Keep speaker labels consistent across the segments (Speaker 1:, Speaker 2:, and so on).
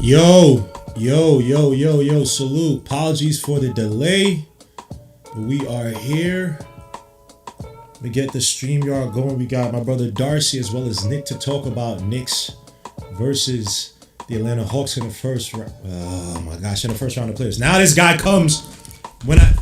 Speaker 1: Yo, salute. Apologies for the delay, but we are here. We get the StreamYard going. We got my brother Darcy as well as Nick to talk about Knicks versus the Atlanta Hawks in the first round. Oh my gosh, in the first round of players. Now this guy comes when I...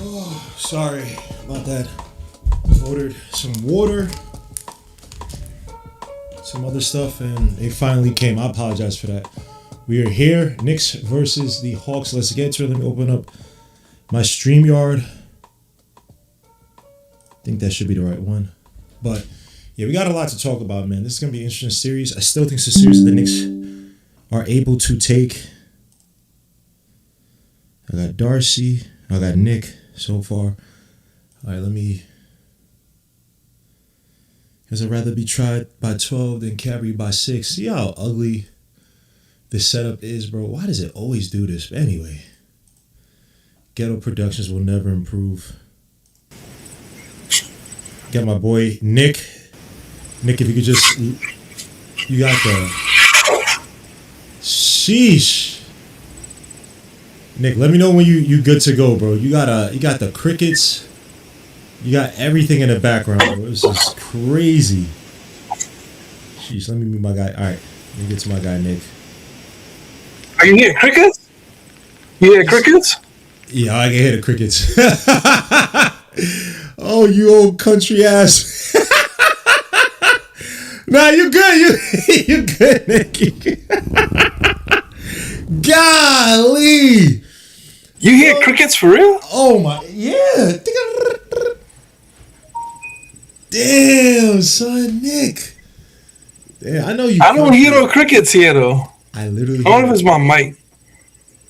Speaker 1: Oh, sorry about that. Ordered some water, some other stuff, and it finally came. I apologize for that. We are here. Knicks versus the Hawks. Let's get to it. Let me open up my StreamYard. I think that should be the right one. But yeah, we got a lot to talk about, man. This is going to be an interesting series. I still think it's a series that the Knicks are able to take. I got Darcy. I got Nick so far. All right, let me... Because I'd rather be tried by 12 than carried by 6. See how ugly this setup is, bro? Why does it always do this? Anyway, Ghetto Productions will never improve. Got my boy Nick. Nick, if you could just... You got the... Sheesh. Nick, let me know when you good to go, bro. You got the crickets. You got everything in the background, bro. This is crazy. Jeez, let me meet my guy. All right, let me get to my guy, Nick.
Speaker 2: Are you hearing crickets? You hear crickets?
Speaker 1: Yeah, I can hear the crickets. Oh, you old country ass. Nah, you good. You good, Nick. Golly.
Speaker 2: You hear crickets for real?
Speaker 1: Oh my, yeah. Damn, son, Nick. Damn, I know you.
Speaker 2: I don't hear no crickets here though.
Speaker 1: I literally.
Speaker 2: I don't know if it's my mic.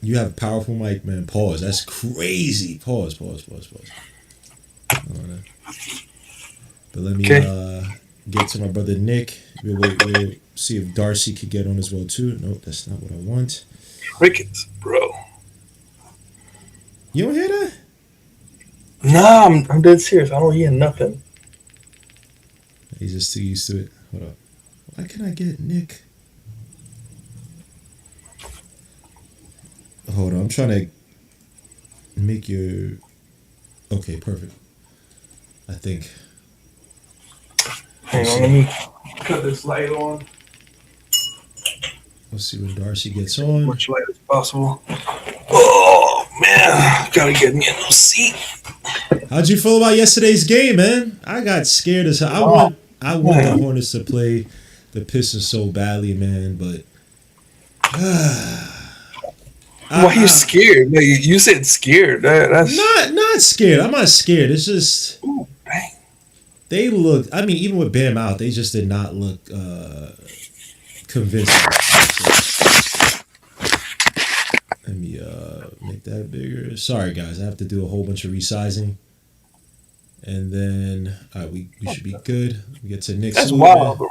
Speaker 1: You have a powerful mic, man. Pause. That's crazy. Pause. But let me get to my brother Nick. We'll see if Darcy could get on as well too. Nope, that's not what I want.
Speaker 2: Crickets, bro.
Speaker 1: You don't hear that?
Speaker 2: Nah, I'm dead serious. I don't hear nothing.
Speaker 1: He's just too used to it. Hold up. Why can't I get Nick? Hold on. I'm trying to make your... Okay, perfect. I think.
Speaker 2: Hang on, let me cut this light on.
Speaker 1: Let's see when Darcy gets on.
Speaker 2: As much light as possible. Oh, man. Gotta get me in the seat.
Speaker 1: How'd you feel about yesterday's game, man? I got scared as hell. I want the Hornets to play the Pistons so badly, man, but...
Speaker 2: Why are you scared? Like, you said scared. That's
Speaker 1: not scared. I'm not scared. It's just...
Speaker 2: Ooh, dang.
Speaker 1: They look... I mean, even with Bam out, they just did not look convincing. Let me make that bigger. Sorry, guys. I have to do a whole bunch of resizing. And then we should be good. We get to Knicks.
Speaker 2: That's wild, bro.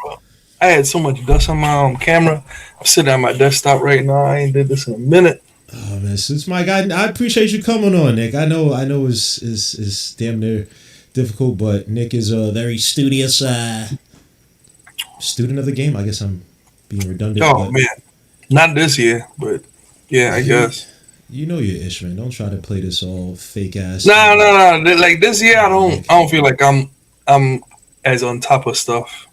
Speaker 2: I had so much dust on my camera. I'm sitting at my desktop right now. I ain't did this in a minute.
Speaker 1: Oh man, since my guy, I appreciate you coming on, Nick. I know, is damn near difficult, but Nick is a very studious student of the game. I guess I'm being redundant.
Speaker 2: Oh
Speaker 1: but
Speaker 2: man, not this year, but yeah, I guess.
Speaker 1: you know you're Ish, man. Don't try to play this all fake ass.
Speaker 2: No. Like this year, I don't feel like I'm as on top of stuff.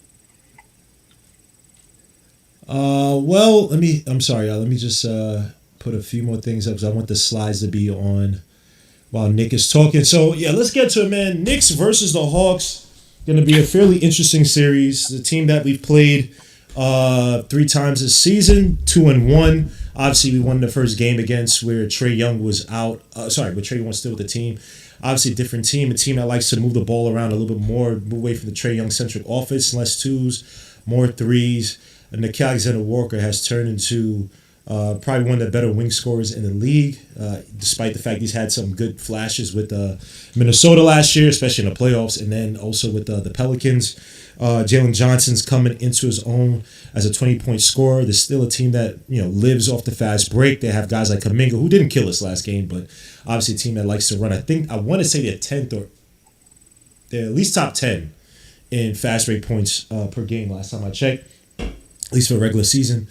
Speaker 1: Well, I'm sorry, y'all. Let me just put a few more things up because I want the slides to be on while Nick is talking. So yeah, let's get to it, man. Knicks versus the Hawks. Going to be a fairly interesting series. The team that we've played 3 times this season, 2-1. Obviously, we won the first game against where Trae Young was out. Where Trae Young was still with the team. Obviously, a different team, a team that likes to move the ball around a little bit more, move away from the Trae Young centric offense, less twos, more threes. And Nickeil Alexander-Walker has turned into probably one of the better wing scorers in the league, despite the fact he's had some good flashes with Minnesota last year, especially in the playoffs, and then also with the Pelicans. Jalen Johnson's coming into his own as a 20-point scorer. There's still a team that lives off the fast break. They have guys like Kuminga, who didn't kill us last game, but obviously a team that likes to run. I want to say they're 10th or they're at least top 10 in fast break points per game last time I checked, at least for the regular season.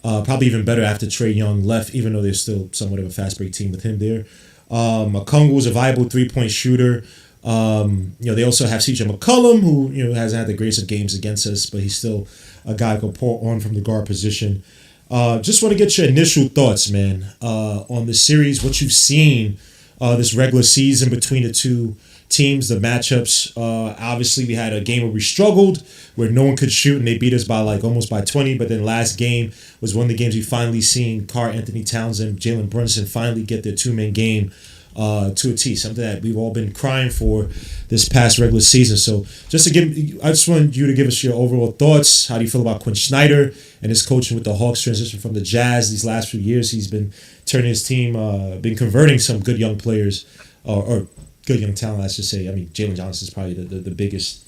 Speaker 1: Probably even better after Trae Young left, even though they're still somewhat of a fast break team with him there. Okongwu is a viable 3-point shooter. They also have CJ McCollum, who hasn't had the greatest of games against us, but he's still a guy who can pour on from the guard position. Just want to get your initial thoughts, man, on the series, what you've seen this regular season between the two teams, the matchups. Obviously, we had a game where we struggled, where no one could shoot, and they beat us by almost by 20. But then last game was one of the games we finally seen Karl-Anthony Towns and Jalen Brunson finally get their 2-man game to a T, something that we've all been crying for this past regular season. So I just want you to give us your overall thoughts. How do you feel about Quinn Snyder and his coaching with the Hawks transition from the Jazz these last few years? He's been turning his team, been converting some good young players, or good young talent, I should say. I mean, Jalen Johnson is probably the biggest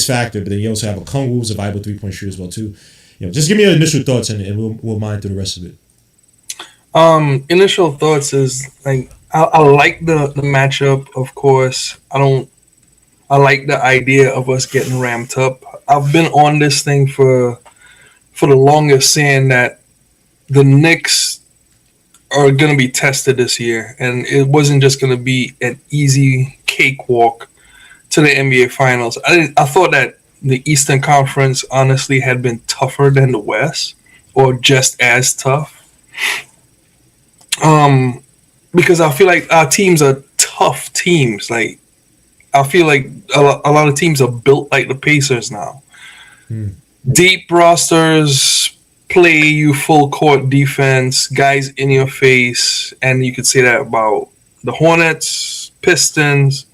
Speaker 1: factor, but then you also have Okongwu, who's a viable 3-point shooter as well too. Just give me your initial thoughts, and we'll mine through the rest of it.
Speaker 2: Initial thoughts is I like the matchup, of course. I like the idea of us getting ramped up. I've been on this thing for the longest, saying that the Knicks are going to be tested this year, and it wasn't just going to be an easy cakewalk to the NBA Finals. I thought that the Eastern Conference honestly had been tougher than the West, or just as tough. Because I feel like our teams are tough teams. Like, I feel like a lot of teams are built like the Pacers now. Deep rosters, play you full court defense, guys in your face, and you could say that about the Hornets, Pistons,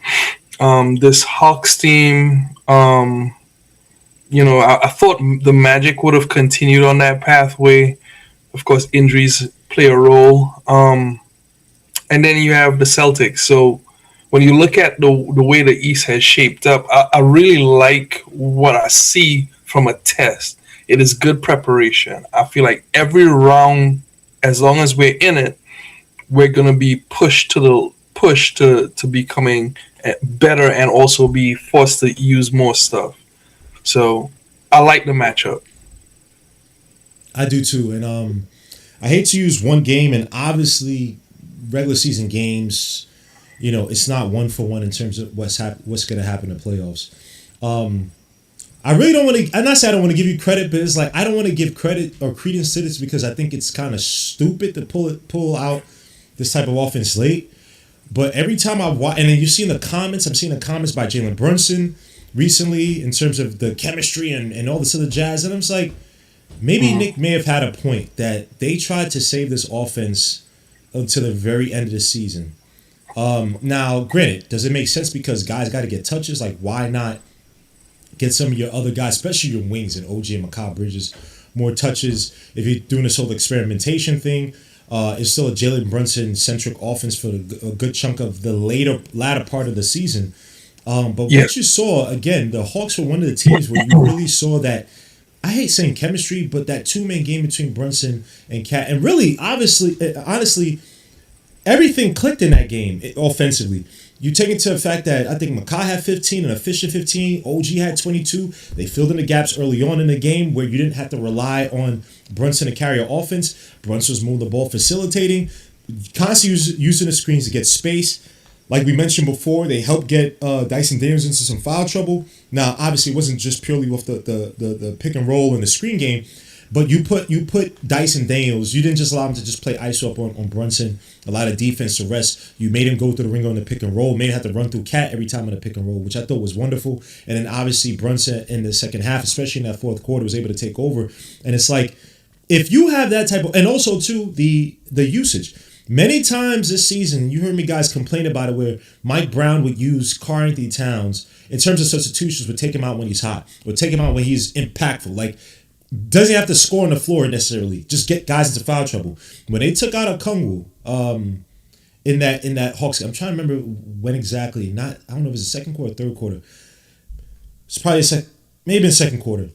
Speaker 2: this Hawks team. I thought the Magic would have continued on that pathway. Of course, injuries play a role. And then you have the Celtics. So when you look at the way the East has shaped up, I really like what I see from a test. It is good preparation. I feel like every round, as long as we're in it, we're gonna be pushed to becoming better and also be forced to use more stuff. So I like the matchup.
Speaker 1: I do too, and I hate to use one game, and obviously regular season games, it's not 1-for-1 in terms of what's going to happen in the playoffs. I really don't want to. I'm not saying I don't want to give you credit, but it's like I don't want to give credit or credence to this because I think it's kind of stupid to pull out this type of offense late. But every time I watch, and then you see in the comments, I'm seeing the comments by Jalen Brunson recently in terms of the chemistry and all this other jazz, and I'm just like, maybe Nick may have had a point that they tried to save this offense until the very end of the season. Now, granted, does it make sense because guys got to get touches? Like, why not get some of your other guys, especially your wings and OG and Mikal Bridges, more touches? If you're doing this whole experimentation thing, it's still a Jalen Brunson-centric offense for a good chunk of the latter part of the season. But
Speaker 2: Yeah.
Speaker 1: what you saw again, the Hawks were one of the teams where you really saw that. I hate saying chemistry, but that two-man game between Brunson and Cat, and really, obviously, honestly, everything clicked in that game offensively. You take into the fact that I think Makai had 15 and Fisher 15, OG had 22. They filled in the gaps early on in the game where you didn't have to rely on Brunson to carry your offense. Brunson was moving the ball, facilitating, constantly using the screens to get space. Like we mentioned before, they helped get Dyson Daniels into some foul trouble. Now, obviously, it wasn't just purely with the pick and roll and the screen game, but you put Dyson Daniels. You didn't just allow him to just play ISO up on Brunson. A lot of defense to rest. You made him go through the ring on the pick and roll. Made him have to run through Cat every time on the pick and roll, which I thought was wonderful. And then obviously Brunson in the second half, especially in that fourth quarter, was able to take over. And it's like, if you have that type of, and also too the usage. Many times this season, you heard me guys complain about it, where Mike Brown would use Karl Anthony Towns in terms of substitutions, would take him out when he's hot, would take him out when he's impactful. Like, doesn't have to score on the floor necessarily, just get guys into foul trouble. When they took out Okongwu, in that Hawks, I'm trying to remember when exactly. I don't know if it was the second quarter, or third quarter. It's probably maybe in second quarter.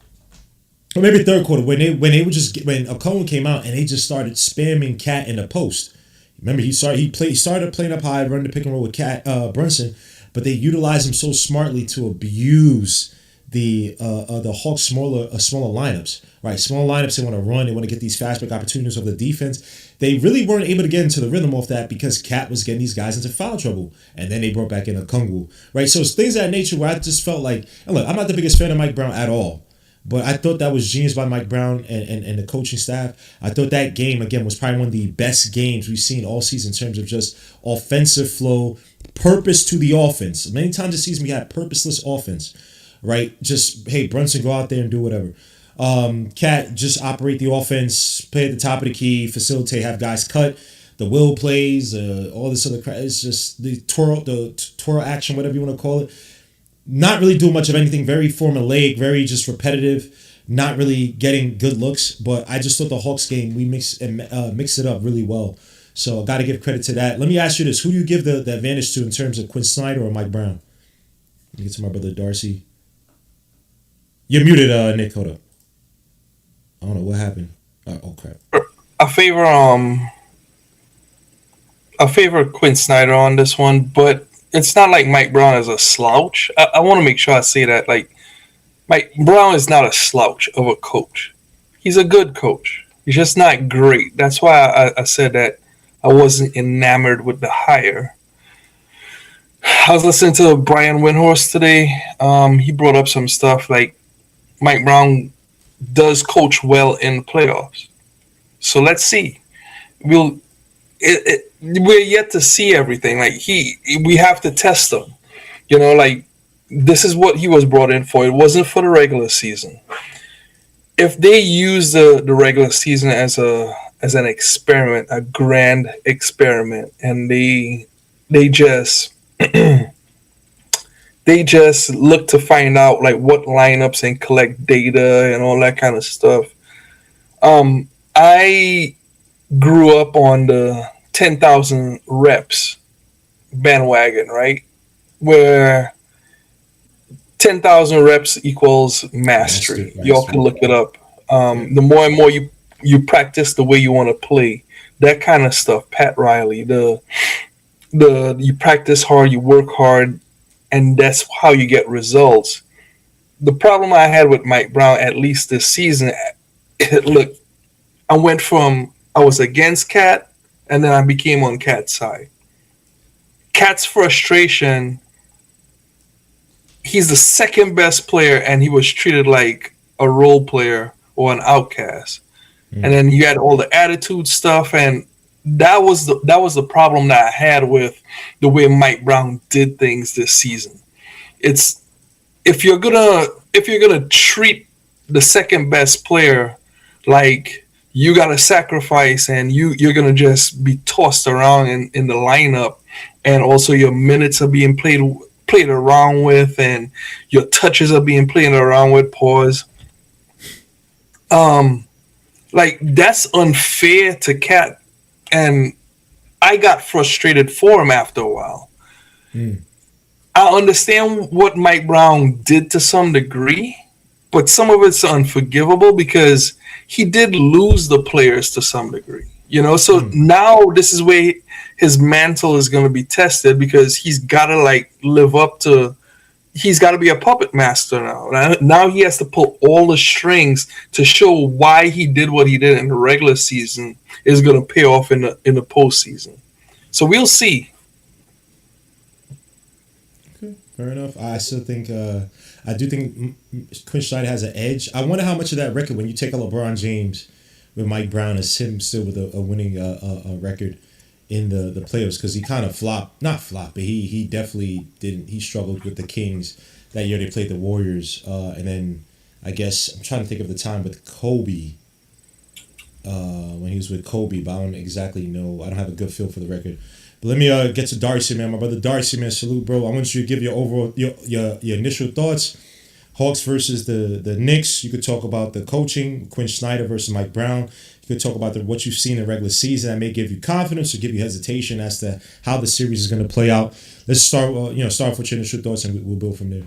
Speaker 1: Or maybe third quarter, when when Okongwu came out and they just started spamming Cat in the post. Remember, he started playing up high, running the pick and roll with Brunson, but they utilized him so smartly to abuse the Hawks smaller lineups. Right, smaller lineups, they want to run, they want to get these fast break opportunities over the defense. They really weren't able to get into the rhythm off that because Cat was getting these guys into foul trouble, and then they brought back in Okongwu. Right, so it's things of that nature where I just felt like, and look, I'm not the biggest fan of Mike Brown at all. But I thought that was genius by Mike Brown and the coaching staff. I thought that game, again, was probably one of the best games we've seen all season in terms of just offensive flow, purpose to the offense. Many times this season we had purposeless offense, right? Just, hey, Brunson, go out there and do whatever. Cat, just operate the offense, play at the top of the key, facilitate, have guys cut. The will plays, all this other crap. It's just the twirl action, whatever you want to call it. Not really doing much of anything, very formulaic, very just repetitive, not really getting good looks. But I just thought the Hawks game, we mixed it up really well. So I got to give credit to that. Let me ask you this. Who do you give the advantage to in terms of Quinn Snyder or Mike Brown? Let me get to my brother Darcy. You're muted, Nick. Hold up. I don't know what happened. Oh, crap.
Speaker 2: I favor Quinn Snyder on this one, but it's not like Mike Brown is a slouch. I want to make sure I say that. Like, Mike Brown is not a slouch of a coach. He's a good coach. He's just not great. That's why I said that I wasn't enamored with the hire. I was listening to Brian Windhorst today. He brought up some stuff like Mike Brown does coach well in playoffs. So let's see. We're yet to see everything. Like we have to test him. You know, like this is what he was brought in for. It wasn't for the regular season. If they use the regular season as an experiment, a grand experiment, and they just they just look to find out like what lineups and collect data and all that kind of stuff. I grew up on the 10,000 reps bandwagon, right? Where 10,000 reps equals mastery. Y'all can look it up. The more and more you practice the way you want to play, that kind of stuff. Pat Riley, the you practice hard, you work hard, and that's how you get results. The problem I had with Mike Brown, at least this season, look, I was against Cat, and then I became on Cat's side. Cat's frustration, he's the second best player, and he was treated like a role player or an outcast. And then you had all the attitude stuff, and that was the problem that I had with the way Mike Brown did things this season. It's if you're gonna treat the second best player like you gotta sacrifice and you're gonna just be tossed around in the lineup, and also your minutes are being played around with, and your touches are being played around with. Pause. Like that's unfair to Cat, and I got frustrated for him after a while. I understand what Mike Brown did to some degree, but some of it's unforgivable because he did lose the players to some degree. So now this is where his mantle is going to be tested because he's got to live up to. He's got to be a puppet master now. Now he has to pull all the strings to show why he did what he did in the regular season is going to pay off in the postseason. So we'll see.
Speaker 1: Okay, fair enough. I still think I do think Quinn Snyder has an edge. I wonder how much of that record when you take a LeBron James with Mike Brown is him still with a winning record in the playoffs because he kind of not flopped, but he definitely didn't. He struggled with the Kings that year. They played the Warriors, and then I guess I'm trying to think of the time with Kobe. When he was with Kobe, but I don't exactly know. I don't have a good feel for the record. But let me get to Darcy, man. My brother Darcy, man. Salute, bro. I want you to give your overall your initial thoughts. Hawks versus the Knicks. You could talk about the coaching, Quinn Snyder versus Mike Brown. You could talk about what you've seen in the regular season that may give you confidence or give you hesitation as to how the series is going to play out. Let's start. Start off with your initial thoughts, and we'll build from there.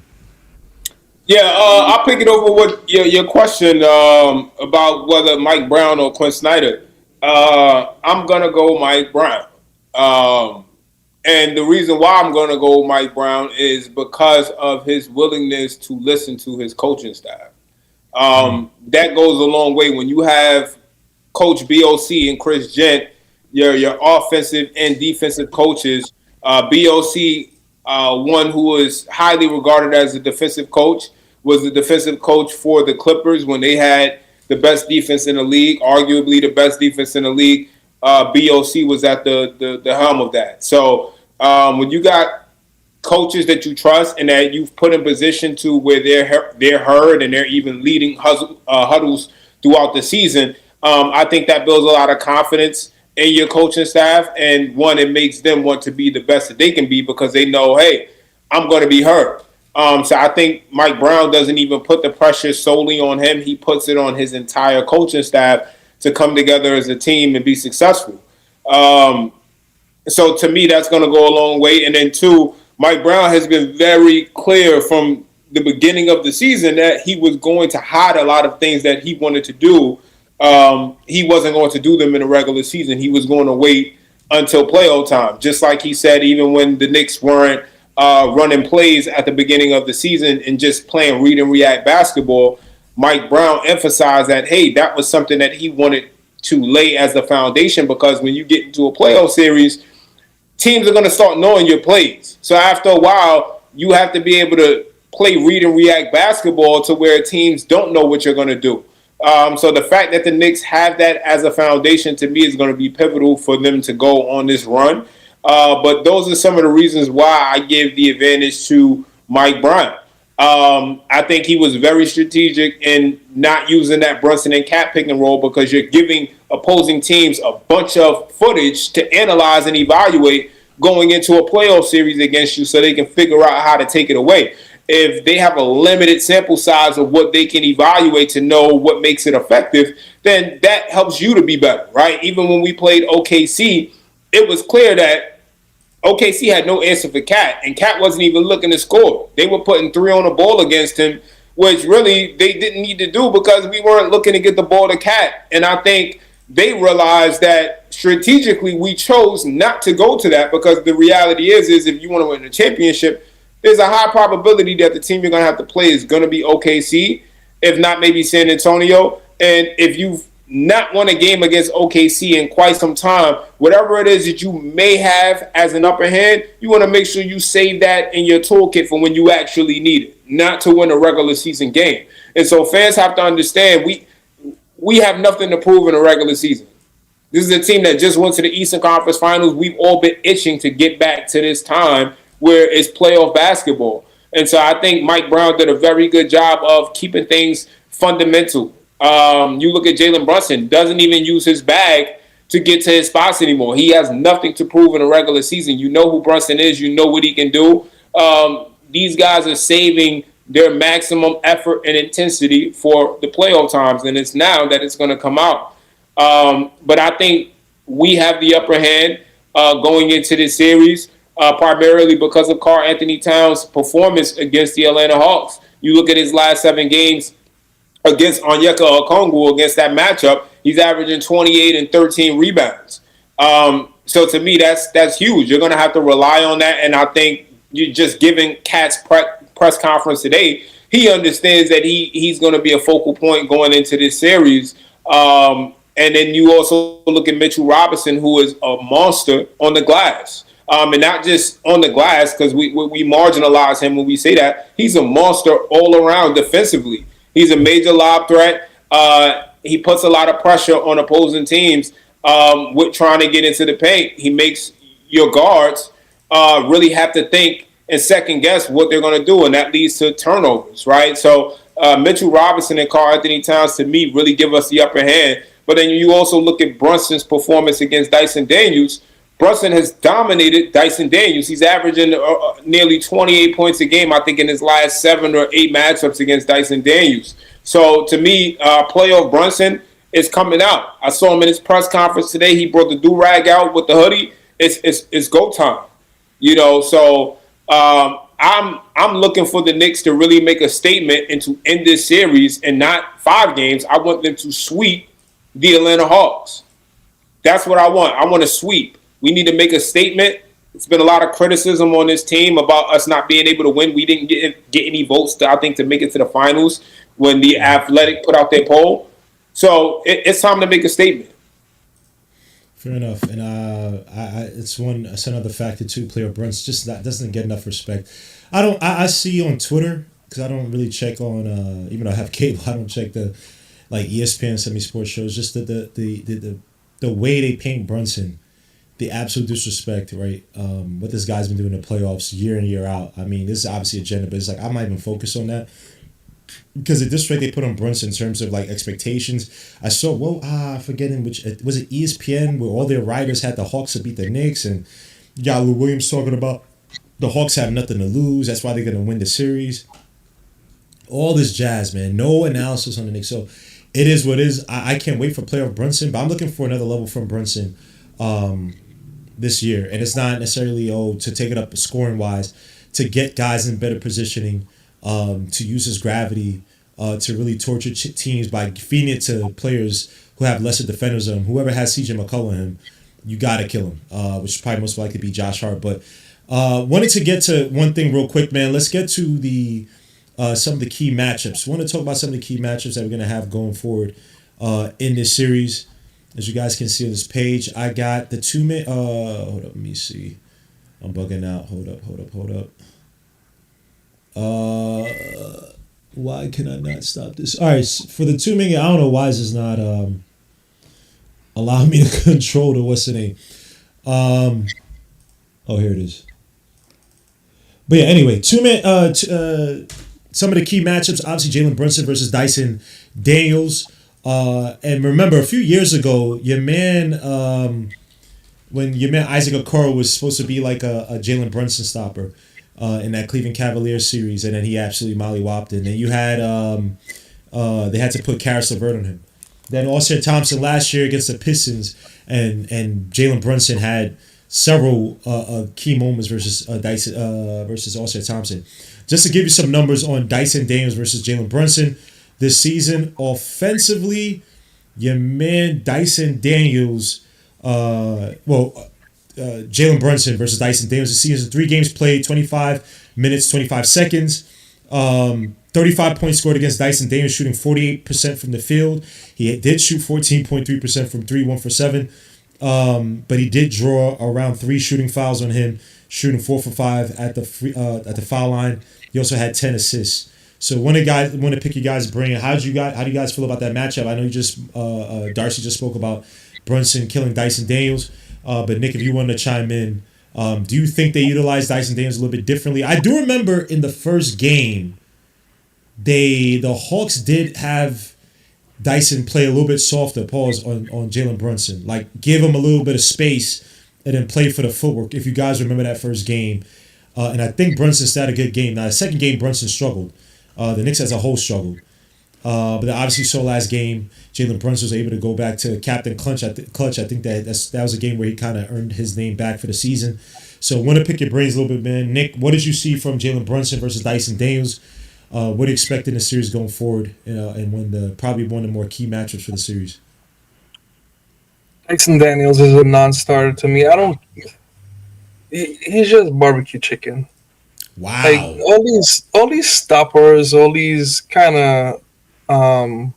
Speaker 3: Yeah, I'll pick it over with your question about whether Mike Brown or Quinn Snyder. I'm gonna go Mike Brown, and the reason why I'm gonna go Mike Brown is because of his willingness to listen to his coaching staff. That goes a long way when you have Coach BOC and Chris Gent, your offensive and defensive coaches. BOC, one who is highly regarded as a defensive coach, was the defensive coach for the Clippers when they had the best defense in the league, arguably the best defense in the league. BOC was at the helm of that. So when you got coaches that you trust and that you've put in position to where they're heard and they're even leading huddles throughout the season, I think that builds a lot of confidence in your coaching staff, and one, it makes them want to be the best that they can be because they know, hey, I'm going to be heard. So I think Mike Brown doesn't even put the pressure solely on him. He puts it on his entire coaching staff to come together as a team and be successful. So to me, that's going to go a long way. And then two, Mike Brown has been very clear from the beginning of the season that he was going to hide a lot of things that he wanted to do. He wasn't going to do them in the regular season. He was going to wait until playoff time. Just like he said, even when the Knicks weren't running plays at the beginning of the season and just playing read and react basketball, Mike Brown emphasized that, hey, that was something that he wanted to lay as the foundation because when you get into a playoff series, teams are going to start knowing your plays. So after a while, you have to be able to play read and react basketball to where teams don't know what you're going to do. So the fact that the Knicks have that as a foundation to me is going to be pivotal for them to go on this run. But those are some of the reasons why I give the advantage to Mike Brown. I think he was very strategic in not using that Brunson and Cat pick and roll because you're giving opposing teams a bunch of footage to analyze and evaluate going into a playoff series against you so they can figure out how to take it away. If they have a limited sample size of what they can evaluate to know what makes it effective, then that helps you to be better, right? Even when we played OKC, it was clear that OKC had no answer for Cat, and Cat wasn't even looking to score. They were putting 3 on the ball against him, which really they didn't need to do because we weren't looking to get the ball to Cat. And I think they realized that strategically we chose not to go to that because the reality is if you want to win the championship, there's a high probability that the team you're going to have to play is going to be OKC, if not maybe San Antonio. And if you've not won a game against OKC in quite some time, whatever it is that you may have as an upper hand, you want to make sure you save that in your toolkit for when you actually need it, not to win a regular season game. And so fans have to understand we have nothing to prove in a regular season. This is a team that just went to the Eastern Conference Finals. We've all been itching to get back to this time where it's playoff basketball. And so I think Mike Brown did a very good job of keeping things fundamental. You look at Jalen Brunson, doesn't even use his bag to get to his spots anymore. He has nothing to prove in a regular season. You know who Brunson is. You know what he can do. These guys are saving their maximum effort and intensity for the playoff times, and it's now that it's going to come out. But I think we have the upper hand going into this series. primarily because of Karl Anthony Towns' performance against the Atlanta Hawks. You look at his last 7 games against Onyeka Okongwu against that matchup, he's averaging 28 and 13 rebounds. So to me, that's huge. You're going to have to rely on that, and I think you're just giving Cat's press conference today. He understands that he's going to be a focal point going into this series. And then you also look at Mitchell Robinson, who is a monster on the glass. And not just on the glass, because we marginalize him when we say that. He's a monster all around defensively. He's a major lob threat. He puts a lot of pressure on opposing teams with trying to get into the paint. He makes your guards really have to think and second guess what they're going to do, and that leads to turnovers, right? So Mitchell Robinson and Karl Anthony Towns, to me, really give us the upper hand. But then you also look at Brunson's performance against Dyson Daniels. Brunson has dominated Dyson Daniels. He's averaging nearly 28 points a game, I think, in his last 7 or 8 matchups against Dyson Daniels. So, to me, playoff Brunson is coming out. I saw him in his press conference today. He brought the do-rag out with the hoodie. It's go time. So I'm looking for the Knicks to really make a statement and to end this series, and not 5 games. I want them to sweep the Atlanta Hawks. That's what I want. I want to sweep. We need to make a statement. It's been a lot of criticism on this team about us not being able to win. We didn't get any votes, to make it to the finals when the Athletic put out their poll. So it's time to make a statement.
Speaker 1: Fair enough, and it's another factor too. Player Brunson just doesn't get enough respect. I see on Twitter, because I don't really check on even though I have cable, I don't check the ESPN semi-sports shows. Just the way they paint Brunson, the absolute disrespect, right? What this guy's been doing in the playoffs year in, year out. I mean, this is obviously agenda, but it's I'm not even focused on that. Because the disrespect they put on Brunson in terms of expectations. I saw, forgetting which, was it ESPN, where all their writers had the Hawks to beat the Knicks, and you got Lou Williams talking about the Hawks have nothing to lose. That's why they're going to win the series. All this jazz, man. No analysis on the Knicks. So it is what it is. I can't wait for playoff Brunson, but I'm looking for another level from Brunson this year. And it's not necessarily, to take it up scoring wise, to get guys in better positioning, to use his gravity, to really torture teams by feeding it to players who have lesser defenders on him. Whoever has CJ McCollum on him, you got to kill him, which is probably most likely be Josh Hart. But wanted to get to one thing real quick, man. Let's get to the some of the key matchups. Want to talk about some of the key matchups that we're going to have going forward in this series. As you guys can see on this page, I got the 2-minute... hold up, let me see. I'm bugging out. Hold up. Why can I not stop this? All right, for the 2-minute, I don't know why this is not allowing me to control the what's the name. Here it is. But yeah, anyway, 2-minute. Some of the key matchups, obviously Jalen Brunson versus Dyson Daniels. And remember, a few years ago, when your man Isaac Okoro was supposed to be like a Jalen Brunson stopper in that Cleveland Cavaliers series, and then he absolutely mollywopped it. And then you had they had to put Karis LeVert on him. Then Austin Thompson last year against the Pistons, and Jalen Brunson had several key moments versus Dyson versus Austin Thompson. Just to give you some numbers on Dyson Daniels versus Jalen Brunson this season, offensively, your man Dyson Daniels, Jalen Brunson versus Dyson Daniels this season, 3 games played, 25 minutes, 25 seconds, 35 points scored against Dyson Daniels, shooting 48% from the field. He did shoot 14.3% from 3, 1 for 7. But he did draw around 3 shooting fouls on him, shooting 4 for 5 at the foul line. He also had 10 assists. So want to pick you guys' brain. How do you guys feel about that matchup? I know you just Darcy just spoke about Brunson killing Dyson Daniels, but Nick, if you want to chime in, do you think they utilized Dyson Daniels a little bit differently? I do remember in the first game, the Hawks did have Dyson play a little bit softer, on Jalen Brunson. Give him a little bit of space and then play for the footwork, if you guys remember that first game. And I think Brunson started a good game. Now, the second game, Brunson struggled. The Knicks as a whole struggled. But obviously, so last game, Jalen Brunson was able to go back to Captain Clutch. I think that was a game where he kind of earned his name back for the season. So I want to pick your brains a little bit, man. Nick, what did you see from Jalen Brunson versus Dyson Daniels? What do you expect in the series going forward, and when probably one of the more key matchups for the series?
Speaker 2: Dyson Daniels is a non-starter to me. I don't. He's just barbecue chicken. Like
Speaker 1: Wow.
Speaker 2: all these stoppers, all these kind of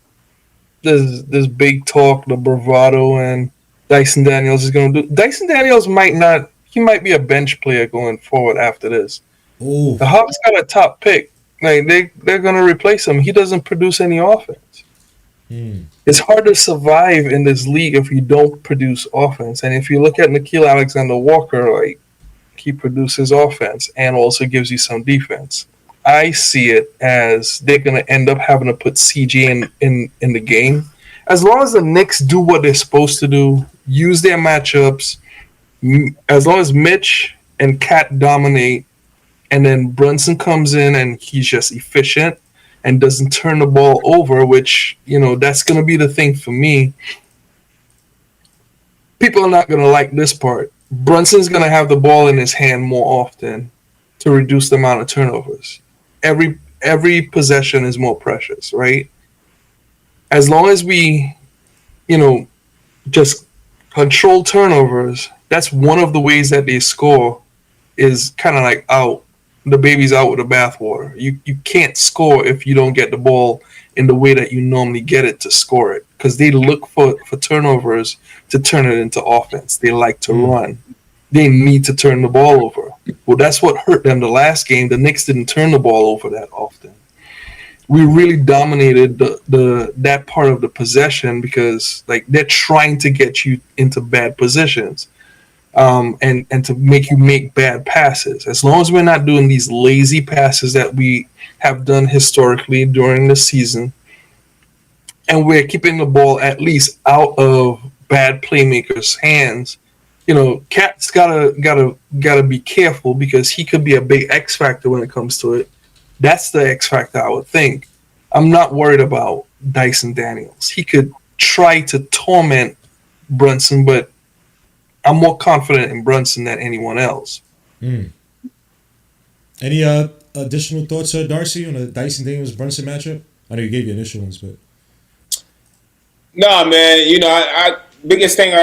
Speaker 2: this big talk, the bravado, and Dyson Daniels is going to do. Dyson Daniels might not. He might be a bench player going forward after this.
Speaker 1: Oh.
Speaker 2: The Hawks got a top pick. Like they're going to replace him. He doesn't produce any offense. It's hard to survive in this league if you don't produce offense. And if you look at Nickeil Alexander-Walker, like he produces offense and also gives you some defense. I see it as they're going to end up having to put CJ in the game. As long as the Knicks do what they're supposed to do, use their matchups, as long as Mitch and Cat dominate, and then Brunson comes in and he's just efficient and doesn't turn the ball over, which, that's going to be the thing for me. People are not going to like this part. Brunson's going to have the ball in his hand more often to reduce the amount of turnovers. Every possession is more precious, right? As long as we, just control turnovers, that's one of the ways that they score is kind of like out. The baby's out with the bathwater. You can't score if you don't get the ball in the way that you normally get it to score it, because they look for turnovers to turn it into offense. They like to run. They need to turn the ball over. Well, that's what hurt them the last game. The Knicks didn't turn the ball over that often. We really dominated that part of the possession because they're trying to get you into bad positions. And to make you make bad passes. As long as we're not doing these lazy passes that we have done historically during the season, and we're keeping the ball at least out of bad playmakers' hands, Cat's gotta be careful because he could be a big X factor when it comes to it. That's the X factor, I would think. I'm not worried about Dyson Daniels. He could try to torment Brunson, but I'm more confident in Brunson than anyone else.
Speaker 1: Any additional thoughts, Darcy, on the Dyson Daniels Brunson matchup? I know you gave your initial ones, but
Speaker 3: Nah, man. I biggest thing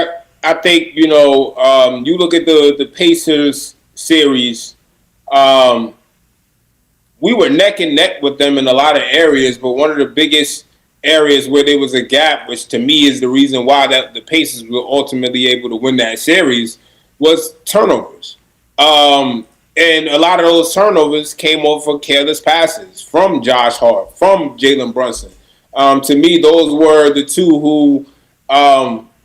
Speaker 3: I think you look at the Pacers series. We were neck and neck with them in a lot of areas, but one of the biggest areas where there was a gap, which to me is the reason why that the Pacers were ultimately able to win that series, was turnovers. And a lot of those turnovers came over careless passes from Josh Hart, from Jalen Brunson. To me, those were the two who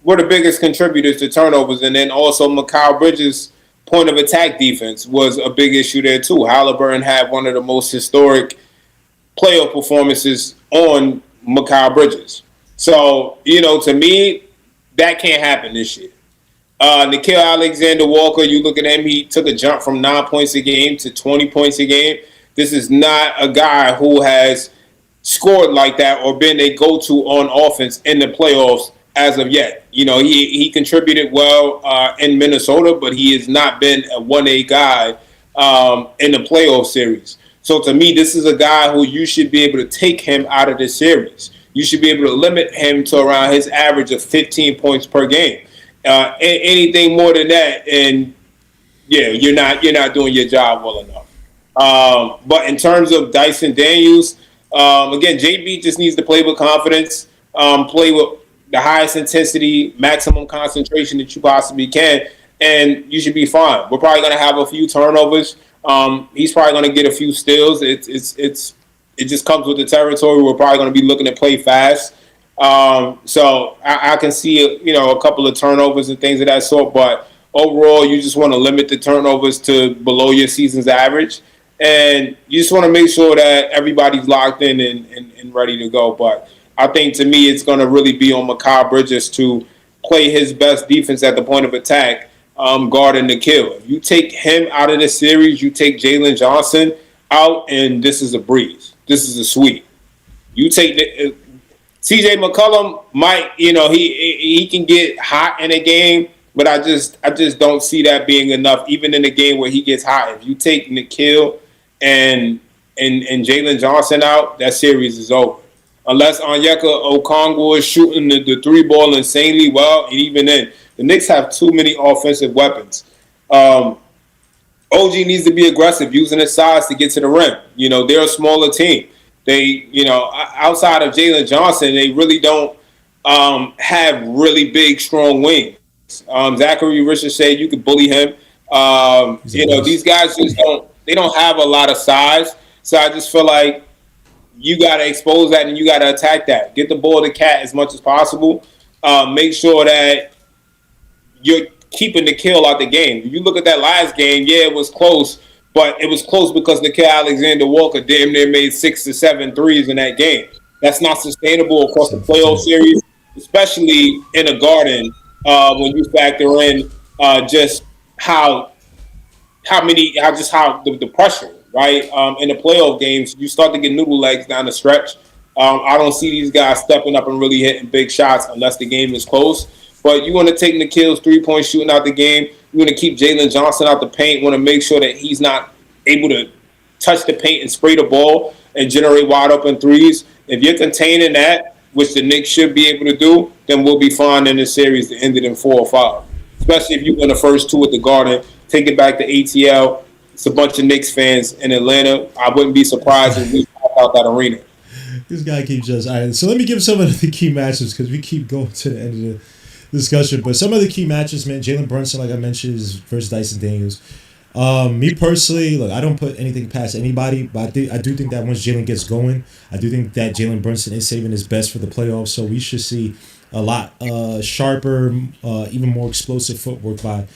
Speaker 3: were the biggest contributors to turnovers. And then also Mikal Bridges' point of attack defense was a big issue there too. Halliburton had one of the most historic playoff performances on Mikal Bridges. So, to me, that can't happen this year. Nickeil Alexander-Walker, you look at him, he took a jump from 9 points a game to 20 points a game. This is not a guy who has scored like that or been a go-to on offense in the playoffs as of yet. He contributed well in Minnesota, but he has not been a 1A guy in the playoff series. So to me, this is a guy who you should be able to take him out of this series. You should be able to limit him to around his average of 15 points per game. Anything more than that, and you're not doing your job well enough. But in terms of Dyson Daniels, again, JB just needs to play with confidence, play with the highest intensity, maximum concentration that you possibly can, and you should be fine. We're probably going to have a few turnovers. He's probably going to get a few steals. It just comes with the territory. We're probably going to be looking to play fast. So I can see a couple of turnovers and things of that sort. But overall, you just want to limit the turnovers to below your season's average, and you just want to make sure that everybody's locked in and ready to go. But I think to me, it's going to really be on Mikal Bridges to play his best defense at the point of attack. Guarding the kill. If you take him out of the series, you take Jalen Johnson out, and this is a breeze. This is a sweep. You take CJ McCollum, might he can get hot in a game, but I just don't see that being enough. Even in a game where he gets hot, if you take Nikhil and Jalen Johnson out, that series is over. Unless Onyeka Okongwu is shooting the three ball insanely well, and even then, the Knicks have too many offensive weapons. OG needs to be aggressive, using his size to get to the rim. They're a smaller team. They, outside of Jalen Johnson, they really don't have really big, strong wings. Zachary Richardson, you could bully him. These guys just don't have a lot of size. So I just feel like you got to expose that and you got to attack that. Get the ball to Cat as much as possible. Make sure that you're keeping Nikhil out the game. If you look at that last game, yeah, it was close, but it was close because Nikhil Alexander-Walker damn near made 6 to 7 threes in that game. That's not sustainable across the playoff series, especially in a Garden when you factor in just how the pressure, right? In the playoff games, you start to get noodle legs down the stretch. I don't see these guys stepping up and really hitting big shots unless the game is close. But you want to take Nikhil's three-point shooting out the game. You want to keep Jalen Johnson out the paint. You want to make sure that he's not able to touch the paint and spray the ball and generate wide-open threes. If you're containing that, which the Knicks should be able to do, then we'll be fine in this series to end it in 4 or 5. Especially if you win the first 2 at the Garden, take it back to ATL. It's a bunch of Knicks fans in Atlanta. I wouldn't be surprised if we pop out that arena.
Speaker 1: This guy keeps just... All right, so let me give some of the key matches because we keep going to the end of the discussion. But some of the key matches, man, Jalen Brunson, like I mentioned, is versus Dyson Daniels. Me personally, look, I don't put anything past anybody, but I do think that once Jalen gets going, I do think that Jalen Brunson is saving his best for the playoffs. So we should see a lot sharper, even more explosive footwork by,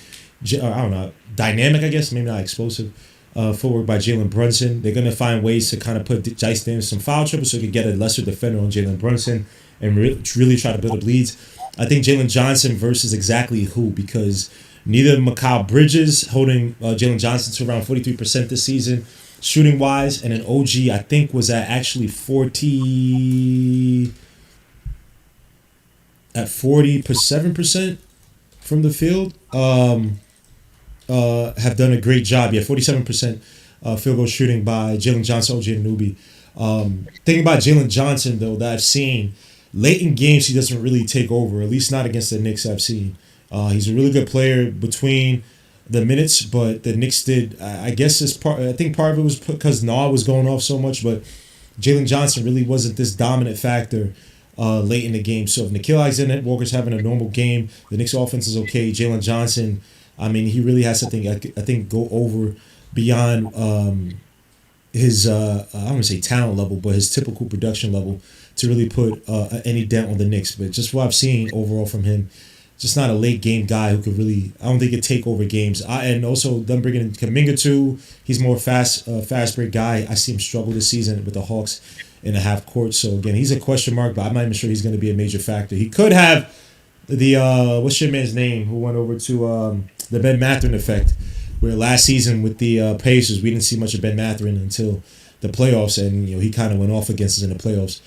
Speaker 1: dynamic, I guess, maybe not explosive. Footwork by Jalen Brunson. They're going to find ways to kind of put Dice Daniels some foul trouble so he can get a lesser defender on Jalen Brunson and really try to build up leads. I think Jalen Johnson versus exactly who, because neither Mikal Bridges holding Jalen Johnson to around 43% this season, shooting wise, and an OG I think was at actually 47% from the field. Have done a great job. 47% field goal shooting by Jalen Johnson, OG Anunoby. Thing about Jalen Johnson though that I've seen. Late in games, he doesn't really take over, at least not against the Knicks I've seen. He's a really good player between the minutes, but the Knicks did, I guess I think part of it was because Nah was going off so much, but Jalen Johnson really wasn't this dominant factor late in the game. So if Nikhil Alexander-Walker's having a normal game, the Knicks offense is okay. Jalen Johnson, I mean, he really has something, I think, go over beyond his, I don't want to say talent level, but his typical production level to really put any dent on the Knicks. But just what I've seen overall from him, just not a late game guy who could really, I don't think could take over games. And also them bringing in Kuminga too. He's more fast break guy. I see him struggle this season with the Hawks in the half court. So again, he's a question mark, but I'm not even sure he's going to be a major factor. He could have the what's your man's name who went over to the Ben Mathurin effect, where last season with the Pacers we didn't see much of Ben Mathurin until the playoffs, and he kind of went off against us in the playoffs.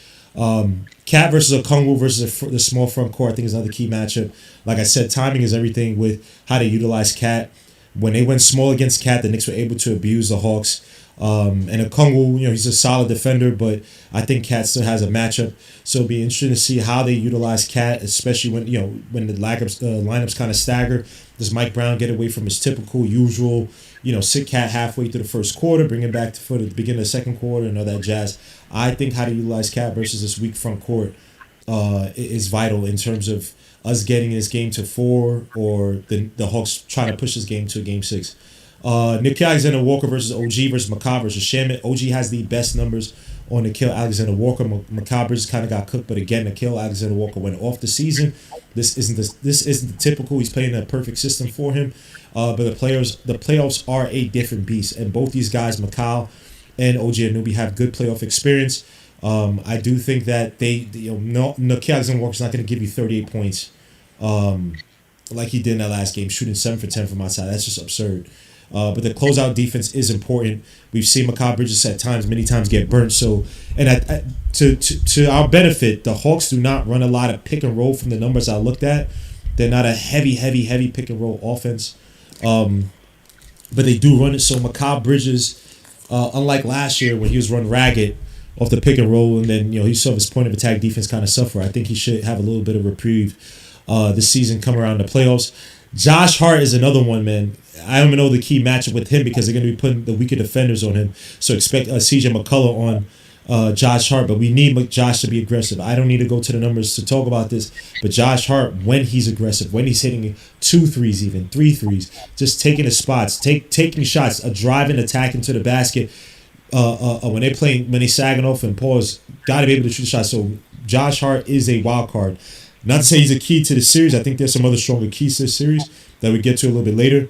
Speaker 1: Cat versus Okongwu versus the small front court, I think is another key matchup. Like I said, timing is everything with how they utilize Cat. When they went small against Cat, the Knicks were able to abuse the Hawks. And Okongwu, he's a solid defender, but I think Cat still has a matchup. So it'll be interesting to see how they utilize Cat, especially when the lineups kind of stagger. Does Mike Brown get away from his typical, usual, sit Cat halfway through the first quarter, bring him back for the beginning of the second quarter, and all that jazz. I think how to utilize Cat versus this weak front court is vital in terms of us getting this game to 4 or the Hawks trying to push this game to a game 6. Nikhil Alexander-Walker versus OG versus Mikal versus Shamet. OG has the best numbers on Nikhil Alexander-Walker. Mikal Bridges kind of got cooked, but again, Nikhil Alexander-Walker went off the season. This isn't the typical. He's playing a perfect system for him. But the playoffs are a different beast, and both these guys, Mikal and OG Anunoby, have good playoff experience. I do think that Nikhil Alexander-Walker's not going to give you 38 points like he did in that last game, shooting 7 for 10 from outside. That's just absurd. But the closeout defense is important. We've seen Mikal Bridges at many times get burnt. So, and to our benefit, the Hawks do not run a lot of pick and roll from the numbers I looked at. They're not a heavy pick and roll offense. But they do run it. So Mikal Bridges, unlike last year when he was run ragged off the pick and roll, and then he saw his point of attack defense kind of suffer. I think he should have a little bit of reprieve this season come around the playoffs. Josh Hart is another one, man. I don't even know the key matchup with him because they're going to be putting the weaker defenders on him. So expect CJ McCullough on Josh Hart, but we need Josh to be aggressive. I don't need to go to the numbers to talk about this, but Josh Hart, when he's aggressive, when he's hitting 2 threes, even 3 threes, just taking his spots, taking shots, a drive and attack into the basket. When they sagging off and pause, got to be able to shoot shots. So Josh Hart is a wild card. Not to say he's a key to the series. I think there's some other stronger keys to the series that we get to a little bit later.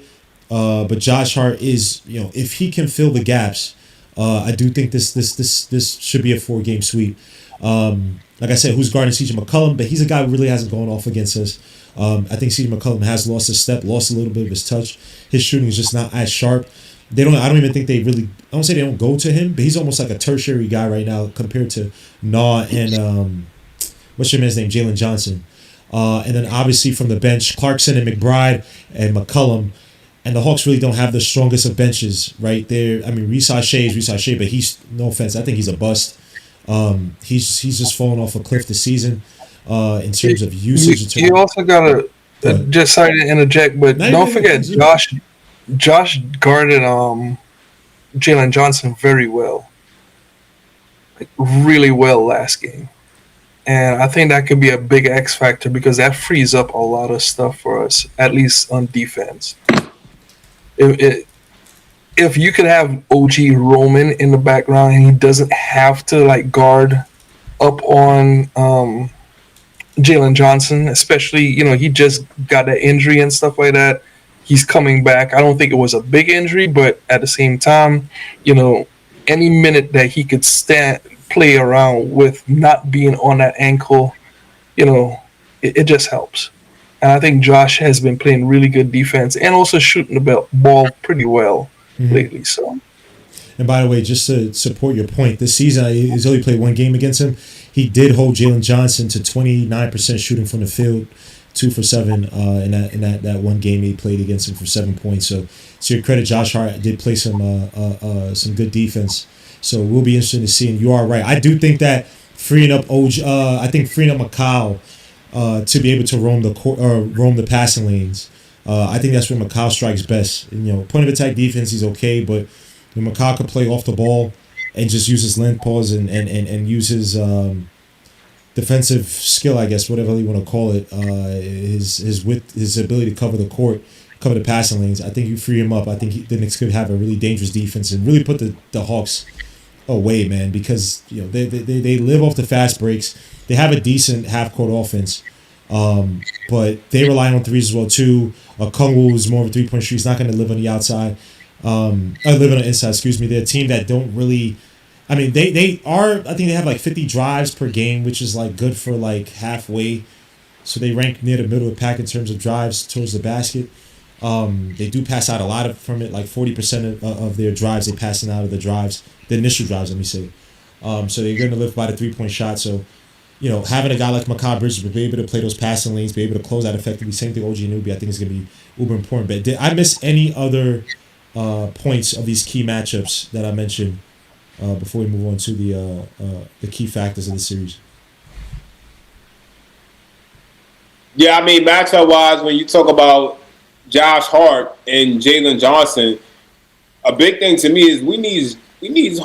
Speaker 1: But Josh Hart is, if he can fill the gaps, I do think this should be a 4-game sweep. Like I said, who's guarding CJ McCollum? But he's a guy who really hasn't gone off against us. I think CJ McCollum has lost his step, lost a little bit of his touch. His shooting is just not as sharp. I don't even think they really. I don't say they don't go to him, but he's almost like a tertiary guy right now compared to Nah and what's your man's name, Jalen Johnson, and then obviously from the bench, Clarkson and McBride and McCullum. And the Hawks really don't have the strongest of benches right there. I mean, Reese Shea, but he's, no offense, I think he's a bust. He's just fallen off a cliff this season in terms of usage.
Speaker 2: You also got to, just sorry to interject, but don't forget, Josh guarded Jalen Johnson very well. Like, really well last game. And I think that could be a big X factor because that frees up a lot of stuff for us, at least on defense. If you could have OG Roman in the background and he doesn't have to guard up on Jalen Johnson, especially he just got an injury and stuff like that. He's coming back. I don't think it was a big injury, but at the same time, any minute that he could play around with not being on that ankle, it just helps. And I think Josh has been playing really good defense and also shooting the ball pretty well lately. So,
Speaker 1: and by the way, just to support your point, this season he's only played 1 game against him. He did hold Jalen Johnson to 29% shooting from the field, 2 for 7 in that 1 game he played against him for 7 points. So to your credit, Josh Hart did play some good defense. So we'll be interested to see. And you are right. I do think that freeing up Mikal to be able to roam the court or roam the passing lanes. I think that's where Mikal strikes best. And, point of attack defense, he's okay, but Mikal could play off the ball and just use his length pause and use his defensive skill, I guess, whatever you want to call it. His width, his ability to cover the court, cover the passing lanes. I think you free him up. I think the Knicks could have a really dangerous defense and really put the Hawks away, man, because they live off the fast breaks. They have a decent half-court offense, but they rely on threes as well, too. Kungwu is more of a three-point shooter. He's not going to live on the outside. Live on the inside, excuse me. They're a team that don't really... I mean, they are... I think they have 50 drives per game, which is good for halfway. So they rank near the middle of the pack in terms of drives towards the basket. They do pass out a lot from it, 40% of their drives, they passing out of the drives. The initial drives, let me say. So they're going to live by the three-point shot. So, having a guy like Mikal Bridges be able to play those passing lanes, be able to close out effectively, same thing OG Anunoby, I think is going to be uber important. But did I miss any other points of these key matchups that I mentioned before we move on to the key factors of the series?
Speaker 3: Yeah, I mean, matchup-wise, when you talk about Josh Hart and Jalen Johnson, a big thing to me is we need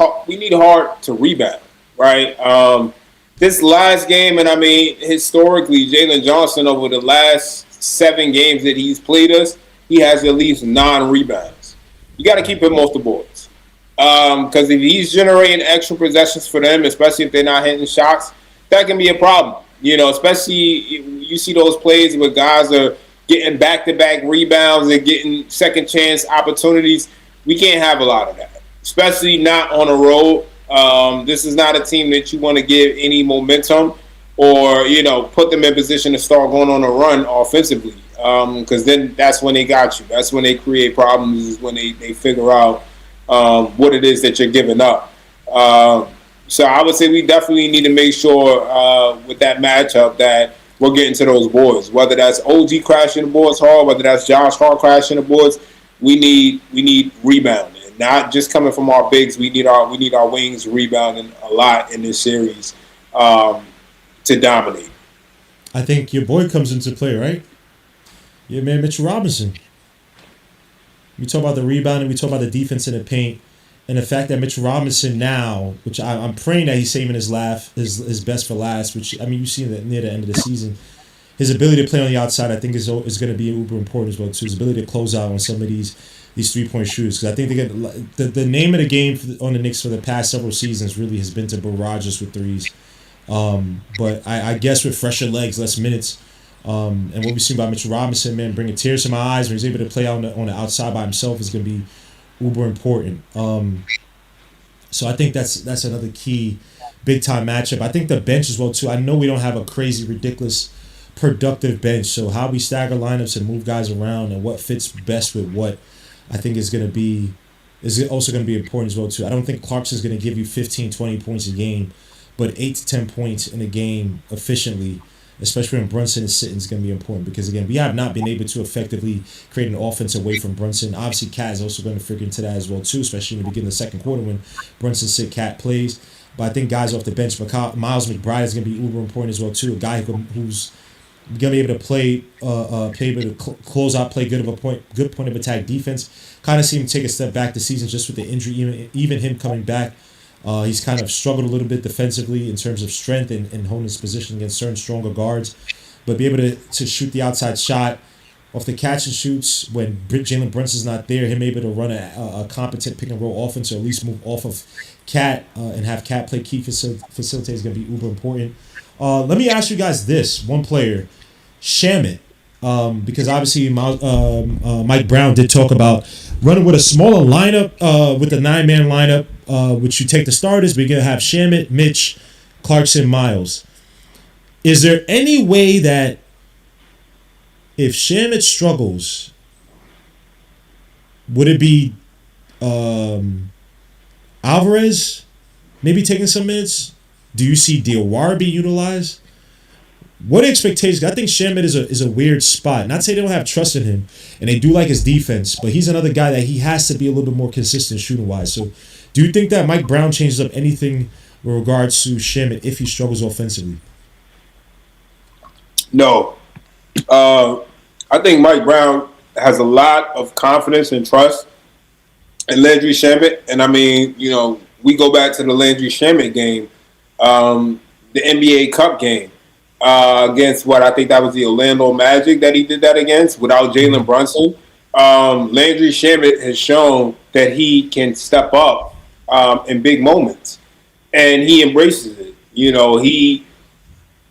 Speaker 3: Hart to rebound, right? This last game, and I mean, historically, Jalen Johnson, over the last 7 games that he's played us, he has at least 9 rebounds. You got to keep him off the boards. Because if he's generating extra possessions for them, especially if they're not hitting shots, that can be a problem. Especially you see those plays where guys are getting back-to-back rebounds and getting second-chance opportunities. We can't have a lot of that, especially not on a road. This is not a team that you want to give any momentum or, put them in position to start going on a run offensively. Because then that's when they got you. That's when they create problems, is when they figure out what it is that you're giving up. So I would say we definitely need to make sure with that matchup that we're getting to those boards. Whether that's OG crashing the boards hard, whether that's Josh Hart crashing the boards, we need rebounding. Not just coming from our bigs. We need our wings rebounding a lot in this series to dominate.
Speaker 1: I think your boy comes into play, right? Yeah, man, Mitchell Robinson. We talk about the rebounding, we talk about the defense in the paint, and the fact that Mitchell Robinson now, which I'm praying that he's saving his best for last, which, I mean, you see that near the end of the season. His ability to play on the outside, I think, is going to be uber important as well, too. His ability to close out on some of these 3-point shooters. Because I think the name of the game on the Knicks for the past several seasons really has been to barrage us with threes. But I guess with fresher legs, less minutes, and what we've seen by Mitchell Robinson, man, bringing tears to my eyes when he's able to play out on the outside by himself is going to be uber important. So I think that's another key big time matchup. I think the bench as well too. I know we don't have a crazy, ridiculous, productive bench. So how we stagger lineups and move guys around and what fits best with what, I think is also going to be important as well too. I don't think Clarkson's going to give you 15, 20 points a game, but 8 to 10 points in a game efficiently, especially when Brunson is sitting, is going to be important because, again, we have not been able to effectively create an offense away from Brunson. Obviously, Cat is also going to figure into that as well, too, especially in the beginning of the second quarter when Brunson sit, Cat plays. But I think guys off the bench, Miles McBride is going to be uber important as well, too, a guy who's going to be able to play able to close out, play good point of attack defense. Kind of see him take a step back this season just with the injury, even him coming back. He's kind of struggled a little bit defensively in terms of strength and holding his position against certain stronger guards. But be able to shoot the outside shot off the catch and shoots when Jalen Brunson's not there, him able to run a competent pick and roll offense or at least move off of Cat and have Cat play key facilitate is going to be uber important. Let me ask you guys this. One player, Shamet, because obviously Mike Brown did talk about running with a smaller lineup, with the 9-man lineup, which you take the starters, we're going to have Shamet, Mitch, Clarkson, Miles. Is there any way that if Shamet struggles, would it be Alvarez maybe taking some minutes? Do you see Diawara be utilized? What expectations? I think Shamet is a weird spot. Not to say they don't have trust in him, and they do like his defense, but he's another guy that he has to be a little bit more consistent shooting wise. So, do you think that Mike Brown changes up anything with regards to Shamet if he struggles offensively?
Speaker 3: No, I think Mike Brown has a lot of confidence and trust in Landry Shamet, and I mean, we go back to the Landry Shamet game, the NBA Cup game. Against what I think that was the Orlando Magic that he did that against without Jalen Brunson. Landry Shamet has shown that he can step up in big moments, and he embraces it.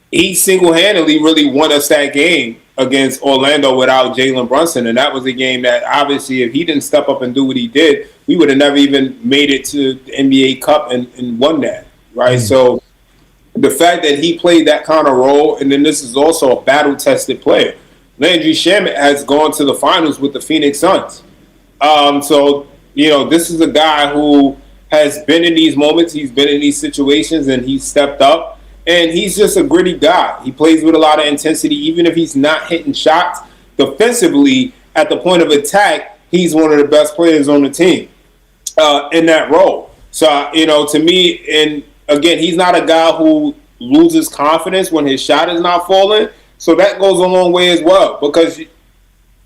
Speaker 3: He single-handedly really won us that game against Orlando without Jalen Brunson, and that was a game that obviously if he didn't step up and do what he did, we would have never even made it to the NBA Cup and won that, right? So the fact that he played that kind of role, and then this is also a battle-tested player. Landry Shamet has gone to the finals with the Phoenix Suns. So this is a guy who has been in these moments, he's been in these situations, and he's stepped up. And he's just a gritty guy. He plays with a lot of intensity, even if he's not hitting shots. Defensively, at the point of attack, he's one of the best players on the team in that role. So, to me, and again, he's not a guy who loses confidence when his shot is not falling. So that goes a long way as well because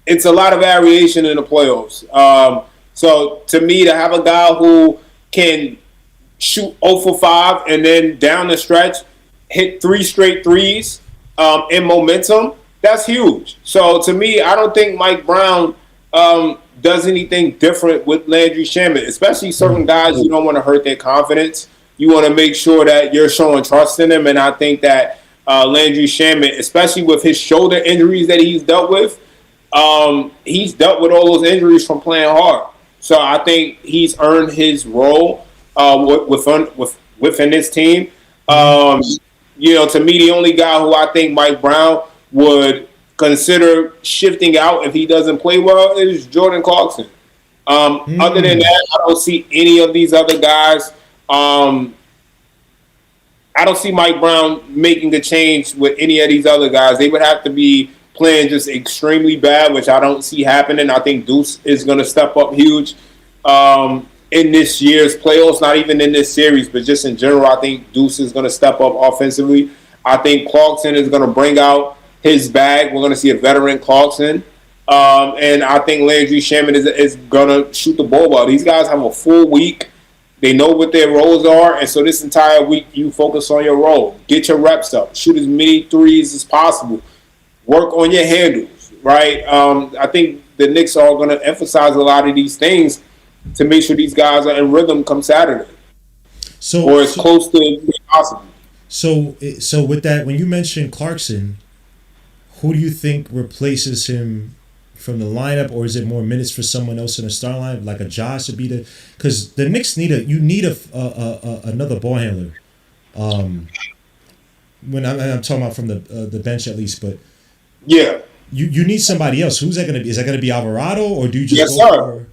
Speaker 3: it's a lot of variation in the playoffs. So to me, to have a guy who can shoot 0 for 5 and then down the stretch, hit 3 straight threes in momentum, that's huge. So to me, I don't think Mike Brown does anything different with Landry Shamet, especially certain guys you don't want to hurt their confidence. You want to make sure that you're showing trust in him, and I think that Landry Shamet, especially with his shoulder injuries that he's dealt with all those injuries from playing hard. So I think he's earned his role within this team. To me, the only guy who I think Mike Brown would consider shifting out if he doesn't play well is Jordan Clarkson. Other than that, I don't see any of these other guys I don't see Mike Brown making a change with any of these other guys. They would have to be playing just extremely bad, which I don't see happening. I think Deuce is going to step up huge in this year's playoffs, not even in this series, but just in general. I think Deuce is going to step up offensively. I think Clarkson is going to bring out his bag. We're going to see a veteran Clarkson. And I think Landry Shamet is going to shoot the ball well. These guys have a full week. They know what their roles are. And so this entire week, you focus on your role. Get your reps up. Shoot as many threes as possible. Work on your handles, right? I think the Knicks are going to emphasize a lot of these things to make sure these guys are in rhythm come Saturday, or as close to as possible.
Speaker 1: So with that, when you mentioned Clarkson, who do you think replaces him from the lineup, or is it more minutes for someone else in the starting lineup, like a Josh to be the? Because the Knicks need another ball handler. When I'm talking about from the bench at least, but
Speaker 3: yeah,
Speaker 1: you need somebody else. Who's that going to be? Is that going to be Alvarado, or do you just
Speaker 3: yes, sir?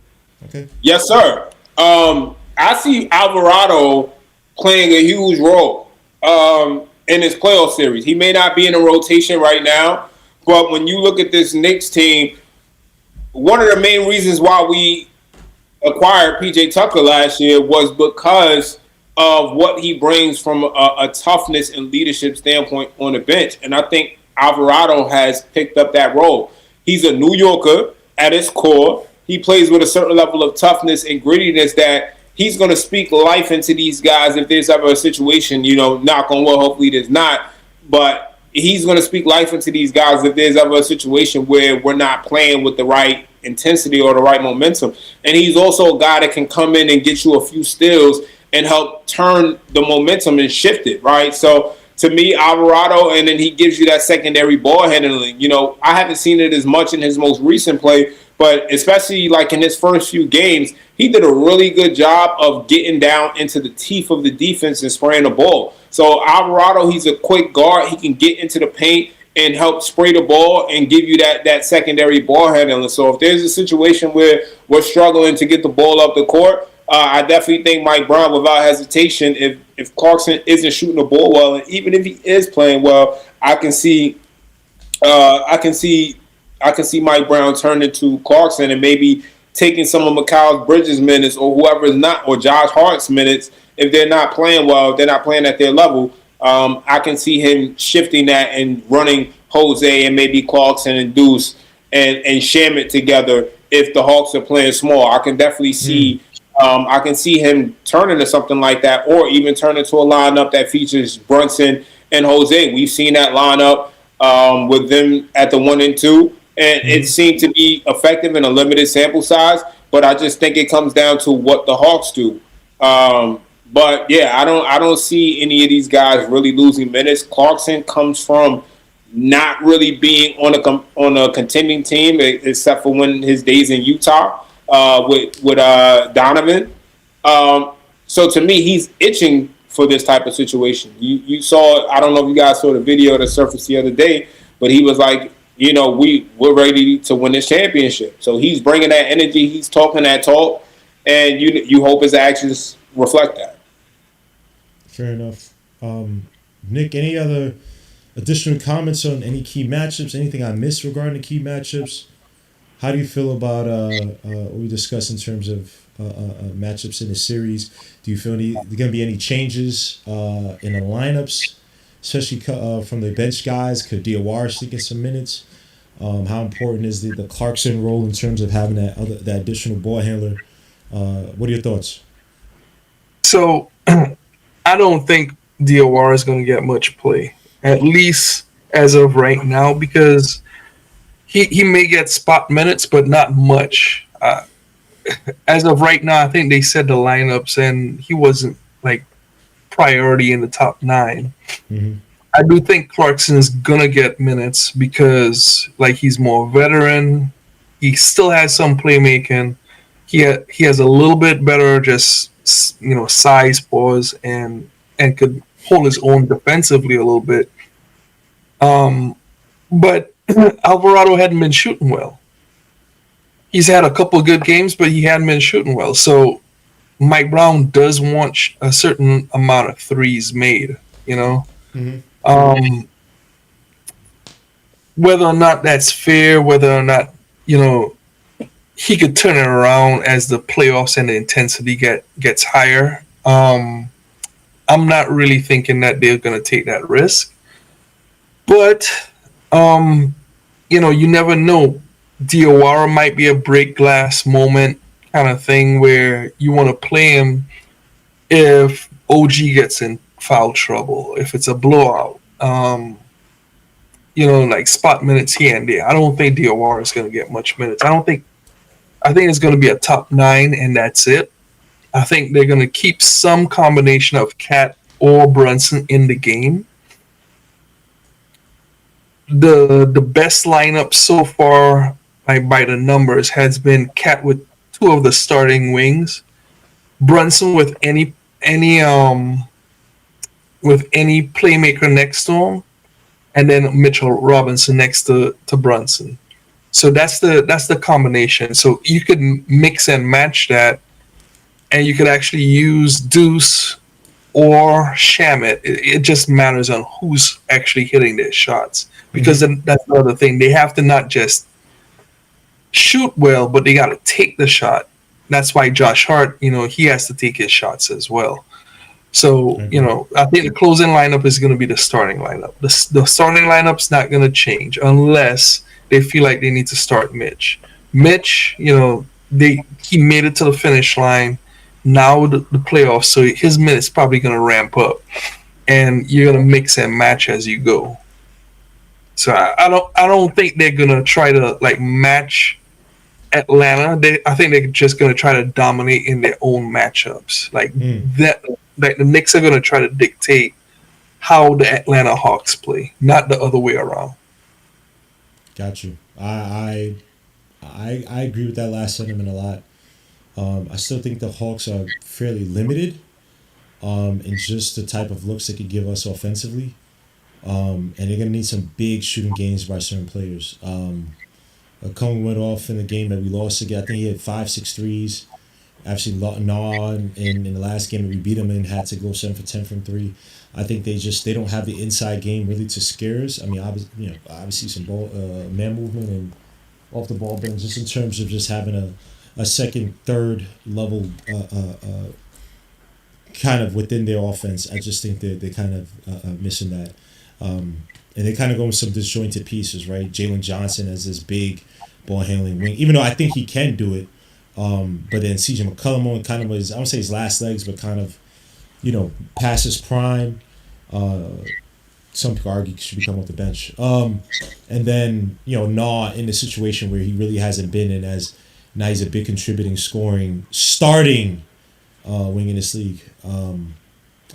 Speaker 1: Okay.
Speaker 3: Yes, sir. I see Alvarado playing a huge role in this playoff series. He may not be in a rotation right now, but when you look at this Knicks team, one of the main reasons why we acquired PJ Tucker last year was because of what he brings from a toughness and leadership standpoint on the bench. And I think Alvarado has picked up that role. He's a New Yorker at his core. He plays with a certain level of toughness and grittiness that he's going to speak life into these guys if there's ever a situation, knock on wood, hopefully there's not. But he's going to speak life into these guys if there's ever a situation where we're not playing with the right intensity or the right momentum. And he's also a guy that can come in and get you a few steals and help turn the momentum and shift it, right? So to me, Alvarado, and then he gives you that secondary ball handling. I haven't seen it as much in his most recent play, but especially like in his first few games, he did a really good job of getting down into the teeth of the defense and spraying the ball. So Alvarado, he's a quick guard. He can get into the paint and help spray the ball and give you that secondary ball handling. So if there's a situation where we're struggling to get the ball up the court, I definitely think Mike Brown, without hesitation, if Clarkson isn't shooting the ball well, and even if he is playing well, I can see Mike Brown turning to Clarkson and maybe taking some of Mikal Bridges' minutes or whoever is not, or Josh Hart's minutes. If they're not playing well, if they're not playing at their level, I can see him shifting that and running Jose and maybe Clarkson and Deuce and Shamet together if the Hawks are playing small. I can definitely see I can see him turning to something like that, or even turn into a lineup that features Brunson and Jose. We've seen that lineup with them at the 1 and 2, and it seemed to be effective in a limited sample size. But I just think it comes down to what the Hawks do. But yeah, I don't see any of these guys really losing minutes. Clarkson comes from not really being on a contending team, except for when his days in Utah with Donovan. So to me, he's itching for this type of situation. You saw, I don't know if you guys saw the video that surfaced the other day, but he was like, we're ready to win this championship. So he's bringing that energy, he's talking that talk, and you hope his actions reflect that.
Speaker 1: Fair enough. Nick, any other additional comments on any key matchups? Anything I missed regarding the key matchups? How do you feel about what we discussed in terms of matchups in the series? Do you feel there going to be any changes in the lineups, especially from the bench guys? Could Diawara sneak in some minutes? How important is the Clarkson role in terms of having that additional ball handler? What are your thoughts?
Speaker 2: So I don't think Diawara is going to get much play, at least as of right now, because he may get spot minutes, but not much. As of right now, I think they said the lineups, and he wasn't like priority in the top 9.
Speaker 1: Mm-hmm.
Speaker 2: I do think Clarkson is gonna get minutes because he's more veteran. He still has some playmaking. He has a little bit better just size, pause, and could hold his own defensively a little bit. But Alvarado hadn't been shooting well. He's had a couple of good games, but he hadn't been shooting well. So Mike Brown does want a certain amount of threes made. You know,
Speaker 1: Mm-hmm.
Speaker 2: um, whether or not that's fair, whether or not you know he could turn it around as the playoffs and the intensity gets higher. I'm not really thinking that they're going to take that risk, but um, you never know. Diawara might be a break glass moment kind of thing where you want to play him if OG gets in foul trouble, if it's a blowout. Like spot minutes here and there. I don't think Diawara is going to get much minutes. I think it's going to be a top 9 and that's it. I think they're going to keep some combination of Cat or Brunson in the game. The best lineup so far, by the numbers, has been Cat with 2 of the starting wings, Brunson with any playmaker next to him, and then Mitchell Robinson next to Brunson. So that's the combination. So you could mix and match that, and you could actually use Deuce or Shamit. It just matters on who's actually hitting their shots, because then that's the other thing. They have to not just shoot well, but they got to take the shot. That's why Josh Hart, he has to take his shots as well. So, I think the closing lineup is going to be the starting lineup. The starting lineup's not going to change unless they feel like they need to start Mitch. Mitch, he made it to the finish line. Now the playoffs, so his minutes probably going to ramp up, and you're going to mix and match as you go. So I don't think they're going to try to like match Atlanta. I think they're just going to try to dominate in their own matchups. Like the Knicks are going to try to dictate how the Atlanta Hawks play, not the other way around.
Speaker 1: Got you. I agree with that last sentiment a lot. I still think the Hawks are fairly limited in just the type of looks they could give us offensively. And they're going to need some big shooting games by certain players. Cohen went off in the game that we lost again. I think he had 5-6 threes. Actually, Nah in the last game that we beat him in had to go 7 for 10 from 3. I think they don't have the inside game really to scare us. I mean, obviously some ball man movement and off the ball things, just in terms of just having a second, third level kind of within their offense. I just think they're kind of missing that. And they kind of go with some disjointed pieces, right? Jalen Johnson as this big ball handling wing, even though I think he can do it. But then CJ McCollum on kind of was, I don't say his last legs, but kind of, past his prime. Some people argue he should be coming off the bench. And then, Nah in the situation where he really hasn't been in, as now he's a big contributing, scoring, starting wing in this league.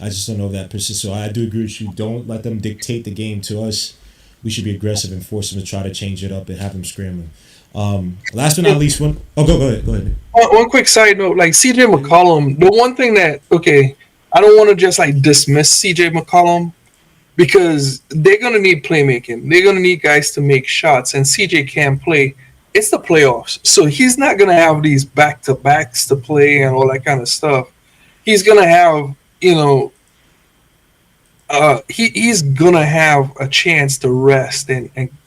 Speaker 1: I just don't know if that persists. So I do agree with you. Don't let them dictate the game to us. We should be aggressive and force them to try to change it up and have them scrambling. Last but not least, one. Oh, go ahead.
Speaker 2: One quick side note, like CJ McCollum, the one thing that, I don't want to just like dismiss CJ McCollum, because they're going to need playmaking. They're going to need guys to make shots, and CJ can play. It's the playoffs, so he's not going to have these back-to-backs to play and all that kind of stuff. He's going to have, he's going to have a chance to rest and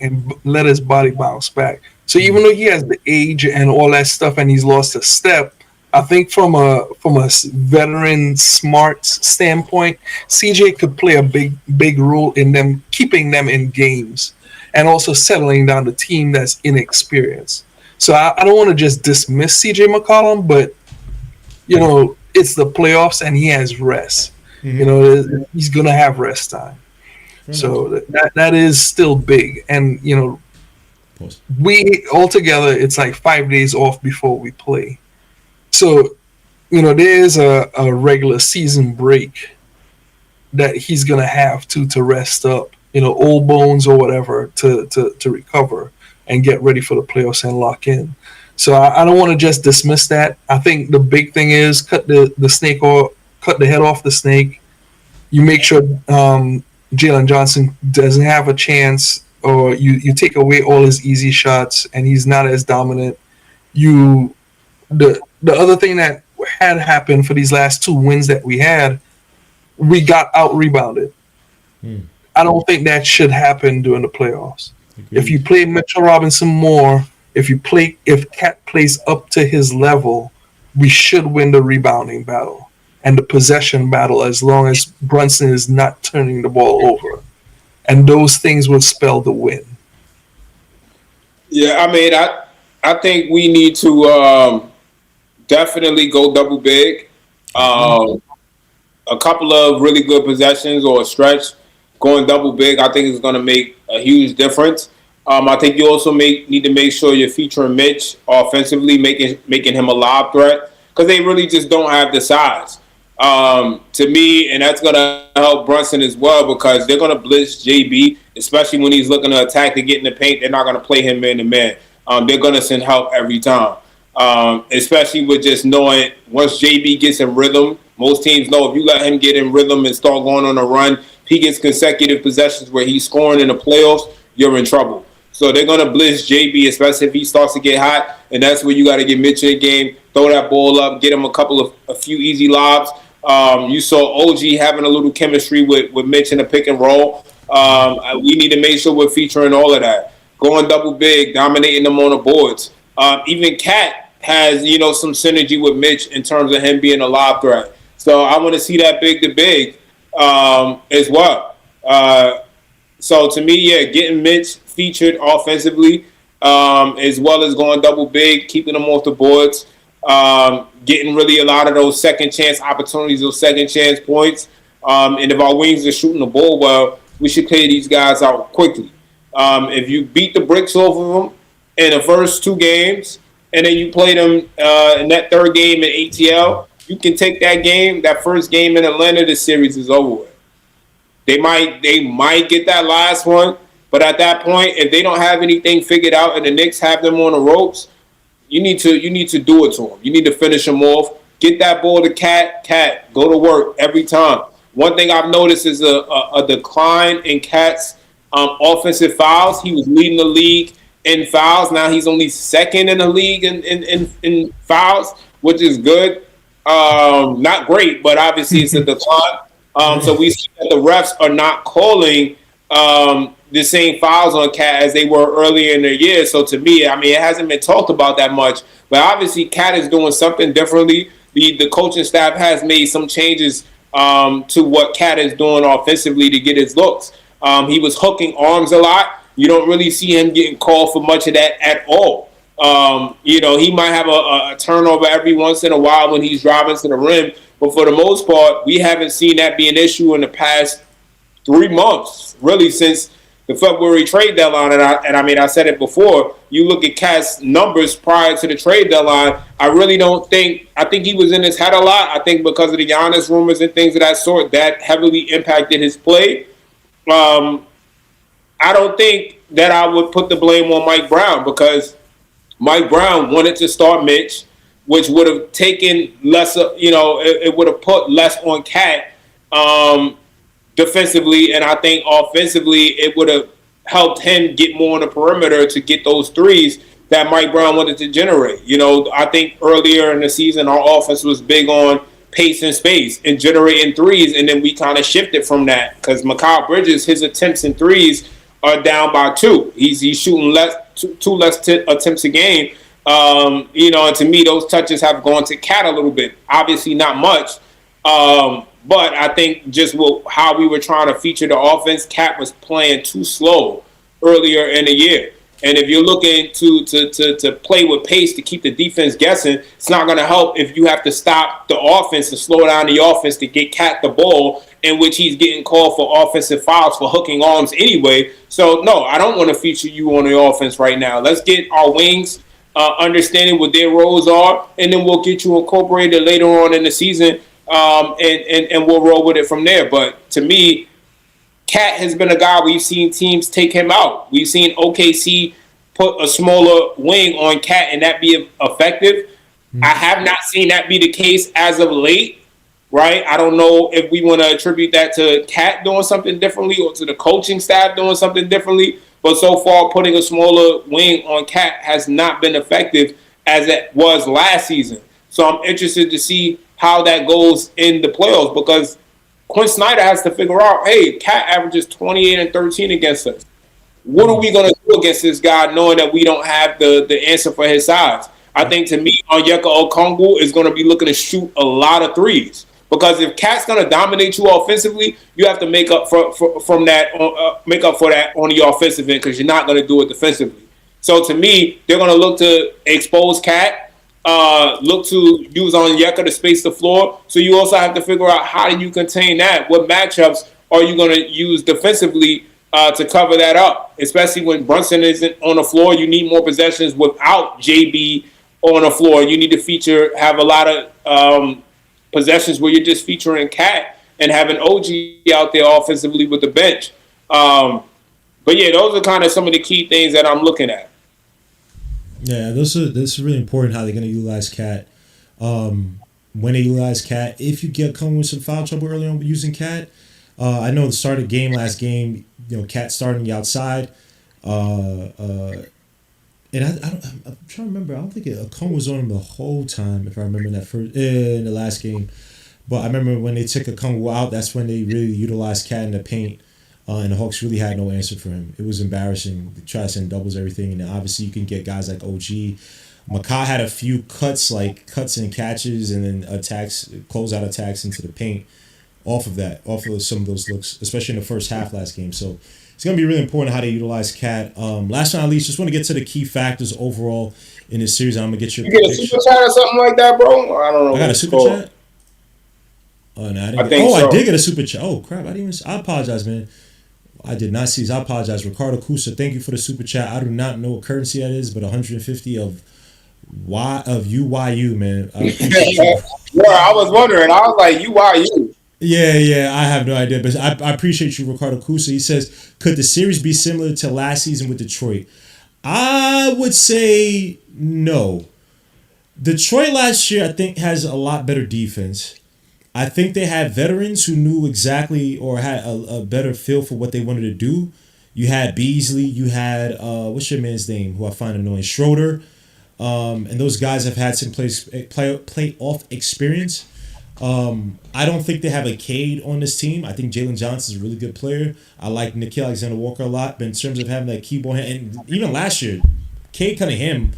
Speaker 2: let his body bounce back. So even though he has the age and all that stuff and he's lost a step, I think from a veteran smarts standpoint, CJ could play a big role in them keeping them in games and also settling down the team that's inexperienced. So I don't want to just dismiss CJ McCollum, but it's the playoffs and he has rest. Mm-hmm. He's gonna have rest time. So that is still big, and we altogether it's like 5 days off before we play. So there's a regular season break that he's gonna have to rest up, old bones or whatever to recover and get ready for the playoffs and lock in. So I don't want to just dismiss that. I think the big thing is cut the snake or cut the head off the snake. You make sure Jalen Johnson doesn't have a chance, or you take away all his easy shots and he's not as dominant. The other thing that had happened for these last 2 wins that we had, we got out rebounded. I don't think that should happen during the playoffs. If
Speaker 1: Agreed.
Speaker 2: you play Mitchell Robinson more, if Cat plays up to his level, we should win the rebounding battle and the possession battle as long as Brunson is not turning the ball over. And those things would spell the win.
Speaker 3: Yeah, I mean, I think we need to definitely go double big. Um, a couple of really good possessions or a stretch going double big, I think is going to make a huge difference. I think you also need to make sure you're featuring Mitch offensively, making him a lob threat because they really just don't have the size. To me, and that's going to help Brunson as well because they're going to blitz JB, especially when he's looking to attack to get in the paint. They're not going to play him man to man. They're going to send help every time, especially with just knowing once JB gets in rhythm. Most teams know if you let him get in rhythm and start going on a run, if he gets consecutive possessions where he's scoring in the playoffs, you're in trouble. So they're going to blitz JB, especially if he starts to get hot, and that's where you got to get Mitch in the game, throw that ball up, get him a few easy lobs. You saw OG having a little chemistry with Mitch in the pick and roll. We need to make sure we're featuring all of that. Going double big, dominating them on the boards. Even Cat has, some synergy with Mitch in terms of him being a lob threat. So I want to see that big to big as well. So to me, yeah, getting Mitch featured offensively as well as going double big, keeping them off the boards, getting really a lot of those second chance opportunities, those second chance points. And if our wings are shooting the ball well, we should clear these guys out quickly. If you beat the bricks off of them in the first two games, and then you play them in that third game in ATL, you can take that first game in Atlanta, the series is over with. They might get that last one, but at that point, if they don't have anything figured out and the Knicks have them on the ropes, you need to do it to them. You need to finish them off. Get that ball to Cat, go to work every time. One thing I've noticed is a decline in Cat's offensive fouls. He was leading the league in fouls. Now he's only second in the league in fouls, which is good. Not great, but obviously it's a decline. So we see that the refs are not calling the same fouls on Cat as they were earlier in the year. So to me, I mean, it hasn't been talked about that much. But obviously, Cat is doing something differently. The coaching staff has made some changes to what Cat is doing offensively to get his looks. He was hooking arms a lot. You don't really see him getting called for much of that at all. He might have a turnover every once in a while when he's driving to the rim. But for the most part, we haven't seen that be an issue in the past 3 months, really, since the February trade deadline. And I said it before, you look at Cat's numbers prior to the trade deadline, I think he was in his head a lot. I think because of the Giannis rumors and things of that sort, that heavily impacted his play. I don't think that I would put the blame on Mike Brown because Mike Brown wanted to start Mitch, which would have taken less, it would have put less on Cat defensively, and I think offensively it would have helped him get more on the perimeter to get those threes that Mike Brown wanted to generate. I think earlier in the season our offense was big on pace and space and generating threes, and then we kind of shifted from that because Mikal Bridges, his attempts in threes are down by 2. He's shooting two less attempts a game. And to me, those touches have gone to Cat a little bit. Obviously, not much. But I think just how we were trying to feature the offense, Cat was playing too slow earlier in the year. And if you're looking to play with pace to keep the defense guessing, it's not going to help if you have to stop the offense and slow down the offense to get Cat the ball, in which he's getting called for offensive fouls for hooking arms anyway. So, no, I don't want to feature you on the offense right now. Let's get our wings understanding what their roles are, and then we'll get you incorporated later on in the season, and we'll roll with it from there. But to me, Cat has been a guy we've seen teams take him out. We've seen OKC put a smaller wing on Cat and that be effective. I have not seen that be the case as of late, right? I don't know if we want to attribute that to Cat doing something differently or to the coaching staff doing something differently. But so far, putting a smaller wing on Cat has not been effective as it was last season. So I'm interested to see how that goes in the playoffs because, Quinn Snyder has to figure out, hey, Cat averages 28 and 13 against us. What are we going to do against this guy knowing that we don't have the answer for his size? I think, to me, Onyeka Okongwu is going to be looking to shoot a lot of threes. Because if Cat's going to dominate you offensively, you have to make up for that on the offensive end, because you're not going to do it defensively. So to me, they're going to look to expose Cat, look to use Onyeka to space the floor. So you also have to figure out, how do you contain that? What matchups are you going to use defensively to cover that up? Especially when Brunson isn't on the floor, you need more possessions without JB on the floor. You need to have a lot of possessions where you're just featuring Cat and having OG out there offensively with the bench. But yeah, those are kind of some of the key things that I'm looking at.
Speaker 1: Yeah, this is really important how they're going to utilize Cat. When they utilize Cat, if you come with some foul trouble early on using Cat, I know the start of the game, last game, Cat starting the outside. And I'm trying to remember. I don't think Okongwu was on him the whole time, if I remember in the last game. But I remember when they took Okongwu out, that's when they really utilized Cat in the paint. And the Hawks really had no answer for him. It was embarrassing. They tried to send doubles, everything. And then obviously you can get guys like OG. Makai had a few cuts and catches, and then closeout attacks into the paint off of some of those looks, especially in the first half last game. So it's going to be really important how they utilize Cat. Last but not least, just want to get to the key factors overall in this series. I'm going to get your
Speaker 3: prediction. You get a super chat or something like that, bro? I don't know.
Speaker 1: I got a super chat? Oh, no, I did get a super chat. Oh, crap. I apologize, man. I did not see this. I apologize. Ricardo Cusa, thank you for the super chat. I do not know what currency that is, but 150 of UYU, man.
Speaker 3: Yeah, I was wondering. I was like, UYU.
Speaker 1: Yeah, I have no idea, but I appreciate you, Ricardo Cusa. He says, could the series be similar to last season with Detroit? I would say no. Detroit last year, I think, has a lot better defense. I think they had veterans who knew exactly or had a better feel for what they wanted to do. You had Beasley, you had, what's your man's name, who I find annoying, Schroeder. And those guys have had some playoff experience. I don't think they have a Cade on this team. I think Jalen Johnson's a really good player. I like Nickeil Alexander-Walker a lot, but in terms of having that keyboard hand, and even last year, Cade Cunningham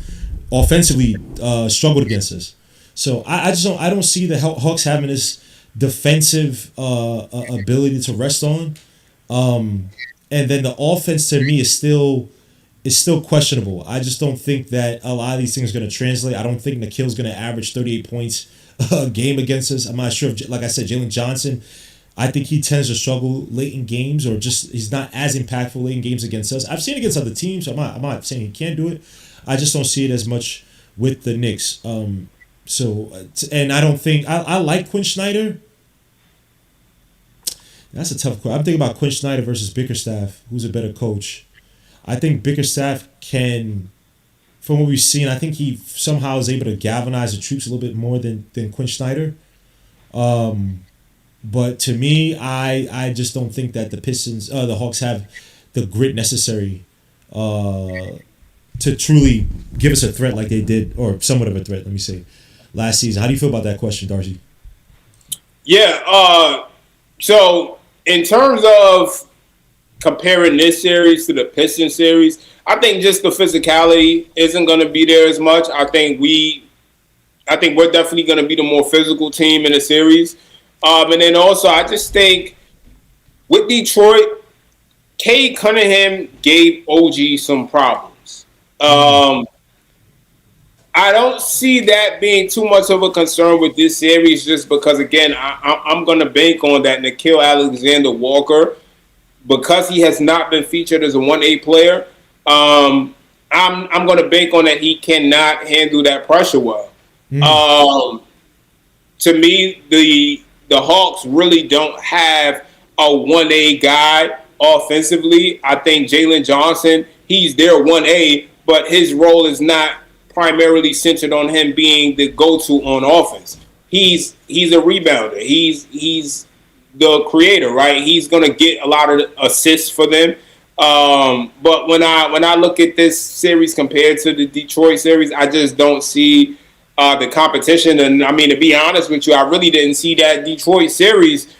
Speaker 1: offensively struggled against us. So I don't see the Hawks having this defensive ability to rest on. And then the offense to me is still questionable. I just don't think that a lot of these things are going to translate. I don't think Nikhil's going to average 38 points a game against us. I'm not sure if, like I said, Jalen Johnson, I think he tends to struggle late in games, or just he's not as impactful late in games against us. I've seen it against other teams. So I'm not saying he can't do it. I just don't see it as much with the Knicks. And I don't think I like Quinn Snyder. That's a tough question. I'm thinking about Quinn Snyder versus Bickerstaff, who's a better coach. I think Bickerstaff can, from what we've seen, I think he somehow is able to galvanize the troops a little bit more than Quinn Snyder. But to me, I just don't think that the Hawks have the grit necessary to truly give us a threat like they did, or somewhat of a threat, let me say, last season. How do you feel about that question, Darcy?
Speaker 3: Yeah, so in terms of comparing this series to the Pistons series, I think just the physicality isn't going to be there as much. I think we're definitely going to be the more physical team in the series. And then also, I just think with Detroit, Cade Cunningham gave OG some problems. I don't see that being too much of a concern with this series, just because, again, I'm going to bank on that Nickeil Alexander-Walker, because he has not been featured as a 1A player. I'm going to bank on that he cannot handle that pressure well. To me, the Hawks really don't have a 1A guy offensively. I think Jalen Johnson, he's their 1A, but his role is not primarily centered on him being the go-to on offense. He's a rebounder. He's the creator, right? He's going to get a lot of assists for them. But when I look at this series compared to the Detroit series, I just don't see the competition. And I mean, to be honest with you, I really didn't see that Detroit series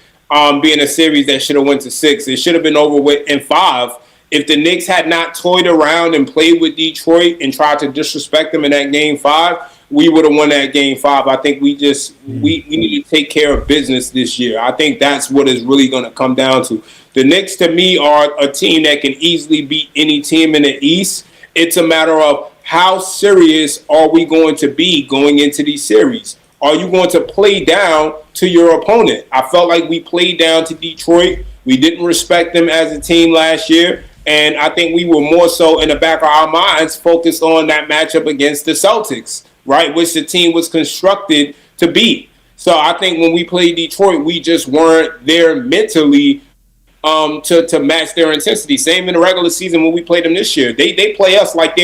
Speaker 3: being a series that should have went to 6. It should have been over with in 5. If the Knicks had not toyed around and played with Detroit and tried to disrespect them in that game 5, we would have won that game 5. I think we need to take care of business this year. I think that's what it's really going to come down to. The Knicks, to me, are a team that can easily beat any team in the East. It's a matter of how serious are we going to be going into these series? Are you going to play down to your opponent? I felt like we played down to Detroit. We didn't respect them as a team last year. And I think we were more so in the back of our minds focused on that matchup against the Celtics, right, which the team was constructed to beat. So I think when we played Detroit, we just weren't there mentally to match their intensity. Same in the regular season when we played them this year. They play us like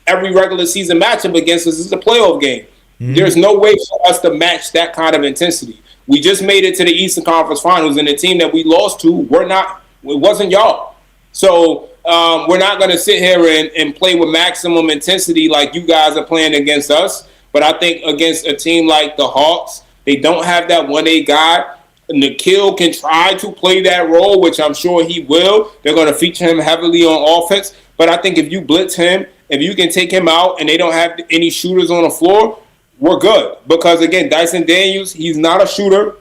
Speaker 3: every regular season matchup against us is a playoff game. Mm-hmm. There's no way for us to match that kind of intensity. We just made it to the Eastern Conference Finals, and the team that we lost to, it wasn't y'all. So we're not going to sit here and play with maximum intensity like you guys are playing against us. But I think against a team like the Hawks, they don't have that 1A guy. Nikhil can try to play that role, which I'm sure he will. They're going to feature him heavily on offense. But I think if you blitz him, if you can take him out and they don't have any shooters on the floor, we're good. Because, again, Dyson Daniels, he's not a shooter.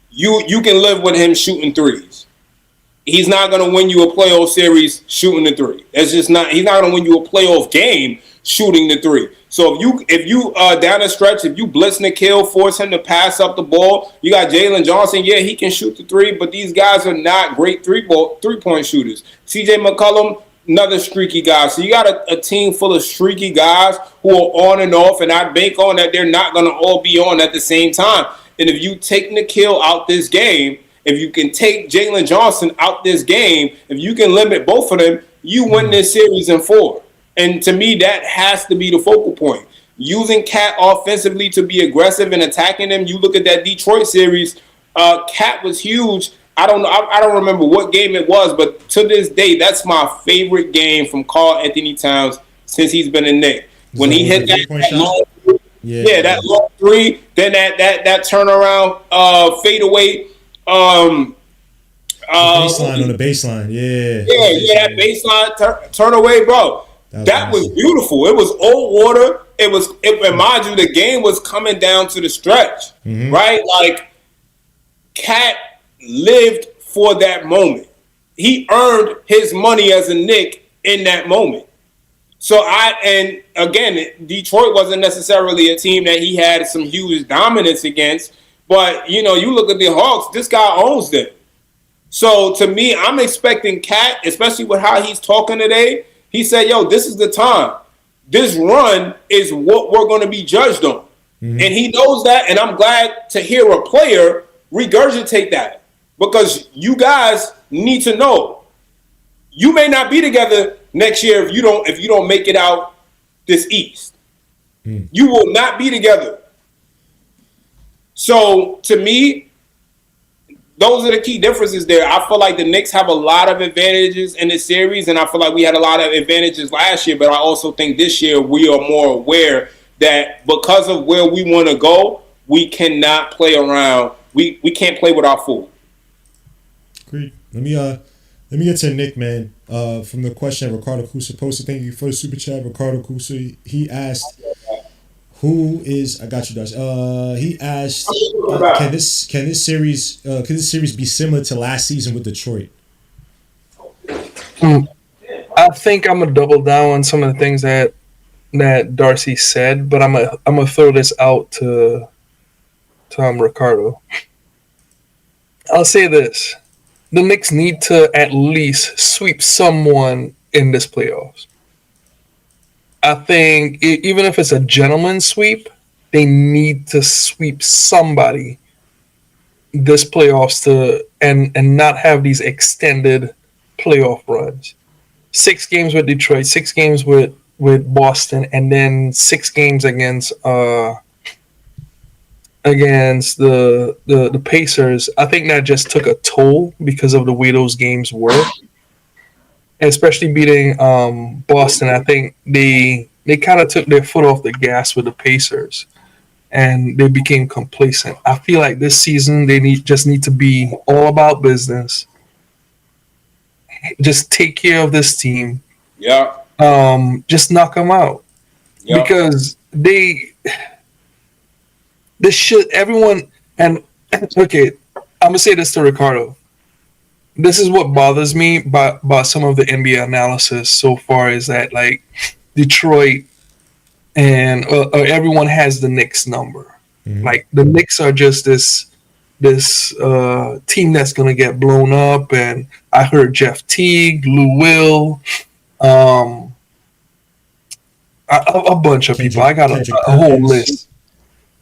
Speaker 3: You can live with him shooting threes. He's not going to win you a playoff series shooting the 3. That's just not. He's not going to win you a playoff game shooting the 3. So if you down the stretch, if you blitz Nikhil, force him to pass up the ball, you got Jalen Johnson. Yeah, he can shoot the 3, but these guys are not great three-point shooters. CJ McCollum, another streaky guy. So you got a team full of streaky guys who are on and off, and I bank on that they're not going to all be on at the same time. And if you take Nikhil out this game, if you can take Jalen Johnson out this game, if you can limit both of them, you win this series in 4. And to me, that has to be the focal point. Using Cat offensively to be aggressive and attacking them. You look at that Detroit series, Cat was huge. I don't remember what game it was, but to this day, that's my favorite game from Karl Anthony Towns since he's been in Knicks. When he hit that long, that long 3, then that turnaround fadeaway.
Speaker 1: Baseline on the baseline,
Speaker 3: that baseline turn away, bro. That was beautiful. It was old water. And mind you, the game was coming down to the stretch, right? Like, Cat lived for that moment. He earned his money as a Knick in that moment. So and again, Detroit wasn't necessarily a team that he had some huge dominance against. But, you look at the Hawks, this guy owns them. So, to me, I'm expecting Cat, especially with how he's talking today. He said, yo, this is the time. This run is what we're going to be judged on. Mm-hmm. And he knows that, and I'm glad to hear a player regurgitate that. Because you guys need to know, you may not be together next year if you don't make it out this East. Mm. You will not be together. So, to me, those are the key differences there. I feel like the Knicks have a lot of advantages in this series, and I feel like we had a lot of advantages last year, but I also think this year we are more aware that because of where we want to go, we cannot play around. We can't play with our fool.
Speaker 1: Great. Let me get to Nick, man. From the question that Ricardo Kusa posted. Thank you for the super chat, Ricardo Kusa. He asked, I got you, Dutch. He asked, can this series be similar to last season with Detroit?
Speaker 2: I think I'm gonna double down on some of the things that Darcy said, but I'm gonna throw this out to Ricardo. I'll say this: the Knicks need to at least sweep someone in this playoffs. I think even if it's a gentleman's sweep, they need to sweep somebody this playoffs and not have these extended playoff runs. 6 games with Detroit, 6 games with Boston, and then 6 games against the Pacers. I think that just took a toll because of the way those games were. Especially beating Boston, I think they kind of took their foot off the gas with the Pacers. and they became complacent. I feel like this season they just need to be all about business. Just take care of this team.
Speaker 3: Yeah.
Speaker 2: Just knock them out
Speaker 3: Yeah.
Speaker 2: because they should everyone and okay. I'm gonna say this to Ricardo. This is what bothers me about some of the NBA analysis so far is that like Detroit and everyone has the Knicks number.
Speaker 1: Mhm.
Speaker 2: Like the Knicks are just this team that's gonna get blown up. And I heard Jeff Teague, Lou Will, um, a bunch of people. I got
Speaker 1: Kendrick
Speaker 2: a whole
Speaker 1: Perkins.
Speaker 2: list.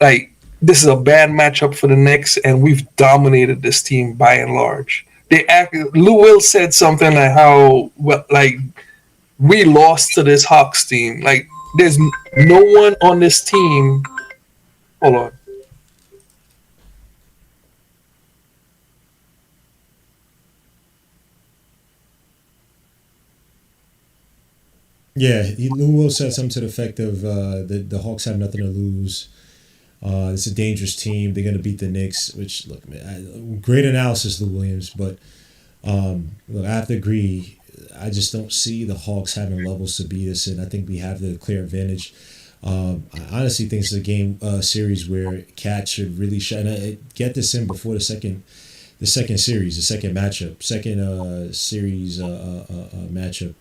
Speaker 2: Like this is a bad matchup for the Knicks, and we've dominated this team by and large. Lou Will said something like how well, like we lost to this Hawks team. Like there's no one on this team. Hold on.
Speaker 1: Yeah, Lou Will said something to the effect of the Hawks have nothing to lose. It's a dangerous team. They're gonna beat the Knicks. Which look, man, great analysis, Lou Williams. But look, I have to agree. I just don't see the Hawks having levels to beat us, and I think we have the clear advantage. I honestly think it's a game series where Cat should really shine. Get this in before the second series, the second matchup, second series matchup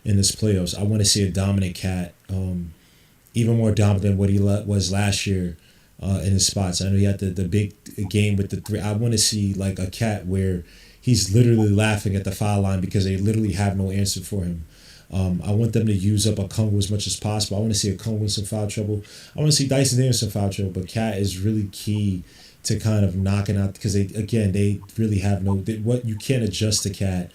Speaker 1: in this playoffs. I want to see a dominant Cat, even more dominant than what he was last year in his spots. I know he had the big game with the three. I want to see like a Cat where he's literally laughing at the foul line because they literally have no answer for him. I want them to use up Okongwu as much as possible. I want to see Okongwu in some foul trouble. I want to see Dyson Daniels in some foul trouble. But Cat is really key to kind of knocking out because they really have what you can't adjust to Cat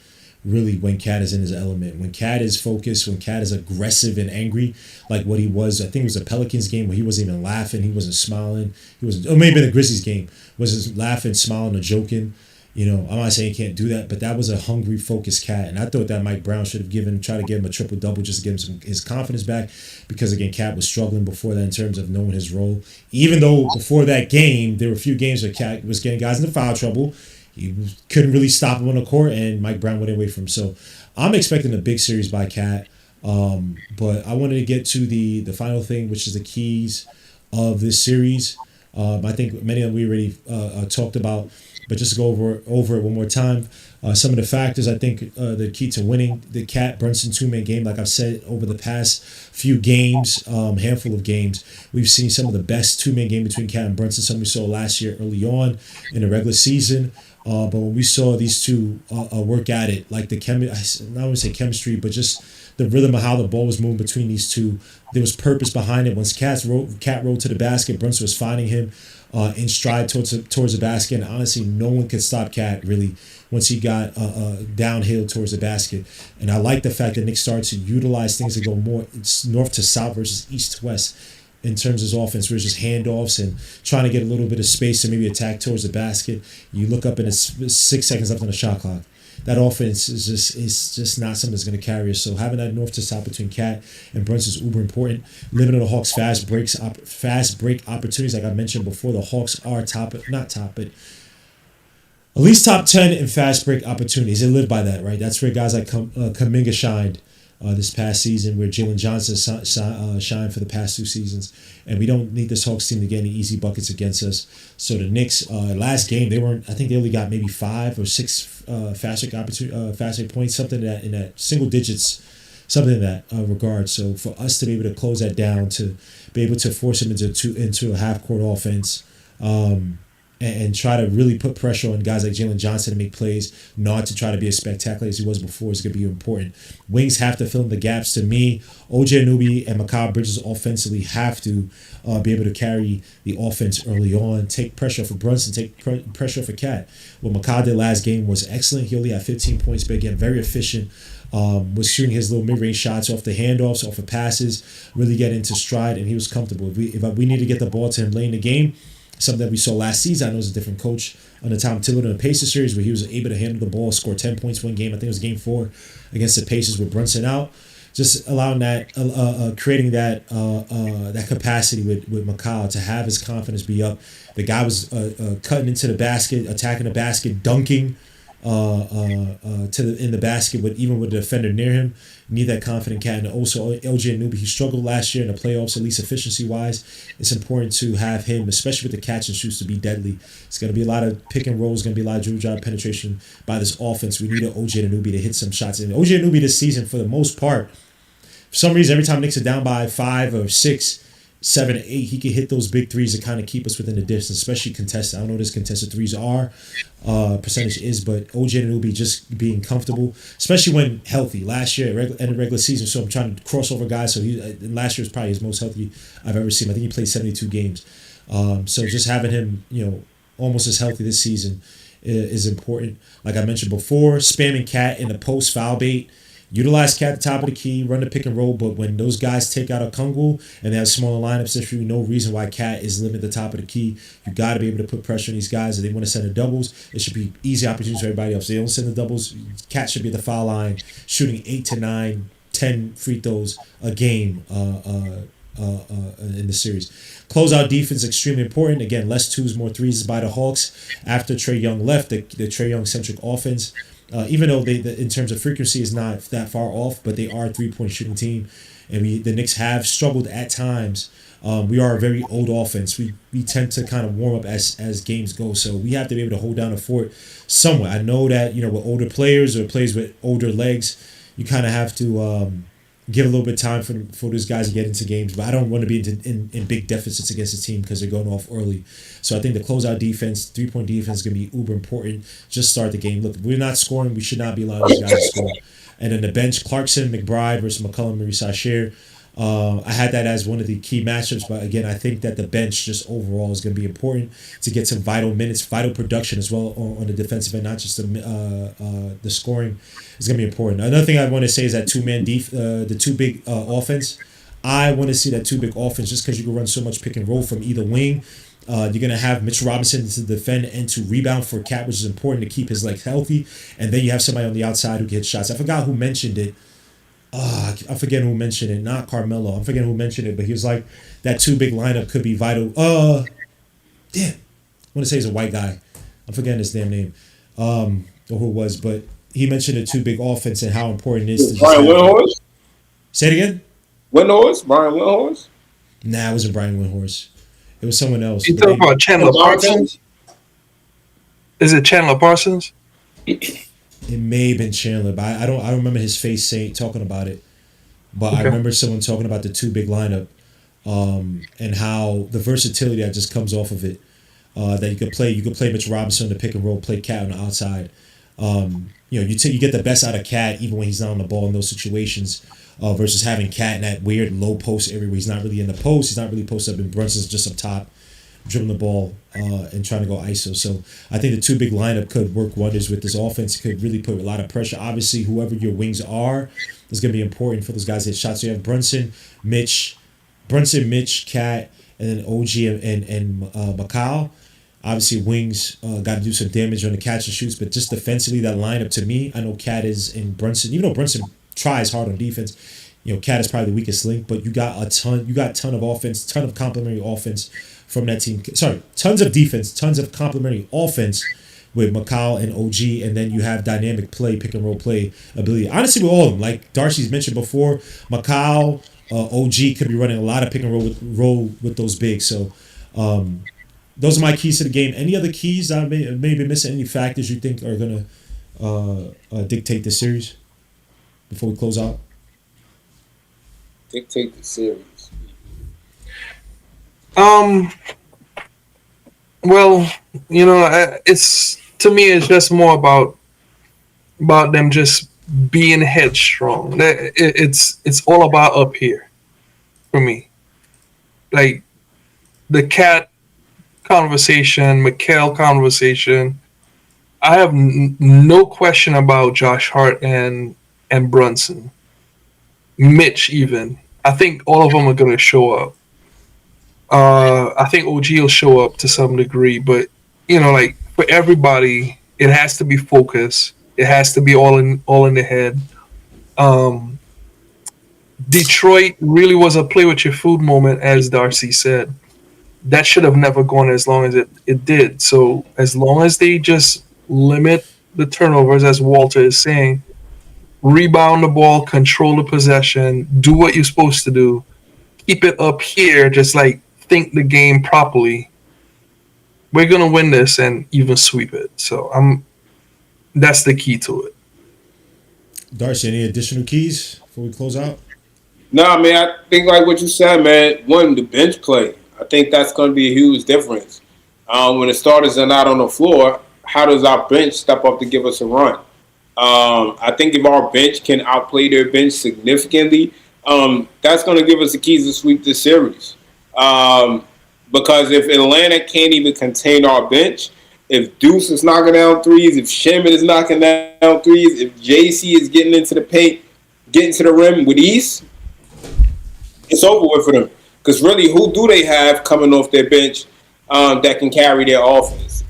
Speaker 1: really when Cat is in his element. When Cat is focused, when Cat is aggressive and angry, like what he was, I think it was a Pelicans game where he wasn't even laughing, he wasn't smiling. He was, or maybe the Grizzlies game, wasn't laughing, smiling, or joking. You know, I'm not saying he can't do that, but that was a hungry, focused Cat. And I thought that Mike Brown should have tried to give him a triple-double just to give him his confidence back because, again, Cat was struggling before that in terms of knowing his role. Even though before that game, there were a few games where Cat was getting guys into foul trouble. He couldn't really stop him on the court, and Mike Brown went away from him. So I'm expecting a big series by Cat. But I wanted to get to the final thing, which is the keys of this series. I think many of them we already talked about. But just to go over it one more time, some of the factors I think the key to winning the Cat Brunson two-man game, like I've said over the past few games, handful of games, we've seen some of the best two-man game between Cat and Brunson. Some we saw last year early on in the regular season. But when we saw these two work at it, like the I don't want to say chemistry, but just the rhythm of how the ball was moving between these two, there was purpose behind it. Once Cat rolled to the basket, Brunson was finding him in stride towards the basket. And honestly, no one could stop Cat really once he got downhill towards the basket. And I like the fact that Nick started to utilize things that go more north to south versus east to west in terms of his offense, where it's just handoffs and trying to get a little bit of space to maybe attack towards the basket. You look up and it's 6 seconds left on the shot clock. That offense is just not something that's going to carry us. So having that north to south between Cat and Brunson is uber important. Limiting the Hawks' fast break opportunities, like I mentioned before, the Hawks are but at least top 10 in fast break opportunities. They live by that, right? That's where guys like Kuminga shined this past season, where Jalen Johnson shined for the past 2 seasons. And we don't need this Hawks team to get any easy buckets against us. So the Knicks, last game, I think they only got maybe 5 or 6 fast break points, something in that single digits, something in that regard. So for us to be able to close that down, to be able to force them into a half court offense, and try to really put pressure on guys like Jalen Johnson to make plays, not to try to be as spectacular as he was before, is going to be important. Wings have to fill in the gaps. To me, OJ Anunoby and Mikal Bridges offensively have to be able to carry the offense early on, take pressure off of Brunson, take pressure off of Cat. What Mikal did last game was excellent. He only had 15 points, but again, very efficient. Was shooting his little mid-range shots off the handoffs, off of passes, really get into stride, and he was comfortable. If we need to get the ball to him late in the game, something that we saw last season. I know it was a different coach under Tom Thibodeau in the Pacers series, where he was able to handle the ball, score 10 points one game. I think it was game 4 against the Pacers with Brunson out. just allowing that, creating that capacity with Macau to have his confidence be up. The guy was cutting into the basket, attacking the basket, dunking in the basket with even with the defender near him. You need that confident cat, and also LJ Anunoby. He struggled last year in the playoffs, at least efficiency wise. It's important to have him, especially with the catch and shoots, to be deadly. It's going to be a lot of pick and rolls, going to be a lot of dribble drive penetration by this offense. We need an OJ Anunoby to hit some shots. And OJ Anunoby this season, for the most part, for some reason, every time Knicks are down by 5 or 6, 7 or 8, he can hit those big threes to kind of keep us within the distance, especially contested. I don't know what his contested threes are, percentage is, but OJ Anunoby just being comfortable, especially when healthy. Last year, end of regular season, so I'm trying to cross over guys. So last year was probably his most healthy I've ever seen. I think he played 72 games. So just having him, almost as healthy this season is important. Like I mentioned before, spamming Cat in the post foul bait. Utilize Cat at the top of the key, run the pick and roll, but when those guys take out a Kungul and they have smaller lineups, there's really no reason why Cat is limited at the top of the key. You got to be able to put pressure on these guys. If they want to send the doubles, it should be easy opportunities for everybody else. If they don't send the doubles, Cat should be at the foul line, shooting 8 to 9, 10 free throws a game in the series. Closeout defense extremely important. Again, less twos, more threes by the Hawks. After Trae Young left, the Trae Young centric offense. Even though in terms of frequency is not that far off, but they are a 3-point shooting team, and the Knicks have struggled at times. We are a very old offense. We tend to kind of warm up as games go, so we have to be able to hold down a fort somewhere. I know that with older players or players with older legs, you kind of have to give a little bit of time for those guys to get into games, but I don't want to be in big deficits against the team because they're going off early. So I think the closeout defense, 3-point defense is going to be uber important. Just start the game. Look, if we're not scoring, we should not be allowing these guys to score. And then the bench, Clarkson, McBride versus McCollum, Marie Sachere. I had that as one of the key matchups, but again, I think that the bench just overall is going to be important to get some vital minutes, vital production as well on the defensive end, not just the scoring is going to be important. Another thing I want to say is that the two big offense. I want to see that two big offense just because you can run so much pick and roll from either wing. You're going to have Mitch Robinson to defend and to rebound for Cat, which is important to keep his legs healthy. And then you have somebody on the outside who can hit shots. I forgot who mentioned it. I forget who mentioned it. Not Carmelo. I'm forgetting who mentioned it, but he was like, that two big lineup could be vital. Damn. I want to say he's a white guy. I'm forgetting his damn name. Or who it was, but he mentioned the two big offense and how important it is to
Speaker 3: Brian Windhorst?
Speaker 1: Say it again?
Speaker 3: Windhorst? Brian Windhorst?
Speaker 1: Nah, it wasn't Brian Windhorst. It was someone else.
Speaker 2: You talking about Chandler Parsons? Is it Chandler Parsons?
Speaker 1: It may have been Chandler, but I don't remember his face talking about it. But okay. I remember someone talking about the two big lineup, and how the versatility that just comes off of it. That you could play Mitch Robinson on the pick and roll, play Cat on the outside. You get the best out of Cat even when he's not on the ball in those situations, versus having Cat in that weird low post area where he's not really in the post, he's not really posted up, and Brunson's just up top, dribbling the ball and trying to go ISO. So I think the two big lineup could work wonders with this offense. It could really put a lot of pressure. Obviously, whoever your wings are is going to be important for those guys to hit shots. So you have Brunson, Mitch, Cat, and then OG and Macau. Obviously, wings got to do some damage on the catch and shoots, but just defensively, that lineup to me, I know Cat is in Brunson. Even though Brunson tries hard on defense, Cat is probably the weakest link, but you got a ton of offense, ton of complementary offense from that team. Sorry, tons of defense, tons of complementary offense with Macau and OG, and then you have dynamic play, pick and roll play ability. Honestly, with all of them, like Darcy's mentioned before, Macau, OG could be running a lot of pick and roll with those bigs. So those are my keys to the game. Any other keys I may be missing? Any factors you think are going to dictate the series before we close out?
Speaker 3: Dictate the series.
Speaker 2: Well, it's to me, it's just more about them just being headstrong. It's all about up here for me. Like the Cat conversation, Mikal conversation. I have no question about Josh Hart and Brunson, Mitch even. I think all of them are going to show up. I think OG will show up to some degree, but like for everybody, it has to be focused. It has to be all in the head. Detroit really was a play with your food moment, as Darcy said. That should have never gone as long as it did. So as long as they just limit the turnovers, as Walter is saying, rebound the ball, control the possession, do what you're supposed to do, keep it up here, just like think the game properly. We're gonna win this and even sweep it. So that's the key to it.
Speaker 1: Darcy, any additional keys before we close out?
Speaker 3: Nah, man, I think like what you said, man. One, the bench play. I think that's going to be a huge difference. When the starters are not on the floor, how does our bench step up to give us a run? I think if our bench can outplay their bench significantly, that's going to give us the keys to sweep this series. Because if Atlanta can't even contain our bench, if Deuce is knocking down threes, if Sherman is knocking down threes, if JC is getting into the paint, getting to the rim with ease, it's over with for them. Because really, who do they have coming off their bench that can carry their offense?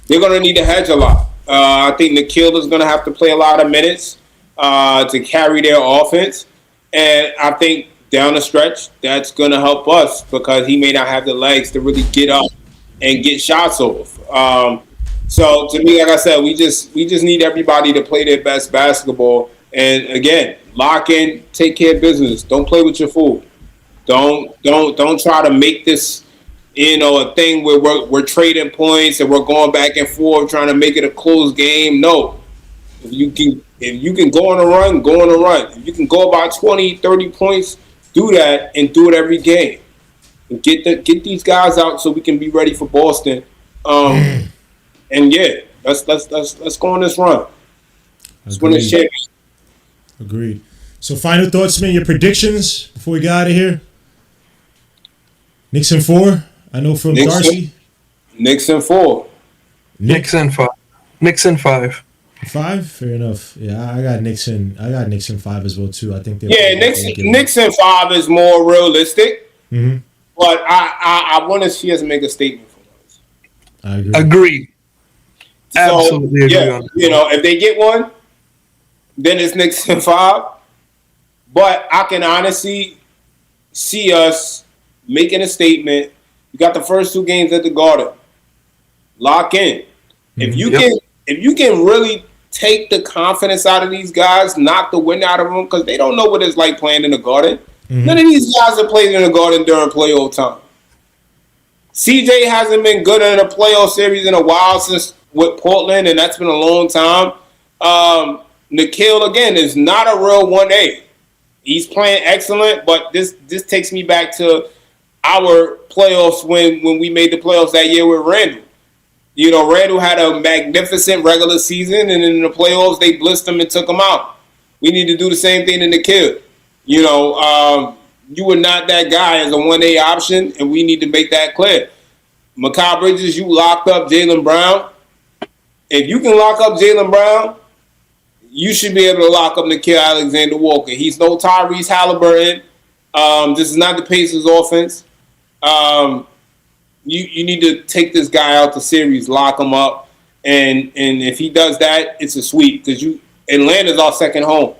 Speaker 3: They're going to need to hedge a lot. I think Nikhil is going to have to play a lot of minutes to carry their offense. And I think down the stretch, that's going to help us because he may not have the legs to really get up and get shots off. So to me, like I said, we just need everybody to play their best basketball. And again, lock in, take care of business. Don't play with your food. Don't try to make this, a thing where we're trading points and we're going back and forth trying to make it a close game. No. If you can go on a run, go on a run. If you can go about 20, 30 points, do that and do it every game. And get these guys out so we can be ready for Boston. And yeah, let's go on this run. Let's win this championship.
Speaker 1: Agreed. So final thoughts, man. Your predictions before we get out of here. Knicks in 4. I know from Darcy.
Speaker 3: Knicks in 4.
Speaker 2: Knicks in 5. Knicks in 5.
Speaker 1: 5? Fair enough. Yeah, I got Knicks in 5 as well too. I think they're
Speaker 3: Knicks in 5 is more realistic.
Speaker 1: Mm-hmm.
Speaker 3: But I want to see us make a statement for us.
Speaker 1: I agree.
Speaker 2: Agreed.
Speaker 3: So,
Speaker 2: Absolutely agree on that.
Speaker 3: If they get one, then it's Knicks in 5. But I can honestly see us making a statement. You got the first 2 games at the Garden. Lock in.
Speaker 1: Mm-hmm.
Speaker 3: If you can really take the confidence out of these guys, knock the wind out of them, because they don't know what it's like playing in the Garden. Mm-hmm. None of these guys have played in the Garden during playoff time. CJ hasn't been good in a playoff series in a while since with Portland, and that's been a long time. Nikhil, again, is not a real 1A. He's playing excellent, but this takes me back to our playoffs when we made the playoffs that year with Randall. Randall had a magnificent regular season, and in the playoffs, they blitzed him and took him out. We need to do the same thing in the kid. You were not that guy as a 1A option, and we need to make that clear. Mikal Bridges, you locked up Jaylen Brown. If you can lock up Jaylen Brown, you should be able to lock up Nickeil Alexander-Walker. He's no Tyrese Halliburton. This is not the Pacers offense. You need to take this guy out the series, lock him up, and if he does that, it's a sweep because Atlanta's our second home.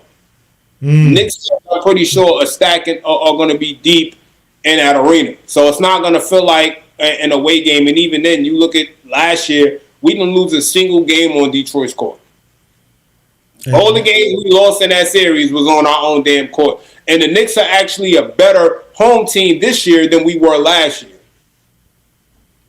Speaker 3: Knicks, I'm pretty sure, are going to be deep in that arena, so it's not going to feel like an away game. And even then, you look at last year, we didn't lose a single game on Detroit's court. All the games we lost in that series was on our own damn court, and the Knicks are actually a better home team this year than we were last year.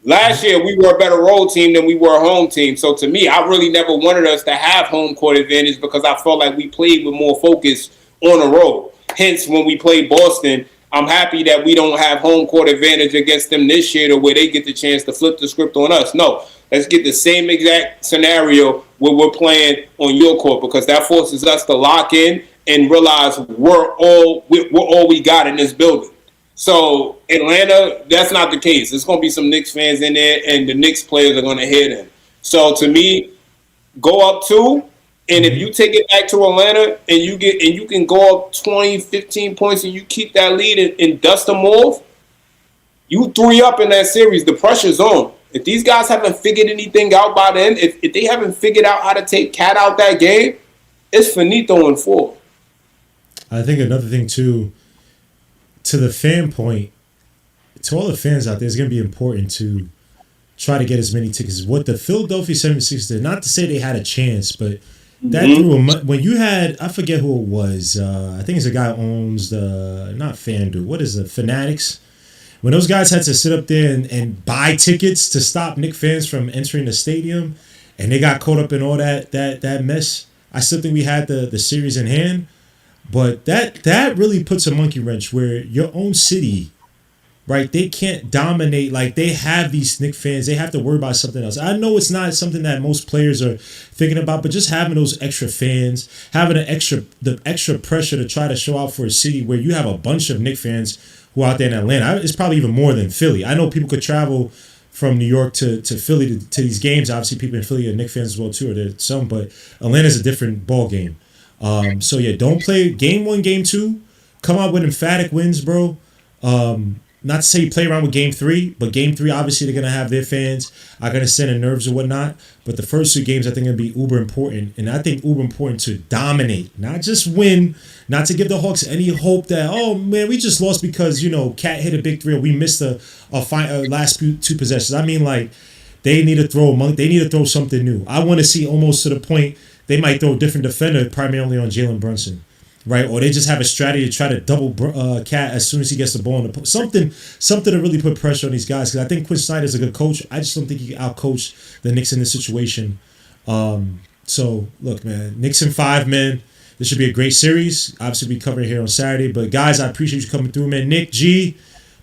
Speaker 3: Last year, we were a better road team than we were a home team. So to me, I really never wanted us to have home court advantage because I felt like we played with more focus on the road. Hence, when we played Boston, I'm happy that we don't have home court advantage against them this year to where they get the chance to flip the script on us. No, let's get the same exact scenario where we're playing on your court because that forces us to lock in and realize we're all we got in this building. So Atlanta, that's not the case. There's going to be some Knicks fans in there, and the Knicks players are going to hit them. So to me, go up 2, and if you take it back to Atlanta and you can go up 20, 15 points, and you keep that lead and dust them off, you 3 up in that series. The pressure's on. If these guys haven't figured anything out by then, if they haven't figured out how to take Cat out that game, it's finito in 4.
Speaker 1: I think another thing too, to the fan point, to all the fans out there, it's going to be important to try to get as many tickets. What the Philadelphia 76ers did, not to say they had a chance, but that threw when you had, I forget who it was. I think it's a guy who owns not FanDuel. What is it? Fanatics. When those guys had to sit up there and buy tickets to stop Knicks fans from entering the stadium, and they got caught up in all that mess. I still think we had the series in hand, but that really puts a monkey wrench where your own city, right? They can't dominate. Like, they have these Knicks fans. They have to worry about something else. I know it's not something that most players are thinking about, but just having those extra fans, having the extra pressure to try to show out for a city where you have a bunch of Knicks fans who are out there in Atlanta. It's probably even more than Philly. I know people could travel from New York to Philly to these games. Obviously, people in Philly are Knicks fans as well too, or there's some, but Atlanta's a different ball game. So yeah, don't play game 1, game 2. Come out with emphatic wins, bro. Not to say you play around with game 3, but game 3, obviously they're gonna have their fans are gonna send in nerves or whatnot. But the first 2 games I think are gonna be uber important, and I think uber important to dominate, not just win, not to give the Hawks any hope that, oh man, we just lost because Cat hit a big 3 or we missed a last 2 possessions. I mean, like, they need to throw something new. I want to see almost to the point they might throw a different defender primarily on Jalen Brunson. Right, or they just have a strategy to try to double Cat as soon as he gets the ball in the post. Something to really put pressure on these guys, because I think Quinn Snyder's a good coach. I just don't think he can outcoach the Knicks in this situation. So look, man, Knicks in 5, man. This should be a great series. Obviously, we covering here on Saturday, but guys, I appreciate you coming through, man. Nick G,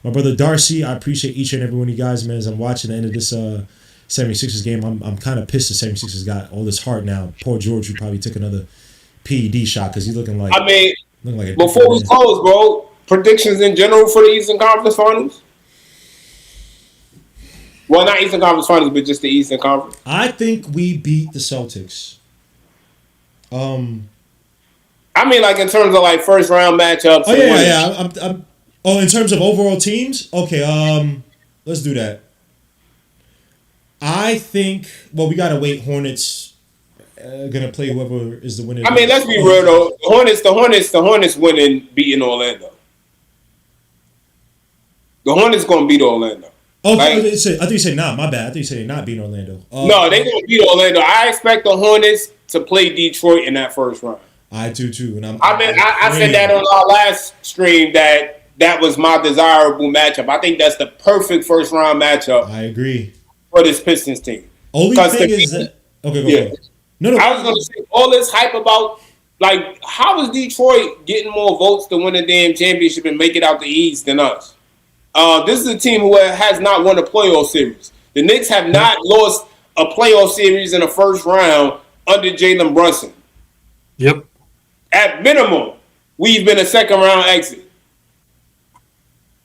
Speaker 1: my brother Darcy, I appreciate each and every one of you guys, man. As I'm watching the end of this 76ers game, I'm kind of pissed the 76ers got all this heart now. Poor George, who probably took another PED shot because he's looking like.
Speaker 3: I mean,
Speaker 1: like
Speaker 3: before we close, bro, predictions in general for the Eastern Conference Finals. Well, not Eastern Conference Finals, but just the Eastern Conference.
Speaker 1: I think we beat the Celtics.
Speaker 3: I mean, like in terms of like first round matchups.
Speaker 1: Oh yeah. In terms of overall teams, okay. Let's do that. I think. Well, we gotta wait. Hornets. Gonna play whoever is the winner.
Speaker 3: I mean, let's be real though. The Hornets winning, beating Orlando. The Hornets gonna beat Orlando.
Speaker 1: Oh, like, I thought you said nah. My bad. I thought you said they're not beating Orlando.
Speaker 3: No, they gonna beat Orlando. I expect the Hornets to play Detroit in that first round.
Speaker 1: I do too, and
Speaker 3: I said that on our last stream that was my desirable matchup. I think that's the perfect first round matchup.
Speaker 1: I agree
Speaker 3: for this Pistons team.
Speaker 1: Only thing is that okay, go ahead. No.
Speaker 3: I was going to say all this hype about, like, how is Detroit getting more votes to win a damn championship and make it out the East than us? This is a team who has not won a playoff series. The Knicks have not lost a playoff series in the first round under Jalen Brunson.
Speaker 2: Yep.
Speaker 3: At minimum, we've been a second round exit.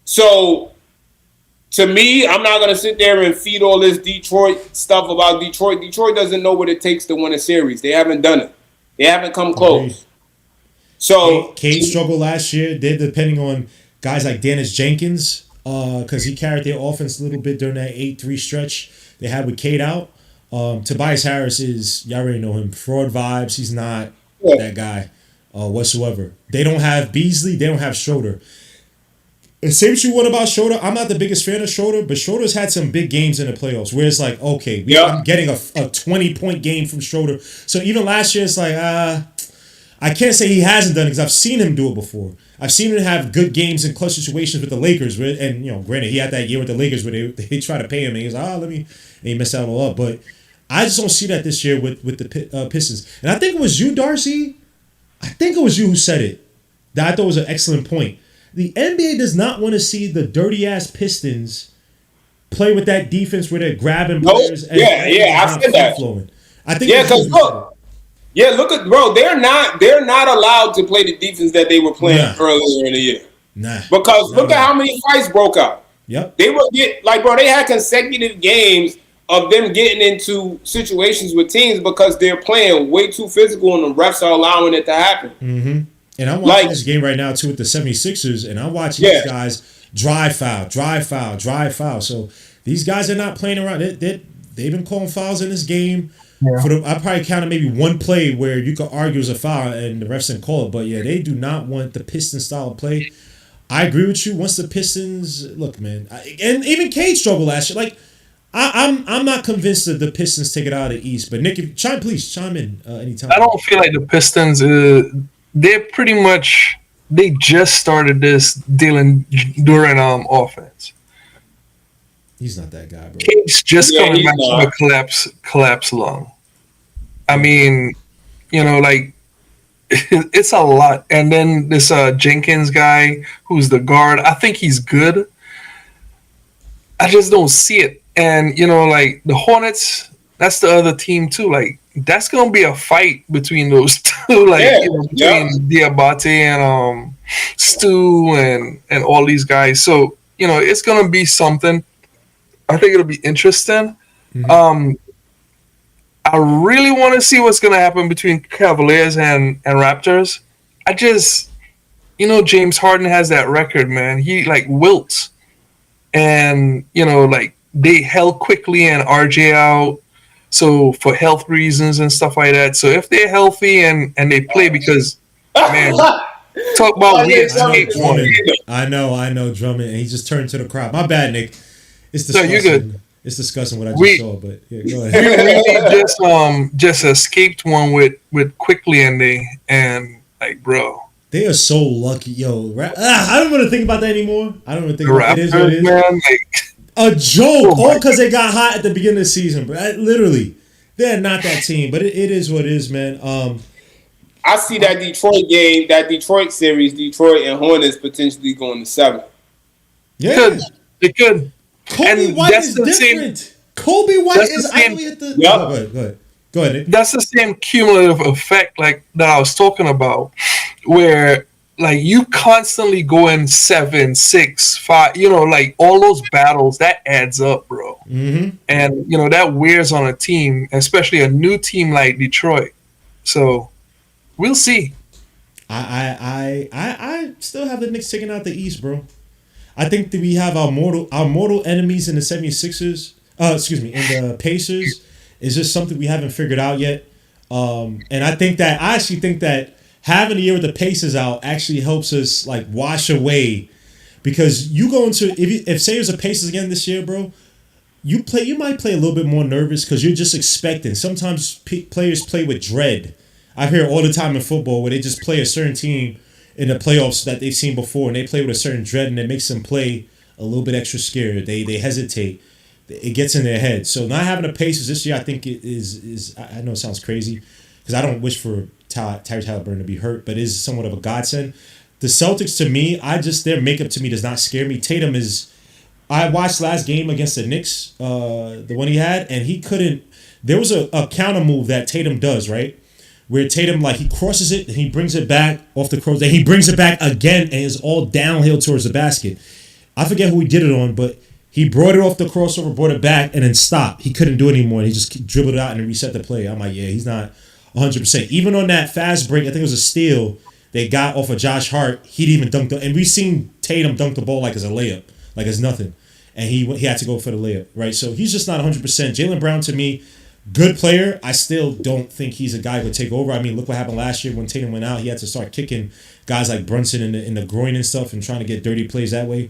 Speaker 3: So, to me, I'm not going to sit there and feed all this Detroit stuff about Detroit. Detroit doesn't know what it takes to win a series. They haven't done it. They haven't come close. So
Speaker 1: Cade struggled last year. They're depending on guys like Dennis Jenkins because he carried their offense a little bit during that 8-3 stretch they had with Cade out. Tobias Harris is, y'all already know him, fraud vibes. He's not that guy whatsoever. They don't have Beasley. They don't have Schroeder. And say what you want about Schroeder. I'm not the biggest fan of Schroeder, but Schroeder's had some big games in the playoffs where it's like, okay, I'm getting a 20-point game from Schroeder. So even last year, it's like, I can't say he hasn't done it because I've seen him do it before. I've seen him have good games in clutch situations with the Lakers. And, granted, he had that year with the Lakers where they try to pay him. And he was like, and he messed out all up. But I just don't see that this year with the Pistons. And I think it was you, Darcy. I think it was you who said it. That I thought was an excellent point. The NBA does not want to see the dirty-ass Pistons play with that defense where they're grabbing players. And
Speaker 3: I said that.
Speaker 1: Flowing. I think
Speaker 3: because look at bro. They're not allowed to play the defense that they were playing earlier in the year. Because look at how many fights broke out.
Speaker 1: Yep.
Speaker 3: They were they had consecutive games of them getting into situations with teams because they're playing way too physical and the refs are allowing it to happen.
Speaker 1: Mm-hmm. And I'm watching this game right now, too, with the 76ers, and I'm watching these guys drive foul. So these guys are not playing around. They've been calling fouls in this game
Speaker 2: Yeah.
Speaker 1: I probably counted maybe one play where you could argue it was a foul and the refs didn't call it. But yeah, they do not want the Pistons style of play. I agree with you. Once the Pistons look, man, and even Cade struggled last year. Like I'm not convinced that the Pistons take it out of the East. But Nick, please chime in anytime.
Speaker 2: I don't feel like the Pistons. They're pretty much. They just started this Dylan Duran offense.
Speaker 1: He's not that guy, bro.
Speaker 2: Cade's just coming back
Speaker 3: not.
Speaker 2: from a collapse lung. I mean, like it's a lot. And then this Jenkins guy, who's the guard, I think he's good. I just don't see it. And like the Hornets, that's the other team too. Like that's gonna be a fight between those two. Like between Diabate and Stu and all these guys. So it's gonna be something. I think it'll be interesting. Mm-hmm. I really want to see what's gonna happen between Cavaliers and Raptors. I just James Harden has that record, man. He like wilts. And like they held quickly and RJ out, so for health reasons and stuff like that. So if they're healthy and they play, because man, talk about we escaped one.
Speaker 1: I know Drummond, and he just turned to the crowd. My bad, Nick. It's disgusting.
Speaker 2: No, you're good.
Speaker 1: It's disgusting what I just saw, but yeah, go ahead.
Speaker 2: We really just escaped one with quickly and like bro.
Speaker 1: They are so lucky, yo. I don't want to think about that anymore. I don't even think about it. It is what it is.
Speaker 2: Man,
Speaker 1: a joke, all because they got hot at the beginning of the season. But literally, they're not that team. But it is what it is, man.
Speaker 3: I see that Detroit game, that Detroit series, Detroit and Hornets potentially going to 7.
Speaker 1: Yeah,
Speaker 2: it could.
Speaker 1: Kobe White is different. Kobe White is actually at the.
Speaker 3: Yep.
Speaker 1: Go ahead.
Speaker 2: That's the same cumulative effect like that I was talking about, where like you constantly go in 7, 6, 5, like all those battles that adds up, bro.
Speaker 1: Mm-hmm.
Speaker 2: And that wears on a team, especially a new team like Detroit. So we'll see.
Speaker 1: I still have the Knicks taking out the East, bro. I think that we have our mortal enemies in the 76ers. In the Pacers. Is just something we haven't figured out yet. And I actually think that having a year with the Pacers out actually helps us like wash away, because you go into if say there's a Pacers again this year, bro, you might play a little bit more nervous because you're just expecting. Sometimes players play with dread. I hear all the time in football where they just play a certain team in the playoffs that they've seen before, and they play with a certain dread, and it makes them play a little bit extra scared. They hesitate. It gets in their head. So not having the Pacers this year, I think it is. I know it sounds crazy because I don't wish for Tyrese Halliburton to be hurt, but it is somewhat of a godsend. The Celtics, to me, their makeup to me does not scare me. Tatum is. I watched last game against the Knicks, the one he had, and he couldn't. There was a counter move that Tatum does, right? Where Tatum, like, he crosses it and he brings it back off the cross, and he brings it back again, and it's all downhill towards the basket. I forget who he did it on, but he brought it off the crossover, brought it back, and then stopped. He couldn't do it anymore, and he just dribbled it out and reset the play. I'm like, yeah, he's not 100%. Even on that fast break, I think it was a steal they got off of Josh Hart. He'd even dunked it. And we've seen Tatum dunk the ball like it's a layup, like it's nothing. And he had to go for the layup, right? So he's just not 100%. Jaylen Brown, to me, good player. I still don't think he's a guy who would take over. I mean, look what happened last year when Tatum went out. He had to start kicking guys like Brunson in the groin and stuff and trying to get dirty plays that way.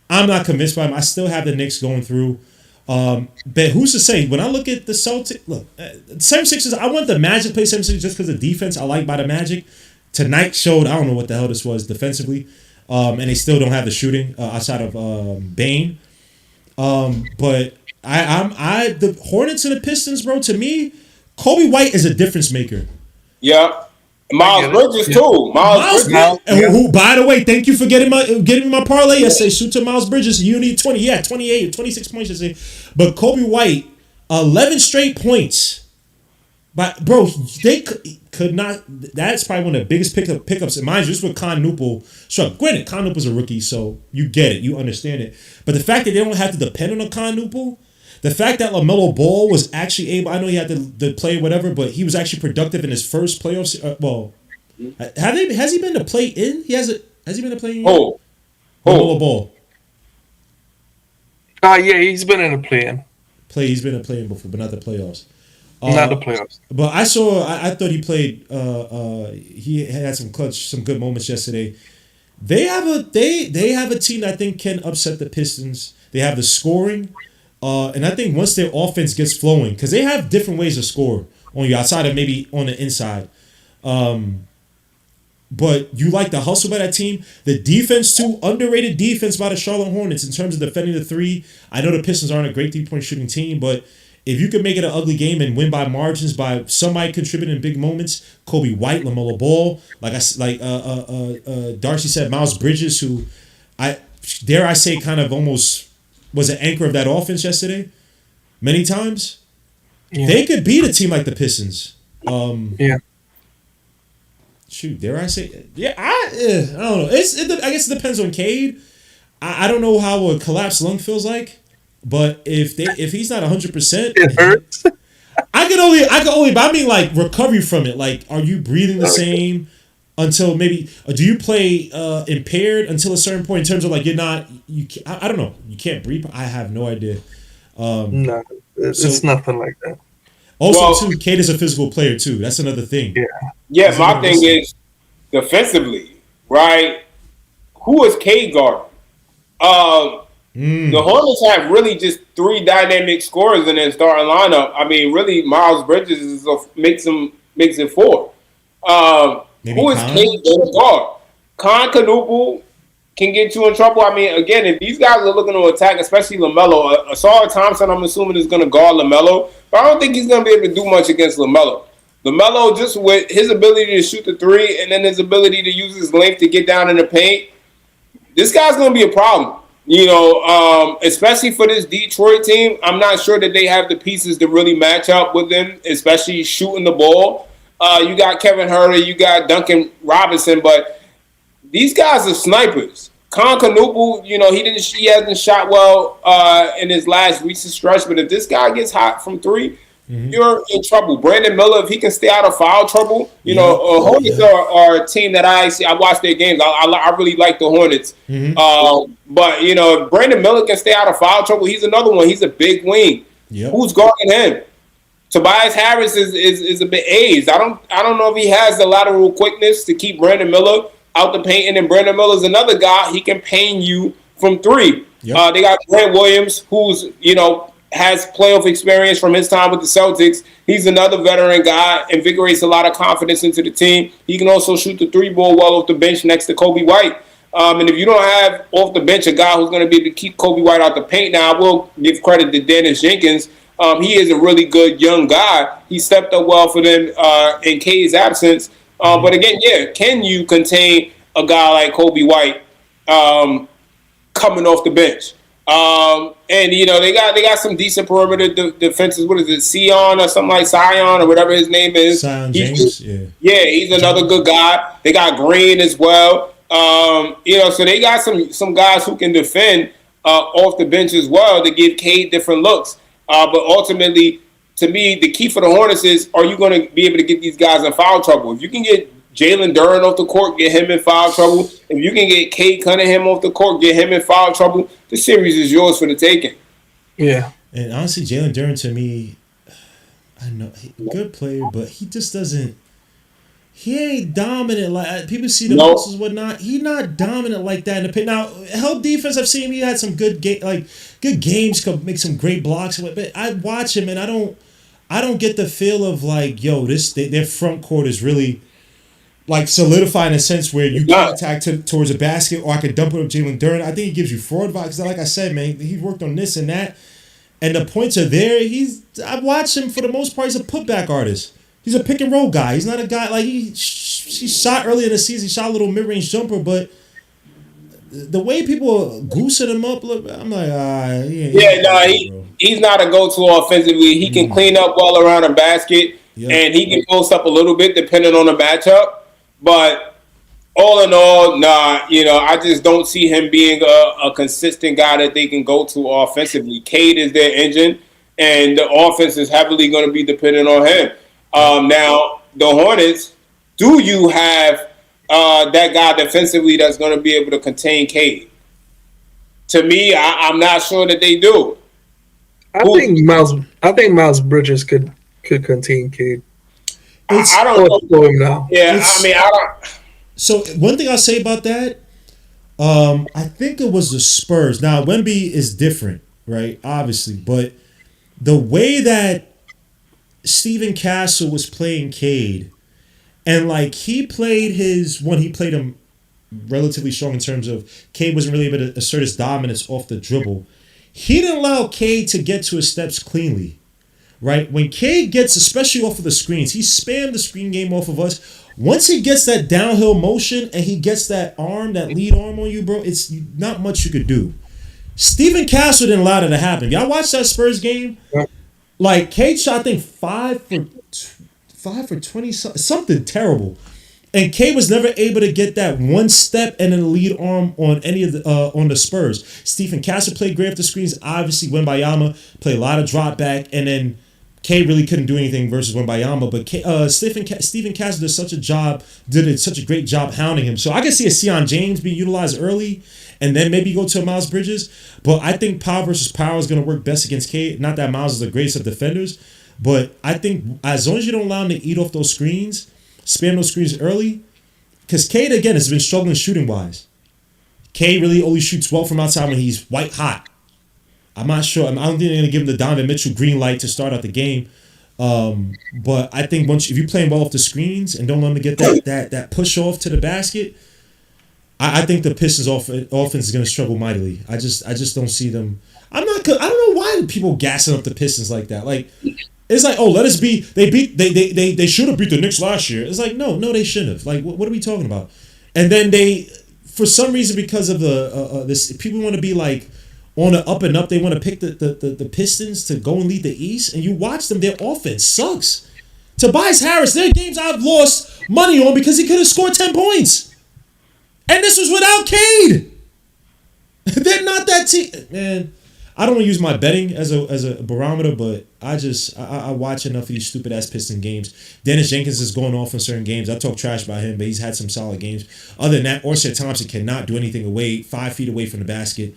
Speaker 1: I'm not convinced by him. I still have the Knicks going through. But who's to say? When I look at the Celtics, look, 76ers, I want the Magic to play 76ers just because of defense I like by the Magic. Tonight showed, I don't know what the hell this was defensively. And they still don't have the shooting outside of Bane. But the Hornets and the Pistons, bro, to me, Kobe White is a difference maker.
Speaker 3: Yeah. Miles Bridges too. Miles Bridges.
Speaker 1: Who, by the way, thank you for getting me my parlay yesterday. Shoot to Miles Bridges. You need 28, 26 points yesterday. But Kobe White, 11 straight points. But bro, they could not. That's probably one of the biggest pickups. And mind you, this with Con Newpol. Sure, granted, Con Newpol's a rookie, so you get it, you understand it. But the fact that they don't have to depend on Con Newpol. The fact that LaMelo Ball was actually able, I know he had to play whatever, but he was actually productive in his first playoffs. Has he been to play in? Has he been to play in? LaMelo Ball.
Speaker 2: Yeah, he's been in a play-in.
Speaker 1: He's been in a play-in before, but not the playoffs.
Speaker 2: Not the playoffs.
Speaker 1: But I thought he played. He had some good moments yesterday. They have a team that I think can upset the Pistons. They have the scoring, and I think once their offense gets flowing, because they have different ways to score on you outside of maybe on the inside. But you like the hustle by that team. The defense too, underrated defense by the Charlotte Hornets in terms of defending the three. I know the Pistons aren't a great 3-point shooting team, but if you can make it an ugly game and win by margins by somebody contributing in big moments, Kobe White, LaMelo Ball, Darcy said, Miles Bridges, who I say kind of almost was an anchor of that offense yesterday, many times. Yeah. They could beat a team like the Pistons.
Speaker 2: Yeah.
Speaker 1: Shoot, dare I say? Yeah, I don't know. I guess it depends on Cade. I don't know how a collapsed lung feels like, but if he's not 100%,
Speaker 2: it hurts.
Speaker 1: I can only. But I mean, like recovery from it. Like, are you breathing the same until maybe? Or do you play impaired until a certain point in terms of like you're not? I don't know. You can't breathe. I have no idea.
Speaker 2: No, it's nothing like that.
Speaker 1: Also, too, Cade is a physical player too. That's another thing.
Speaker 3: Yeah. My thing is defensively, right? Who is Cade guarding? The Hornets have really just three dynamic scorers in their starting lineup. I mean, really, Miles Bridges makes it four. Who is Cade going to guard? Khan can get you in trouble. I mean, again, if these guys are looking to attack, especially LaMelo, Asar Thompson, I'm assuming, is going to guard LaMelo, but I don't think he's going to be able to do much against LaMelo. LaMelo, just with his ability to shoot the three and then his ability to use his length to get down in the paint, this guy's going to be a problem. Especially for this Detroit team, I'm not sure that they have the pieces to really match up with them, especially shooting the ball. You got Kevin Huerter, you got Duncan Robinson, but these guys are snipers. Khan, he hasn't shot well in his last recent stretch, but if this guy gets hot from three, you're in trouble. Brandon Miller, if he can stay out of foul trouble, Hornets are a team that I watch their games. I really like the Hornets. But, if Brandon Miller can stay out of foul trouble, he's another one. He's a big wing. Yep. Who's guarding him? Tobias Harris is a bit aged. I don't know if he has the lateral quickness to keep Brandon Miller out the paint. And then Brandon Miller's another guy. He can paint you from three. Yep. They got Grant Williams, who's, has playoff experience from his time with the Celtics. He's another veteran guy, invigorates a lot of confidence into the team. He can also shoot the three ball well off the bench next to Kobe White. And if you don't have off the bench a guy who's going to be able to keep Kobe White out the paint, now I will give credit to Dennis Jenkins. He is a really good young guy. He stepped up well for them in Cade's absence. But again, can you contain a guy like Kobe White coming off the bench? And they got some decent perimeter defenses. What is it, Sion or something like Sion or whatever his name is?
Speaker 1: Sion James.
Speaker 3: He's another good guy. They got Green as well. So they got some guys who can defend off the bench as well to give Cade different looks. But ultimately, to me, the key for the Hornets is: are you going to be able to get these guys in foul trouble? If you can get Jalen Duren off the court, get him in foul trouble. If you can get Cade Cunningham off the court, get him in foul trouble. The series is yours for the taking.
Speaker 2: Yeah.
Speaker 1: And honestly, Jalen Duren, to me, I know, good player, but he just doesn't. He ain't dominant like people see the muscles and whatnot. He's not dominant like that in the paint. Now, help defense. I've seen him. He had some good games. Could make some great blocks. But I watch him and I don't get the feel of like, their front court is really like solidified in a sense where you can attack towards a basket, or I could dump it with Jalen Duren. I think he gives you fraud vibes. Because like I said, man, he worked on this and that, and the points are there. I watch him for the most part. He's a putback artist. He's a pick and roll guy. He's not a guy like he shot earlier in the season. He shot a little mid range jumper, but the way people goosing him up, I'm like,
Speaker 3: he's not a go to offensively. He can clean up well around a basket, and he can post up a little bit depending on the matchup. But all in all, I just don't see him being a consistent guy that they can go to offensively. Cade is their engine, and the offense is heavily going to be dependent on him. Now, the Hornets, do you have that guy defensively that's going to be able to contain Cade? To me, I'm not sure that they do.
Speaker 2: I think Miles Bridges could could contain Cade.
Speaker 1: It's
Speaker 3: I don't know.
Speaker 2: Slow him now.
Speaker 3: Yeah, I
Speaker 1: it's
Speaker 3: mean, I don't.
Speaker 1: so one thing I'll say about that. I think it was the Spurs. Now Wemby is different, right? Obviously, but the way that Stephen Castle was playing Cade, and like he played he played him relatively strong in terms of Cade wasn't really able to assert his dominance off the dribble. He didn't allow Cade to get to his steps cleanly, right? When Cade gets, especially off of the screens, he spammed the screen game off of us. Once he gets that downhill motion and he gets that arm, that lead arm on you, bro, it's not much you could do. Stephen Castle didn't allow that to happen. Y'all watch that Spurs game? Like Cade shot, I think 5 for 20, something terrible. And Cade was never able to get that one step and then lead arm on any of the on the Spurs. Stephen Castle played great off the screens. Obviously, Wembayama played a lot of drop back, and then Cade really couldn't do anything versus Wembayama. But Stephen Castle did such a great job hounding him. So I can see a Sion James being utilized early, and then maybe go to a Miles Bridges. But I think power versus power is going to work best against Cade. Not that Miles is the greatest of defenders, but I think as long as you don't allow him to eat off those screens, spam those screens early, because Cade, again, has been struggling shooting-wise. Cade really only shoots well from outside when he's white hot. I'm not sure. I don't think they're going to give him the Donovan Mitchell green light to start out the game. But I think if you're playing well off the screens and don't let him to get that push off to the basket, I think the Pistons offense is going to struggle mightily. I just don't see them. I don't know why people gassing up the Pistons like that. Like, it's like, oh, let us be. They should have beat the Knicks last year. It's like, no, they shouldn't have. Like, what are we talking about? And then they, for some reason, because of this, people want to be like on the up and up. They want to pick the Pistons to go and lead the East. And you watch them, their offense sucks. Tobias Harris, there are games I've lost money on because he could have scored 10 points. And this was without Cade. They're not that team, man. I don't want to use my betting as a barometer, but I watch enough of these stupid ass Piston games. Dennis Jenkins is going off in certain games. I talk trash about him, but he's had some solid games. Other than that, Orsett Thompson cannot do anything 5 feet away from the basket.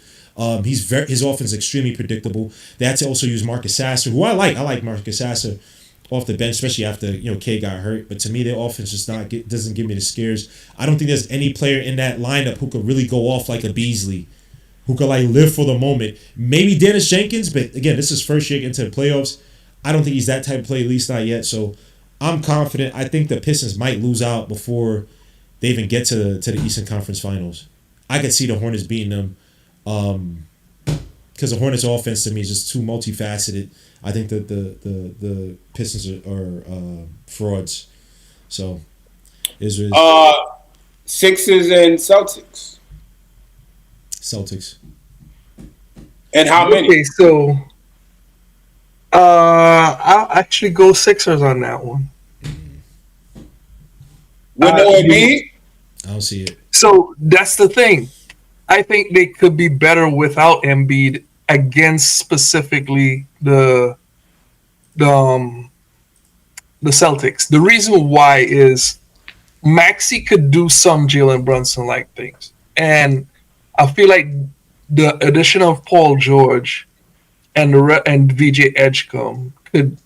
Speaker 1: His offense is extremely predictable. They had to also use Marcus Sasser, who I like. I like Marcus Sasser off the bench, especially after K got hurt. But to me, their offense just doesn't give me the scares. I don't think there's any player in that lineup who could really go off like a Beasley, who could like live for the moment. Maybe Dennis Jenkins, but again, this is first year into the playoffs. I don't think he's that type of player, at least not yet. So I'm confident. I think the Pistons might lose out before they even get to the Eastern Conference Finals. I could see the Hornets beating them because the Hornets' offense to me is just too multifaceted. I think that the Pistons are frauds. So
Speaker 3: Sixers and Celtics.
Speaker 1: Celtics.
Speaker 3: And how many?
Speaker 2: Okay, so I'll actually go Sixers on that one.
Speaker 3: With no Embiid?
Speaker 1: I don't see it.
Speaker 2: So that's the thing. I think they could be better without Embiid against specifically the Celtics. The reason why is Maxey could do some Jalen Brunson-like things. And I feel like the addition of Paul George and VJ Edgecombe could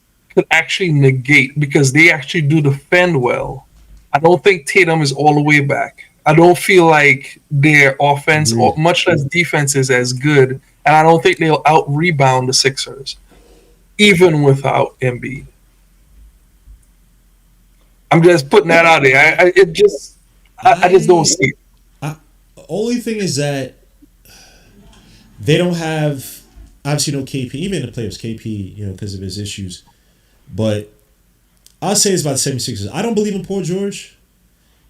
Speaker 2: actually negate, because they actually do defend well. I don't think Tatum is all the way back. I don't feel like their offense, or much less defense, is as good. And I don't think they'll out-rebound the Sixers, even without Embiid. I'm just putting that out there. I just don't see it.
Speaker 1: The only thing is that they don't have, obviously, no KP. Even in the playoffs, KP, because of his issues. But I'll say this about the 76ers. I don't believe in Paul George.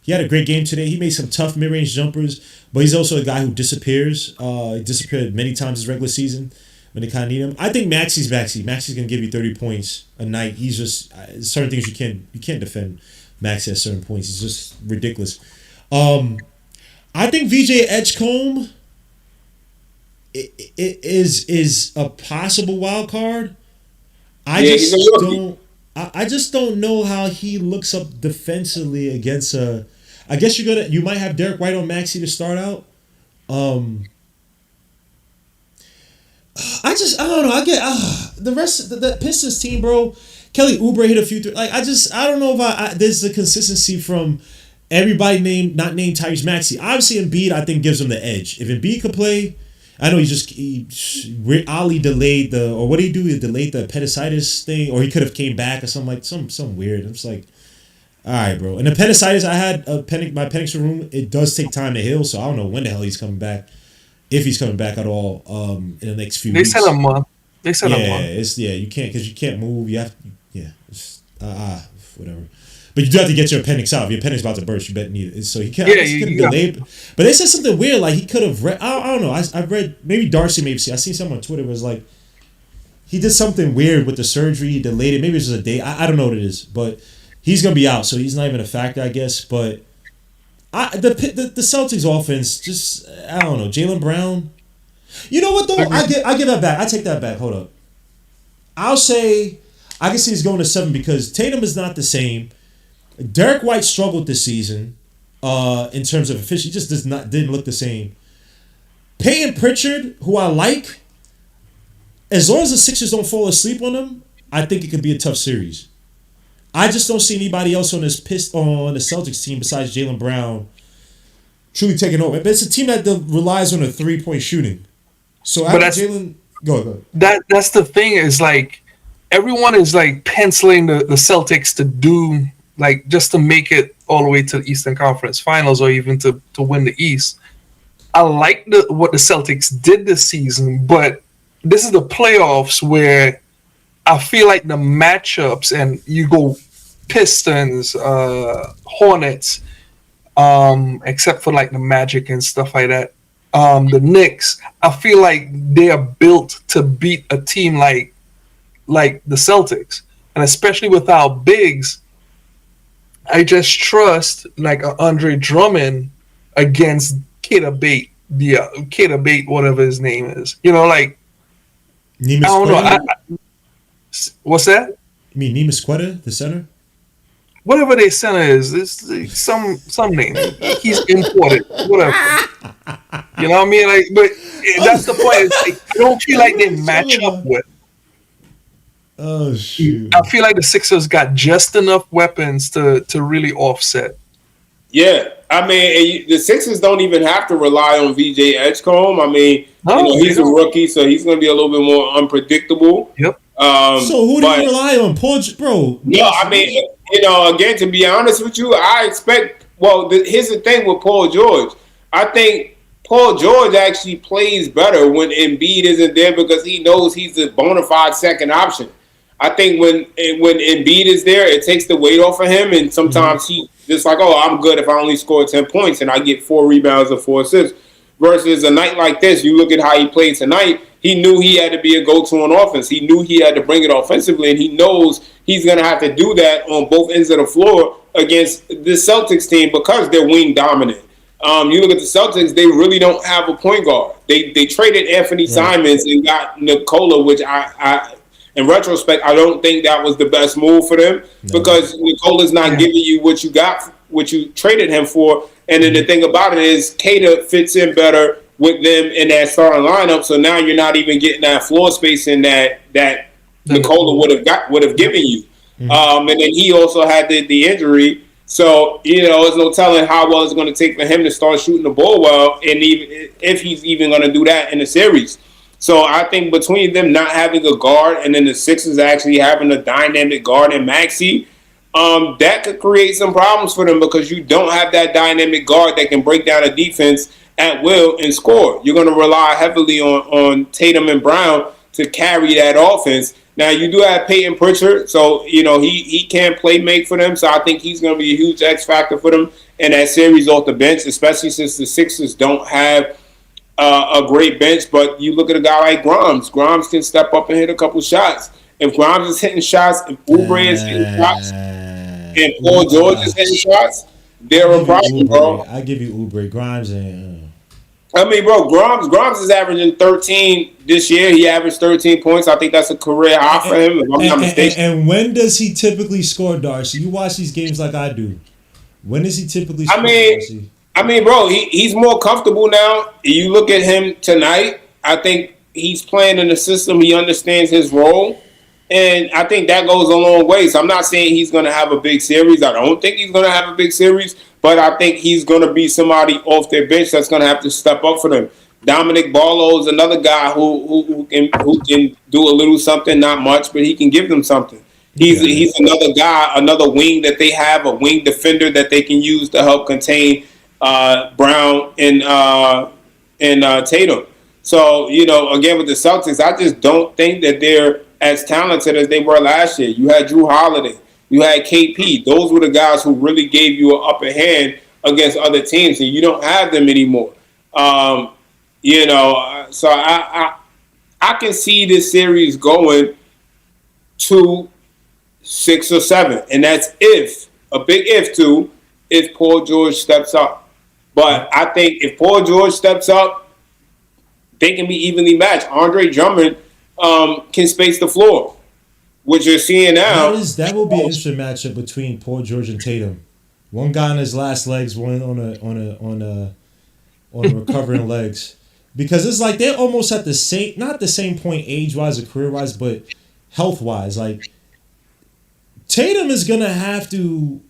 Speaker 1: He had a great game today. He made some tough mid-range jumpers, but he's also a guy who disappears. He disappeared many times this regular season when they kind of need him. I think Maxey's Maxey. Maxey's gonna give you 30 points a night. He's just certain things you can't defend Maxey at certain points. It's just ridiculous. I think VJ Edgecombe is a possible wild card. I just don't know how he looks up defensively against a. I guess you might have Derek White on Maxey to start out. I don't know. I get the rest of the Pistons team, bro. Kelly Oubre hit a few. Like I don't know if there's a consistency from everybody not named Tyrese Maxey. Obviously, Embiid I think gives him the edge. If Embiid could play, I know Ali delayed or what did he do? He delayed the appendicitis thing, or he could have came back or something like some weird. I'm just like, all right, bro. And appendicitis, I had my appendix room. It does take time to heal, so I don't know when the hell he's coming back, if he's coming back at all. In the next few weeks.
Speaker 2: They said a month. A month.
Speaker 1: You can't move. You have whatever. But you do have to get your appendix out. If your appendix is about to burst, you better need it. So he can't. He could have delayed. But they said something weird. Like he could have read. I don't know. I've read. Maybe Darcy. Maybe I seen someone on Twitter was like, he did something weird with the surgery. He delayed it. Maybe it's just a day. I don't know what it is. But he's gonna be out, so he's not even a factor, I guess. But the Celtics offense, just I don't know. Jaylen Brown. You know what though? I give that back. I take that back. Hold up. I'll say I can see he's going to 7 because Tatum is not the same. Derek White struggled this season in terms of efficiency. He just didn't look the same. Peyton Pritchard, who I like, as long as the Sixers don't fall asleep on him, I think it could be a tough series. I just don't see anybody else on the Celtics team besides Jaylen Brown truly taking over. But it's a team that relies on a 3-point shooting. So after Jaylen, go ahead.
Speaker 2: That's the thing is like everyone is like penciling the Celtics to do like just to make it all the way to the Eastern Conference Finals or even to win the East. I like what the Celtics did this season, but this is the playoffs where I feel like the matchups and you go Pistons, Hornets, except for like the Magic and stuff like that. The Knicks, I feel like they are built to beat a team like the Celtics, and especially without bigs. I just trust like a Andre Drummond against Keita Bate, whatever his name is. You know, like
Speaker 1: Neemias
Speaker 2: I don't know. What's that?
Speaker 1: You mean Neemias Quetta, the center?
Speaker 2: Whatever their center is, it's some name. He's imported, whatever. You know what I mean? Like, but that's the point. It's like, I don't feel like they match up with.
Speaker 1: Oh shoot!
Speaker 2: I feel like the Sixers got just enough weapons to really offset.
Speaker 3: Yeah, I mean, the Sixers don't even have to rely on VJ Edgecombe. I mean, he's a rookie, so he's going to be a little bit more unpredictable.
Speaker 2: Yep.
Speaker 1: So who do you rely on, Paul? Bro?
Speaker 3: No, I mean, again, to be honest with you, I expect. Well, here's the thing with Paul George. I think Paul George actually plays better when Embiid isn't there because he knows he's a bona fide second option. I think when Embiid is there, it takes the weight off of him, and sometimes he just like, oh, I'm good if I only score 10 points and I get 4 rebounds or 4 assists. Versus a night like this, you look at how he played tonight. He knew he had to be a go-to on offense. He knew he had to bring it offensively, and he knows he's going to have to do that on both ends of the floor against the Celtics team because they're wing dominant. You look at the Celtics; they really don't have a point guard. They traded Anthony Simons and got Nikola, which I in retrospect, I don't think that was the best move for them because Nicola's not giving you what you traded him for. And then the thing about it is, Keita fits in better with them in that starting lineup. So now you're not even getting that floor space in that Nikola would have given you. And then he also had the injury. So, there's no telling how well it's going to take for him to start shooting the ball well, and even if he's even going to do that in the series. So I think between them not having a guard and then the Sixers actually having a dynamic guard in Maxey, that could create some problems for them because you don't have that dynamic guard that can break down a defense at will and score. You're going to rely heavily on Tatum and Brown to carry that offense. Now, you do have Peyton Pritchard, so, he can play make for them. So I think he's going to be a huge X factor for them in that series off the bench, especially since the Sixers don't have a great bench. But you look at a guy like Grimes. Grimes can step up and hit a couple shots. If Grimes is hitting shots, if Oubre is hitting shots, and Paul George is hitting shots, they're a problem, bro.
Speaker 1: I give you Oubre. Grimes and...
Speaker 3: I mean, bro, Grimes is averaging 13 this year. He averaged 13 points. I think that's a career high for him, if I'm not mistaken.
Speaker 1: And when does he typically score, Darcy? You watch these games like I do. When does he typically score, Darcy?
Speaker 3: I mean, bro, he's more comfortable now. You look at him tonight, I think he's playing in the system. He understands his role. And I think that goes a long way. So I'm not saying he's going to have a big series. I don't think he's going to have a big series, but I think he's going to be somebody off their bench that's going to have to step up for them. Dominic Barlow is another guy who can do a little something, not much, but he can give them something. He's another guy, another wing that they have, a wing defender that they can use to help contain Brown and Tatum. So, again, with the Celtics, I just don't think that they're as talented as they were last year. You had Drew Holiday. You had KP. Those were the guys who really gave you an upper hand against other teams, and you don't have them anymore. So I can see this series going to 6 or 7, and that's a big if Paul George steps up. But I think if Paul George steps up, they can be evenly matched. Andre Drummond can space the floor, which you're seeing now.
Speaker 1: That will be an interesting matchup between Paul George and Tatum. One guy on his last legs, one on a recovering legs, because it's like they're almost at not the same point age wise or career wise, but health wise. Like Tatum is gonna have to.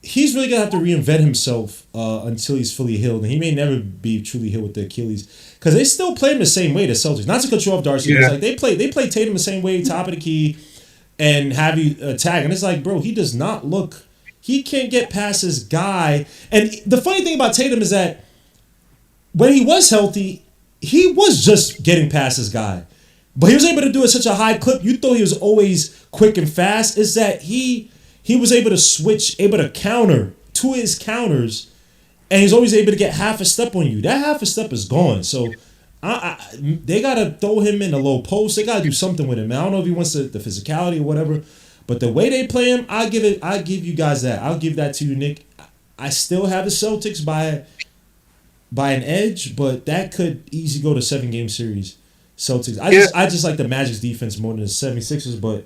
Speaker 1: He's really gonna have to reinvent himself until he's fully healed, and he may never be truly healed with the Achilles, because they still play him the same way. The Celtics, not to cut you off, Darcy, it's like they play Tatum the same way, top of the key, and have you tag, and it's like, bro, he does not look, he can't get past his guy. And the funny thing about Tatum is that when he was healthy, he was just getting past his guy, but he was able to do it at such a high clip. You thought he was always quick and fast. Is that he was able to switch, able to counter to his counters, and he's always able to get half a step on you. That half a step is gone. So they got to throw him in the low post. They got to do something with him. I don't know if he wants the physicality or whatever, but the way they play him, I give you guys that. I'll give that to you, Nick. I still have the Celtics by an edge, but that could easily go to 7-game series. Celtics. I just like the Magic's defense more than the 76ers, but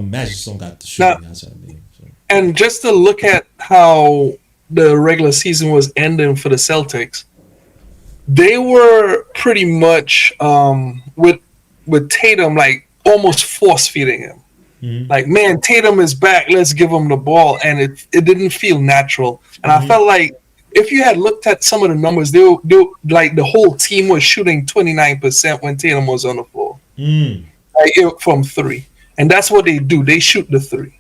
Speaker 1: Magic just don't got the shooting outside of me. So.
Speaker 2: And just to look at how the regular season was ending for the Celtics, they were pretty much with Tatum like almost force feeding him. Mm-hmm. Like, man, Tatum is back. Let's give him the ball, and it didn't feel natural. And I felt like if you had looked at some of the numbers, they like the whole team was shooting 29% when Tatum was on the floor, from 3. And that's what they do. They shoot the 3.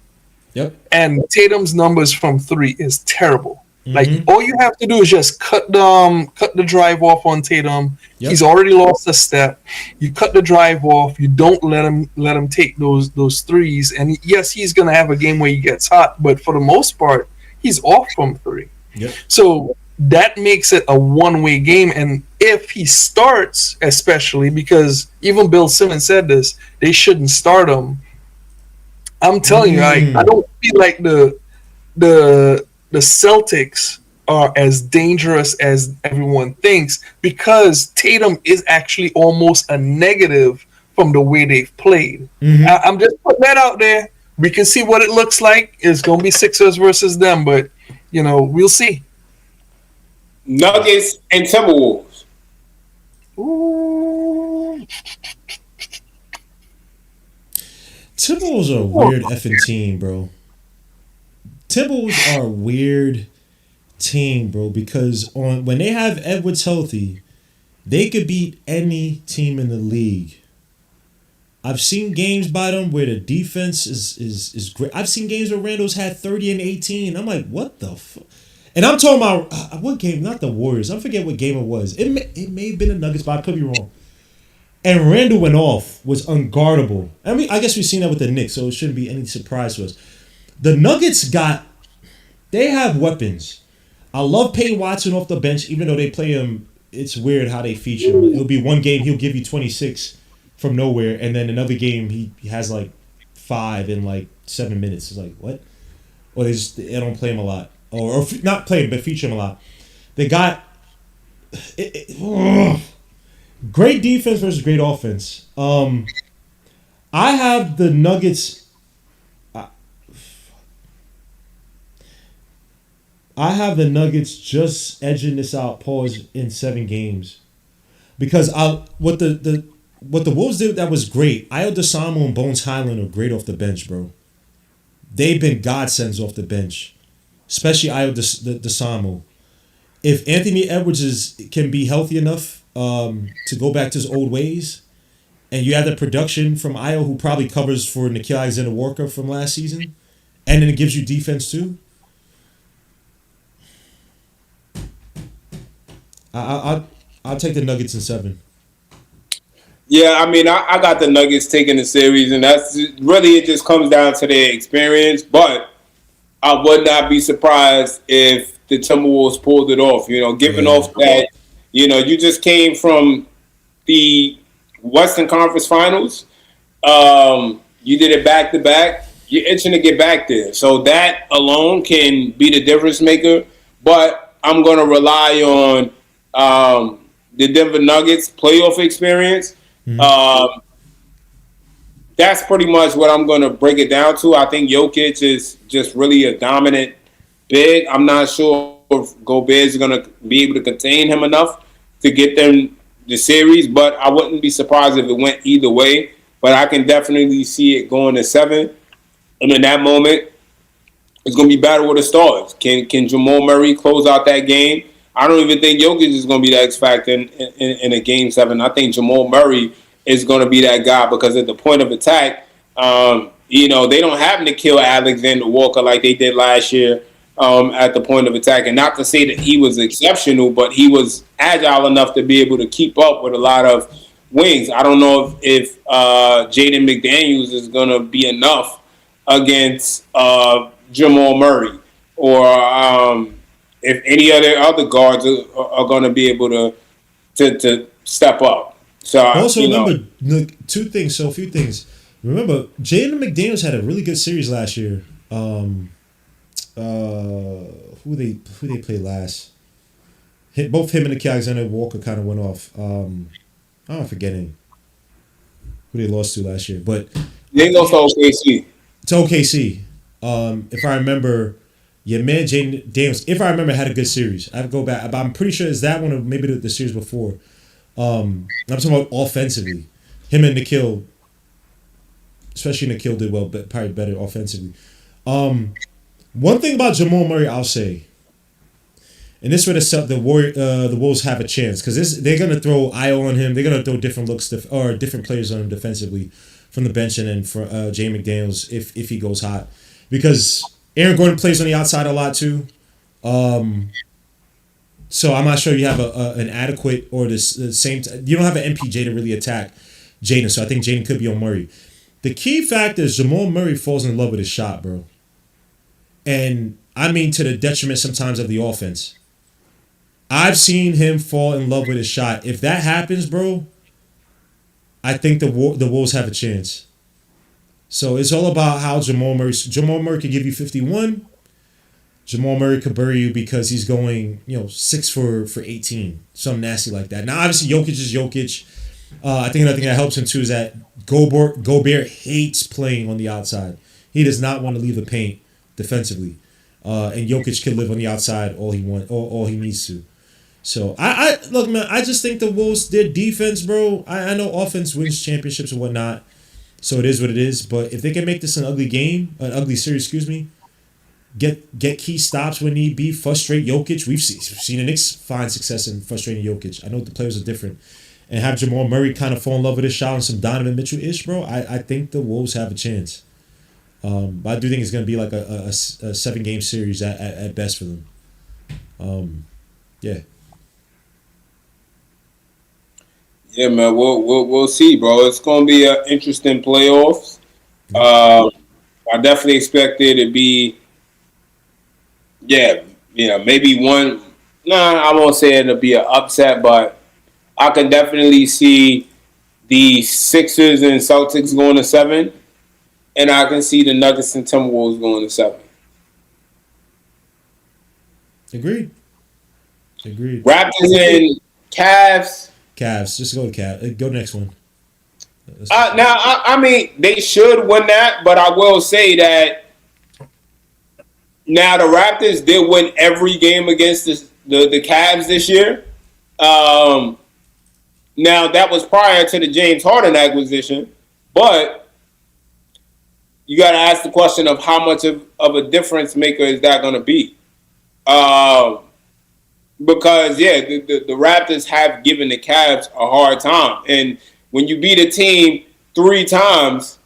Speaker 1: Yep.
Speaker 2: And Tatum's numbers from 3 is terrible. Like, all you have to do is just cut the drive off on Tatum. Yep. He's already lost a step. You cut the drive off. You don't let him take those threes. And yes, he's gonna have a game where he gets hot, but for the most part, he's off from 3.
Speaker 1: Yep.
Speaker 2: So that makes it a one-way game. And if he starts, especially because even Bill Simmons said this, they shouldn't start him. I'm telling you, I don't feel like the Celtics are as dangerous as everyone thinks, because Tatum is actually almost a negative from the way they've played. I'm just putting that out there. We can see what it looks like. It's going to be Sixers versus them, but, we'll see.
Speaker 3: Nuggets and Timberwolves.
Speaker 2: Ooh.
Speaker 1: Timberwolves are a weird effing team, bro. Timberwolves are a weird team, bro, because when they have Edwards healthy, they could beat any team in the league. I've seen games by them where the defense is great. I've seen games where Randall's had 30 and 18. I'm like, what the fuck? And I'm talking about what game? Not the Warriors. I forget what game it was. It may have been the Nuggets, but I could be wrong. And Randall went off, was unguardable. I mean, I guess we've seen that with the Knicks, so it shouldn't be any surprise to us. The Nuggets they have weapons. I love Payne Watson off the bench, even though they play him. It's weird how they feature him. It'll be one game, he'll give you 26 from nowhere, and then another game, he has like 5 in like 7 minutes. It's like, what? Or they don't play him a lot. Or not play him, but feature him a lot. They got... great defense versus great offense. I have the Nuggets. I have the Nuggets just edging this out. Pause in 7 games, because what the Wolves did that was great. Io DeSamo and Bones Highland are great off the bench, bro. They've been godsends off the bench, especially Io DeSamo. If Anthony Edwards can be healthy enough to go back to his old ways, and you have the production from Io, who probably covers for Nikhil Alexander-Walker from last season, and then it gives you defense too. I'll take the Nuggets in 7.
Speaker 3: Yeah, I mean, I got the Nuggets taking the series, and that's really, it just comes down to their experience. But I would not be surprised if the Timberwolves pulled it off. You know, giving off that, you know, you just came from the Western Conference Finals. You did it back to back. You're itching to get back there, so that alone can be the difference maker. But I'm going to rely on the Denver Nuggets playoff experience. That's pretty much what I'm going to break it down to. I think Jokic is just really a dominant big. I'm not sure if Gobert is going to be able to contain him enough to get them the series, but I wouldn't be surprised if it went either way. But I can definitely see it going to 7. And in that moment, it's going to be battle with the stars. Can Jamal Murray close out that game? I don't even think Jokic is going to be the X factor in a game 7. I think Jamal Murray is going to be that guy because at the point of attack, you know, they don't have Nikhil Alexander-Walker like they did last year at the point of attack. And not to say that he was exceptional, but he was agile enough to be able to keep up with a lot of wings. I don't know if Jaden McDaniels is going to be enough against Jamal Murray or if any other guards are going to be able to step up. So
Speaker 1: also remember two things. So a few things. Remember, Jaden McDaniels had a really good series last year. Who they played last? Both him and Nikhil Alexander-Walker kind of went off. I'm forgetting who they lost to last year, but
Speaker 3: they lost to OKC.
Speaker 1: To OKC. If I remember. Yeah, man, Jaden Daniels, if I remember, had a good series. I have to go back, but I'm pretty sure it's that one or maybe the series before. I'm talking about offensively. Him and Nikhil, especially Nikhil did well, but probably better offensively. One thing about Jamal Murray, I'll say, and this would have the Wolves have a chance because they're gonna throw Io on him. They're gonna throw different looks or different players on him defensively from the bench and then for Jay McDaniels if he goes hot because Aaron Gordon plays on the outside a lot too. So I'm not sure you have an adequate or the same. You don't have an MPJ to really attack Jaden. So I think Jaden could be on Murray. The key factor is Jamal Murray falls in love with his shot, bro. And I mean to the detriment sometimes of the offense. I've seen him fall in love with his shot. If that happens, bro, I think the Wolves have a chance. So it's all about how Jamal Murray could give you 51. Jamal Murray could bury you because he's going, 6 for 18. Something nasty like that. Now, obviously, Jokic is Jokic. I think another thing that helps him, too, is that Gobert hates playing on the outside. He does not want to leave the paint defensively. And Jokic can live on the outside all he needs to. So, I look, man, I just think the Wolves, their defense, bro, I know offense wins championships and whatnot. So it is what it is. But if they can make this an ugly series, get key stops when need be, frustrate Jokic. We've seen the Knicks find success in frustrating Jokic. I know the players are different. And have Jamal Murray kind of fall in love with his shot and some Donovan Mitchell-ish, bro. I think the Wolves have a chance. But I do think it's going to be like a 7-game series at best for them. Yeah.
Speaker 3: Yeah, man, we'll see, bro. It's going to be an interesting playoffs. I definitely expect it to be, maybe one. Nah, I won't say it'll be an upset, but I can definitely see the Sixers and Celtics going to 7, and I can see the Nuggets and Timberwolves going to 7.
Speaker 1: Agreed.
Speaker 3: Raptors and Cavs.
Speaker 1: Just go to Cavs. Go to the next one.
Speaker 3: Now, I mean, they should win that, but I will say that now the Raptors did win every game against the Cavs this year. Now that was prior to the James Harden acquisition, but you got to ask the question of how much of a difference maker is that going to be? Because the Raptors have given the Cavs a hard time, and when you beat a team 3 times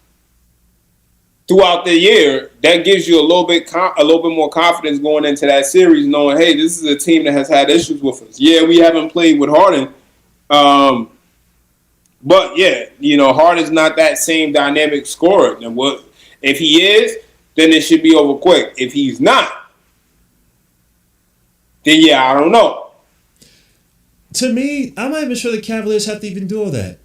Speaker 3: throughout the year, that gives you a little bit more confidence going into that series, knowing, hey, this is a team that has had issues with us. Yeah, we haven't played with Harden, but Harden's not that same dynamic scorer. And if he is, then it should be over quick. If he's not, then I don't know.
Speaker 1: To me, I'm not even sure the Cavaliers have to even do all that.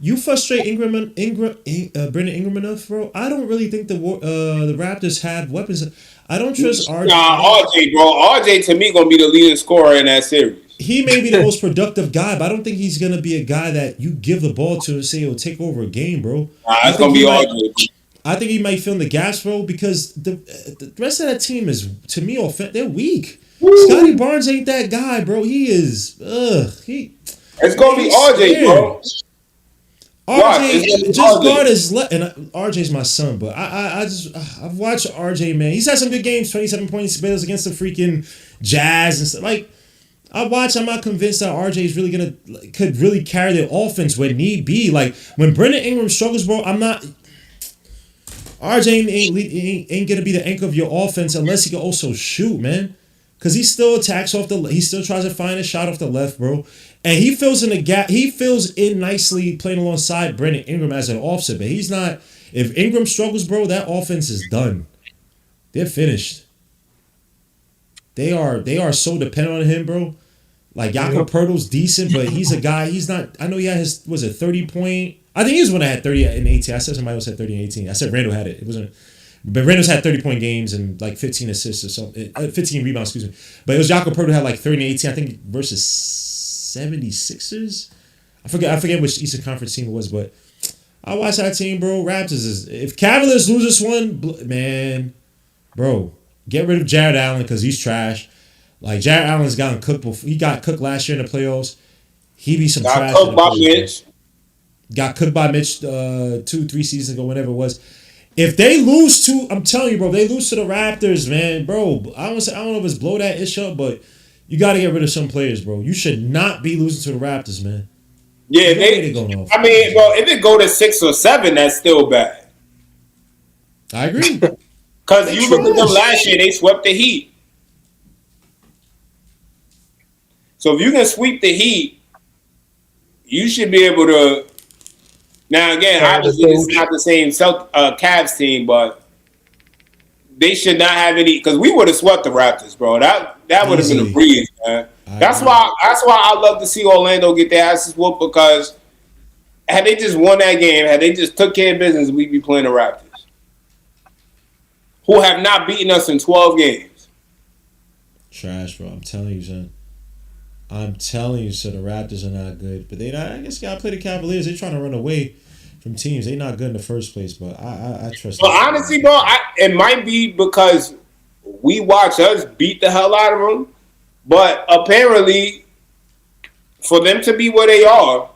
Speaker 1: You frustrate Brendan Ingram enough, bro. I don't really think the Raptors have weapons. I don't trust RJ.
Speaker 3: Nah, RJ, bro. RJ to me gonna be the leading scorer in that series.
Speaker 1: He may be the most productive guy, but I don't think he's gonna be a guy that you give the ball to and say he'll take over a game, bro.
Speaker 3: It's gonna be RJ.
Speaker 1: I think he might fill in the gaps, bro, because the rest of that team is, to me, they're weak. Woo. Scotty Barnes ain't that guy, bro. He is.
Speaker 3: It's gonna be RJ,
Speaker 1: scared.
Speaker 3: bro.
Speaker 1: RJ just guard his left, and RJ's my son, but I've watched RJ, man. He's had some good games, 27 points, battles against the freaking Jazz and stuff. Like, I'm not convinced that RJ is really could really carry the offense when need be. Like, when Brendan Ingram struggles, bro, RJ ain't gonna be the anchor of your offense unless he can also shoot, man. Cause he still attacks he still tries to find a shot off the left, bro. And he fills in the gap. He fills in nicely playing alongside Brendan Ingram as an offset. But he's not. If Ingram struggles, bro, that offense is done. They're finished. They are so dependent on him, bro. Like, Jakob Poeltl's decent, but he's a guy. He's not. I know he had his 30 point. I think he was one that had 30 and 18. I said somebody else had 30 and 18. I said Randall had it. It wasn't. But Randall's had 30-point games and like 15 assists or something. 15 rebounds, excuse me. But it was Jakob Poeltl had like 30 and 18, I think, versus 76ers. I forget which Eastern Conference team it was, but I watch that team, bro. Raptors if Cavaliers lose this one, man, bro, get rid of Jared Allen because he's trash. Like, Jared Allen's gotten cooked before. He got cooked last year in the playoffs. He be some trash.
Speaker 3: Got cooked by Mitch.
Speaker 1: Got cooked by Mitch 2-3 seasons ago, whenever it was. If they lose to, I'm telling you, bro, they lose to the Raptors, man, bro. I don't know if it's blow that issue up, but you got to get rid of some players, bro. You should not be losing to the Raptors, man.
Speaker 3: Yeah, I mean, bro, if it go to 6 or 7, that's still bad.
Speaker 1: I agree.
Speaker 3: Because you look at them last year, they swept the Heat. So if you can sweep the Heat, you should be able to. Now, again, obviously, it's not the same Cavs team, but they should not have any, because we would have swept the Raptors, bro. That would have been a breeze, man. That's why I love to see Orlando get their asses whooped, because had they just won that game, had they just took care of business, we'd be playing the Raptors, who have not beaten us in 12 games.
Speaker 1: Trash, bro. I'm telling you, son. I'm telling you, so the Raptors are not good. But they not, I guess you gotta play the Cavaliers. They're trying to run away from teams. They're not good in the first place, but I trust
Speaker 3: them. Well, honestly, bro, it might be because we watch us beat the hell out of them. But apparently, for them to be where they are,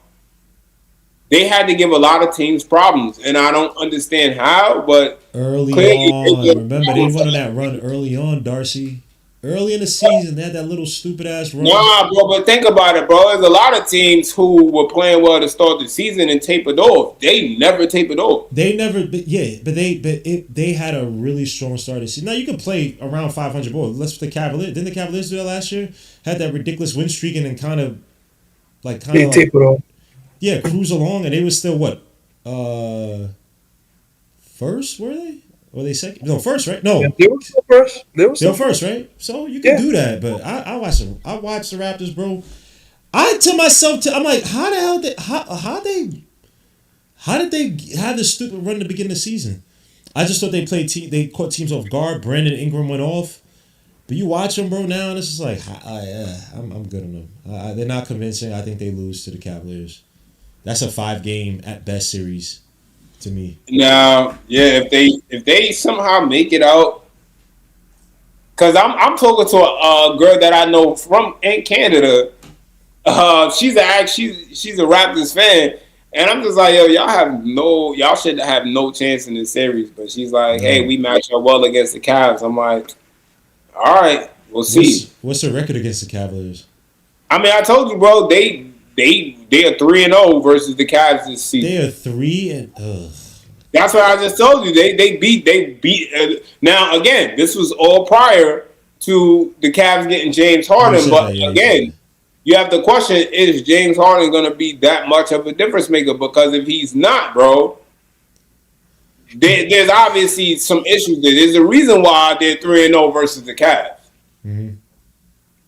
Speaker 3: they had to give a lot of teams problems. And I don't understand how, but
Speaker 1: early on, remember, they went on that run early on, Darcy. Early in the season, they had that little stupid-ass run.
Speaker 3: Nah, bro, but think about it, bro. There's a lot of teams who were playing well to start the season and tapered off. They never tapered off.
Speaker 1: They never, but they had a really strong start this season. Now, you can play around 500 balls. Let's the Cavaliers. Didn't the Cavaliers do that last year? Had that ridiculous win streak and then kind of
Speaker 2: tapered off.
Speaker 1: Yeah, cruise along, and they were still what? First, were they? Were they second? No, first, right? No,
Speaker 2: yeah, they were still first. They were
Speaker 1: first, right? So you can do that, but I watch the Raptors, bro. I tell myself, I'm like, how the hell how did they have this stupid run at the beginning of the season? I just thought they caught teams off guard. Brandon Ingram went off, but you watch them, bro, now, and it's just like, I'm good on them. They're not convincing. I think they lose to the Cavaliers. That's a 5-game at best series. To me.
Speaker 3: Now, yeah, if they somehow make it out, because I'm talking to a girl that I know from in Canada, She's a Raptors fan, and I'm just like, yo, y'all should have no chance in this series. But she's like, hey, we match up well against the Cavs. I'm like, all right, we'll see.
Speaker 1: What's the record against the Cavaliers?
Speaker 3: I mean, I told you, bro. They are 3-0 versus the Cavs this season.
Speaker 1: They are 3 and. Ugh.
Speaker 3: That's what I just told you. They beat. Now again, this was all prior to the Cavs getting James Harden. But again, you have to question: is James Harden going to be that much of a difference maker? Because if he's not, bro, there's obviously some issues there. There's a reason why they're 3-0 versus the Cavs.
Speaker 2: Mm-hmm.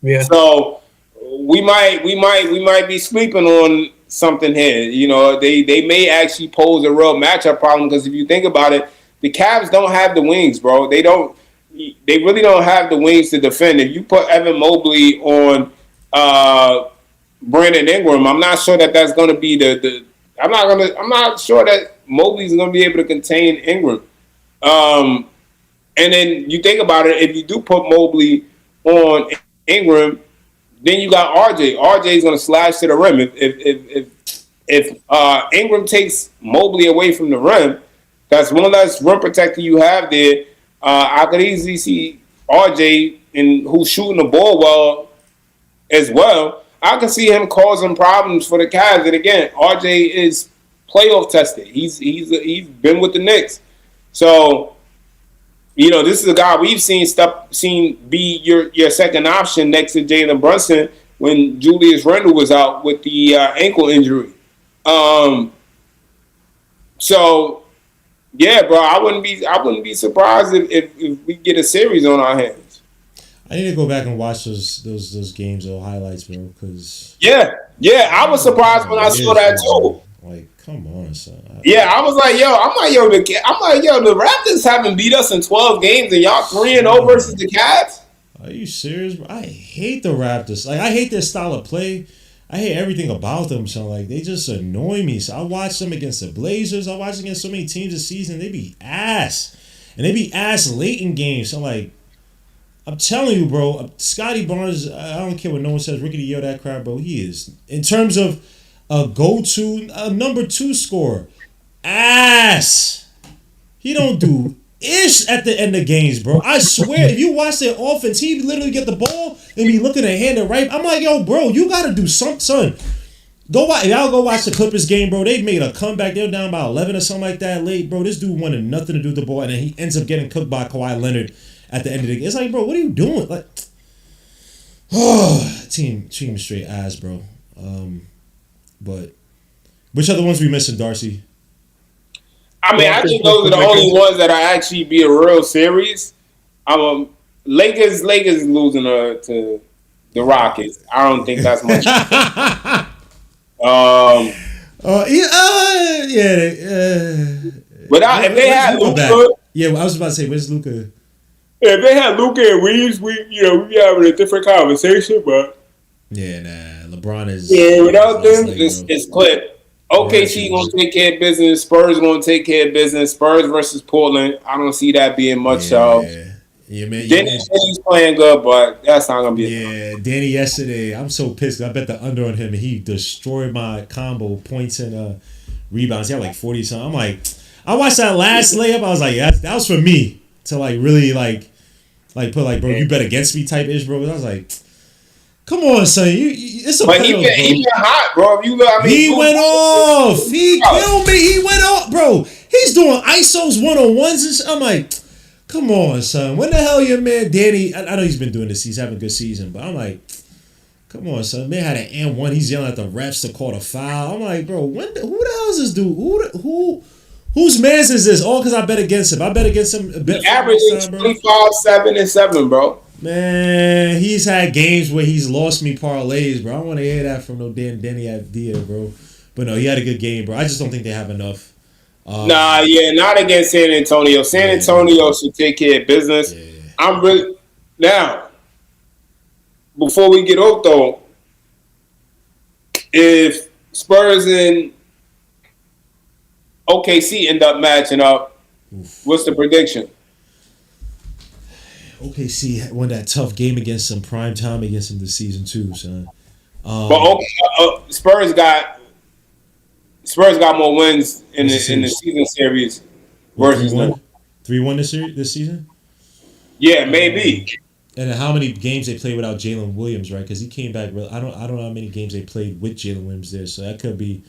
Speaker 2: Yeah.
Speaker 3: So we might be sleeping on something here. You know, they may actually pose a real matchup problem because if you think about it, the Cavs don't have the wings, bro. They really don't have the wings to defend. If you put Evan Mobley on Brandon Ingram, I'm not sure that's going to be I'm not sure that Mobley's going to be able to contain Ingram. And then you think about it, if you do put Mobley on Ingram, then you got RJ. RJ is going to slash to the rim. If Ingram takes Mobley away from the rim, that's one less rim protector you have there. I could easily see RJ, who's shooting the ball well as well. I can see him causing problems for the Cavs. And again, RJ is playoff tested. He's been with the Knicks, so you know this is a guy we've seen be your second option next to Jalen Brunson when Julius Randle was out with the ankle injury. So yeah, bro, I wouldn't be surprised if we get a series on our hands.
Speaker 1: I need to go back and watch those games or highlights, bro. Because
Speaker 3: yeah, I was surprised when I saw that too.
Speaker 1: Like, come on, son.
Speaker 3: I was like, the Raptors haven't beat us in 12 games, and y'all 3-0 versus the Cavs.
Speaker 1: Are you serious, bro? I hate the Raptors. Like, I hate their style of play. I hate everything about them. So, like, they just annoy me. So, I watched them against the Blazers. I watched against so many teams this season. They be ass. And they be ass late in games. So, like, I'm telling you, bro, Scotty Barnes, I don't care what no one says, rookie of the year, that crap, bro. He is, in terms of a go-to, a number 2 scorer, ass. He don't do ish at the end of games, bro. I swear, if you watch their offense, he literally get the ball and be looking at hand and right. I'm like, yo, bro, you got to do something, son. Y'all go watch the Clippers game, bro. They made a comeback. They're down by 11 or something like that late, bro. This dude wanted nothing to do with the ball, and then he ends up getting cooked by Kawhi Leonard at the end of the game. It's like, bro, what are you doing? Like, team straight ass, bro. But which other ones we missing, Darcy?
Speaker 3: I mean, I think those are the only ones that are actually be a real series. Lakers losing to the Rockets. I don't think that's much. Without if they had Luka,
Speaker 1: yeah, I was about to say, where's Luka?
Speaker 3: If they had Luka and Reeves, we'd be having a different conversation. But
Speaker 1: yeah, nah, LeBron is
Speaker 3: without them, it's clip. OKC gonna take care of business. Spurs gonna take care of business. Spurs versus Portland. I don't see that being much.
Speaker 1: Yeah, man.
Speaker 3: Danny's playing good, but that's not gonna be.
Speaker 1: Yeah, Danny yesterday. I'm so pissed. I bet the under on him, and he destroyed my combo points and rebounds. He had like 40 something. I'm like, I watched that last layup. I was like, yeah, that was for me to like really like put like, bro, you bet against me type ish, bro. I was like, come on, son. It's a
Speaker 3: but he been hot, bro. He
Speaker 1: went off. He killed me. He went off, bro. He's doing ISOs 1-on-1s and shit. I'm like, come on, son. When the hell your man Danny? I know he's been doing this. He's having a good season, but I'm like, come on, son. Man had an and 1. He's yelling at the refs to call a foul. I'm like, bro, who the hell is this dude? Whose man's is this? All because I bet against him. I bet against him.
Speaker 3: Average 25, 7, and 7, bro.
Speaker 1: Man, he's had games where he's lost me parlays, bro. I don't want to hear that from no damn Danny idea, bro. But no, he had a good game, bro. I just don't think they have enough.
Speaker 3: Not against San Antonio. San Antonio should take care of business. Yeah. Now, before we get off though, if Spurs and OKC end up matching up, what's the prediction?
Speaker 1: OKC won that tough game against some prime time against him this season too, son.
Speaker 3: But okay, Spurs got more wins in
Speaker 1: What's the
Speaker 3: the
Speaker 1: series?
Speaker 3: season series
Speaker 1: What,
Speaker 3: versus them.
Speaker 1: 3-1? 3-1 this season?
Speaker 3: Yeah, maybe.
Speaker 1: And then how many games they played without Jalen Williams, right? Because he came back. I don't know how many games they played with Jalen Williams there. So that could be.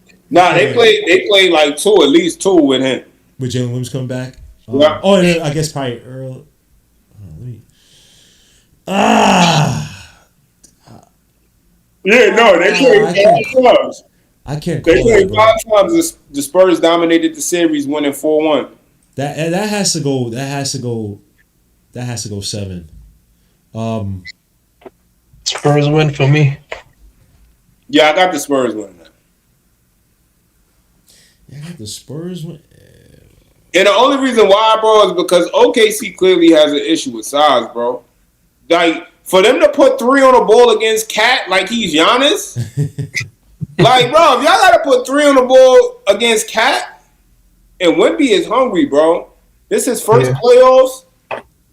Speaker 1: That
Speaker 3: Nah,
Speaker 1: could
Speaker 3: they
Speaker 1: be
Speaker 3: played like two, at least two with him.
Speaker 1: with Jalen Williams coming back.
Speaker 3: Yeah.
Speaker 1: Oh, and then I guess probably early. Let me. Ah,
Speaker 3: Yeah, no, they played
Speaker 1: I can't.
Speaker 3: five times.
Speaker 1: I can't
Speaker 3: They
Speaker 1: call that,
Speaker 3: played
Speaker 1: bro.
Speaker 3: five times. The Spurs dominated the series, winning 4-1.
Speaker 1: That has to go. That has to go. That has to go 7. Um,
Speaker 2: Spurs win for me.
Speaker 3: Yeah, I got the Spurs winning that.
Speaker 1: yeah, the Spurs went.
Speaker 3: And the only reason why, bro, is because OKC clearly has an issue with size, bro. Like, for them to put 3 on the ball against Cat like he's Giannis, like, bro, if y'all got to put 3 on the ball against Cat, and Wemby is hungry, bro. This is his first
Speaker 2: Yeah.
Speaker 3: playoffs.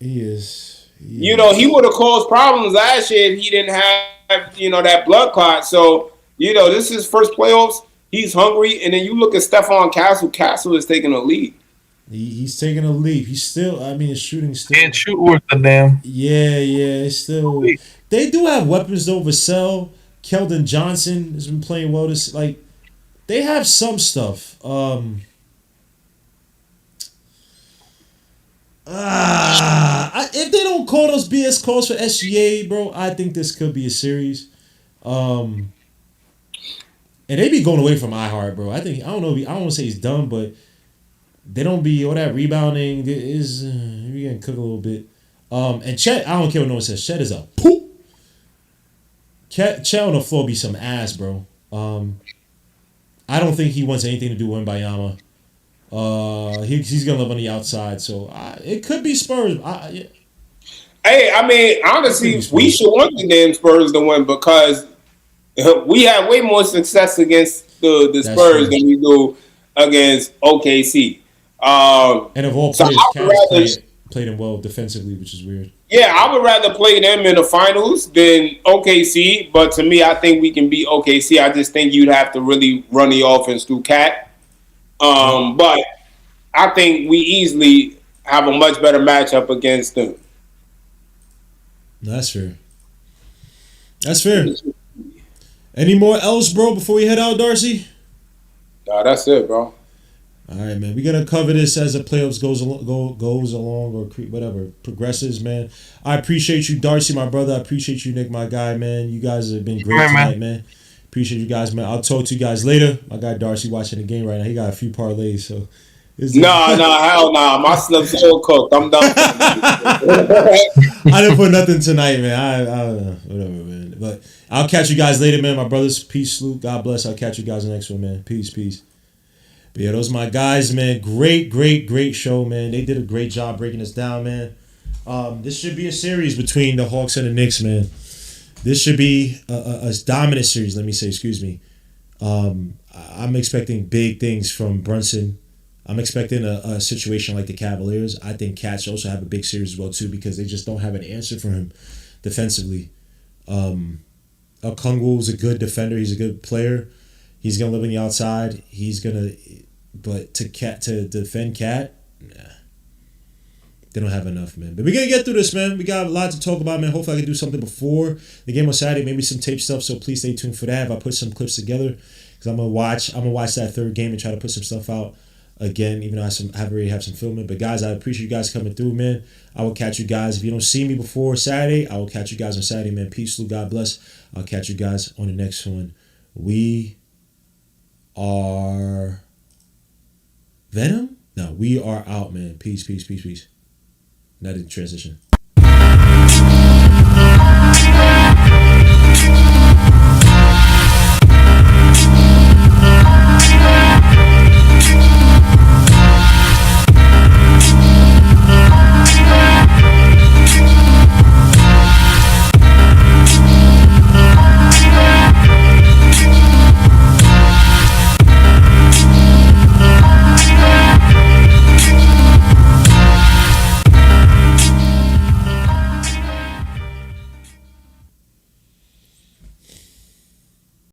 Speaker 1: He is.
Speaker 3: You know, he would have caused problems last year if he didn't have, that blood clot. So, this is his first playoffs. He's hungry. And then you look at Stephon Castle. Castle is taking a lead.
Speaker 1: He's taking a leap. He's still. I mean, his shooting still.
Speaker 2: Can't shoot worth a damn.
Speaker 1: Yeah. It's still. They do have weapons though. Vassell, Keldon Johnson has been playing well. This they have some stuff. If they don't call those BS calls for SGA, bro, I think this could be a series. And they be going away from iHeart, bro. I don't know. I don't want to say he's dumb, but they don't be all that rebounding is we getting cooked a little bit. And Chet, I don't care what no one says. Chet is a poop. Chet on the floor be some ass, bro. I don't think he wants anything to do with Mbayama. He's gonna live on the outside, so it could be Spurs. Yeah.
Speaker 3: Hey, I mean, honestly, we should want the damn Spurs to win because we have way more success against the Spurs than we do against OKC.
Speaker 1: And of all
Speaker 3: So
Speaker 1: players, Cavs played him well defensively, which is weird.
Speaker 3: yeah, I would rather play them in the finals than OKC. But to me, I think we can beat OKC. I just think you'd have to really run the offense through Cat. But I think we easily have a much better matchup against them.
Speaker 1: No, that's fair. That's fair. Any more else, bro, before we head out, Darcy?
Speaker 3: Nah, that's it, bro.
Speaker 1: All right, man. We're gonna cover this as the playoffs goes along or whatever progresses, man. I appreciate you, Darcy, my brother. I appreciate you, Nick, my guy, man. You guys have been great tonight, man. Appreciate you guys, man. I'll talk to you guys later. My guy Darcy watching the game right now. He got a few parlays, so.
Speaker 3: Hell nah. My slip's all cooked. I'm done.
Speaker 1: I didn't put nothing tonight, man. I whatever, man. But I'll catch you guys later, man. My brothers, peace, salute, God bless. I'll catch you guys in the next one, man. Peace. But yeah, those are my guys, man. Great show, man. They did a great job breaking this down, man. This should be a series between the Hawks and the Knicks, man. This should be a dominant series. Let me say, excuse me. I'm expecting big things from Brunson. I'm expecting a situation like the Cavaliers. I think Cat should also have a big series as well too because they just don't have an answer for him defensively. Okongwu is a good defender. He's a good player. He's gonna live on the outside. But to defend Cat, nah, they don't have enough, man. But we're gonna get through this, man. We got a lot to talk about, man. Hopefully, I can do something before the game on Saturday. Maybe some tape stuff. So please stay tuned for that. If I put some clips together, because I'm gonna watch that third game and try to put some stuff out again. Even though I already have some filming. But guys, I appreciate you guys coming through, man. I will catch you guys. If you don't see me before Saturday, I will catch you guys on Saturday, man. Peace, Lou. God bless. I'll catch you guys on the next one. We are Venom? No, we are out, man. Peace. Not in transition.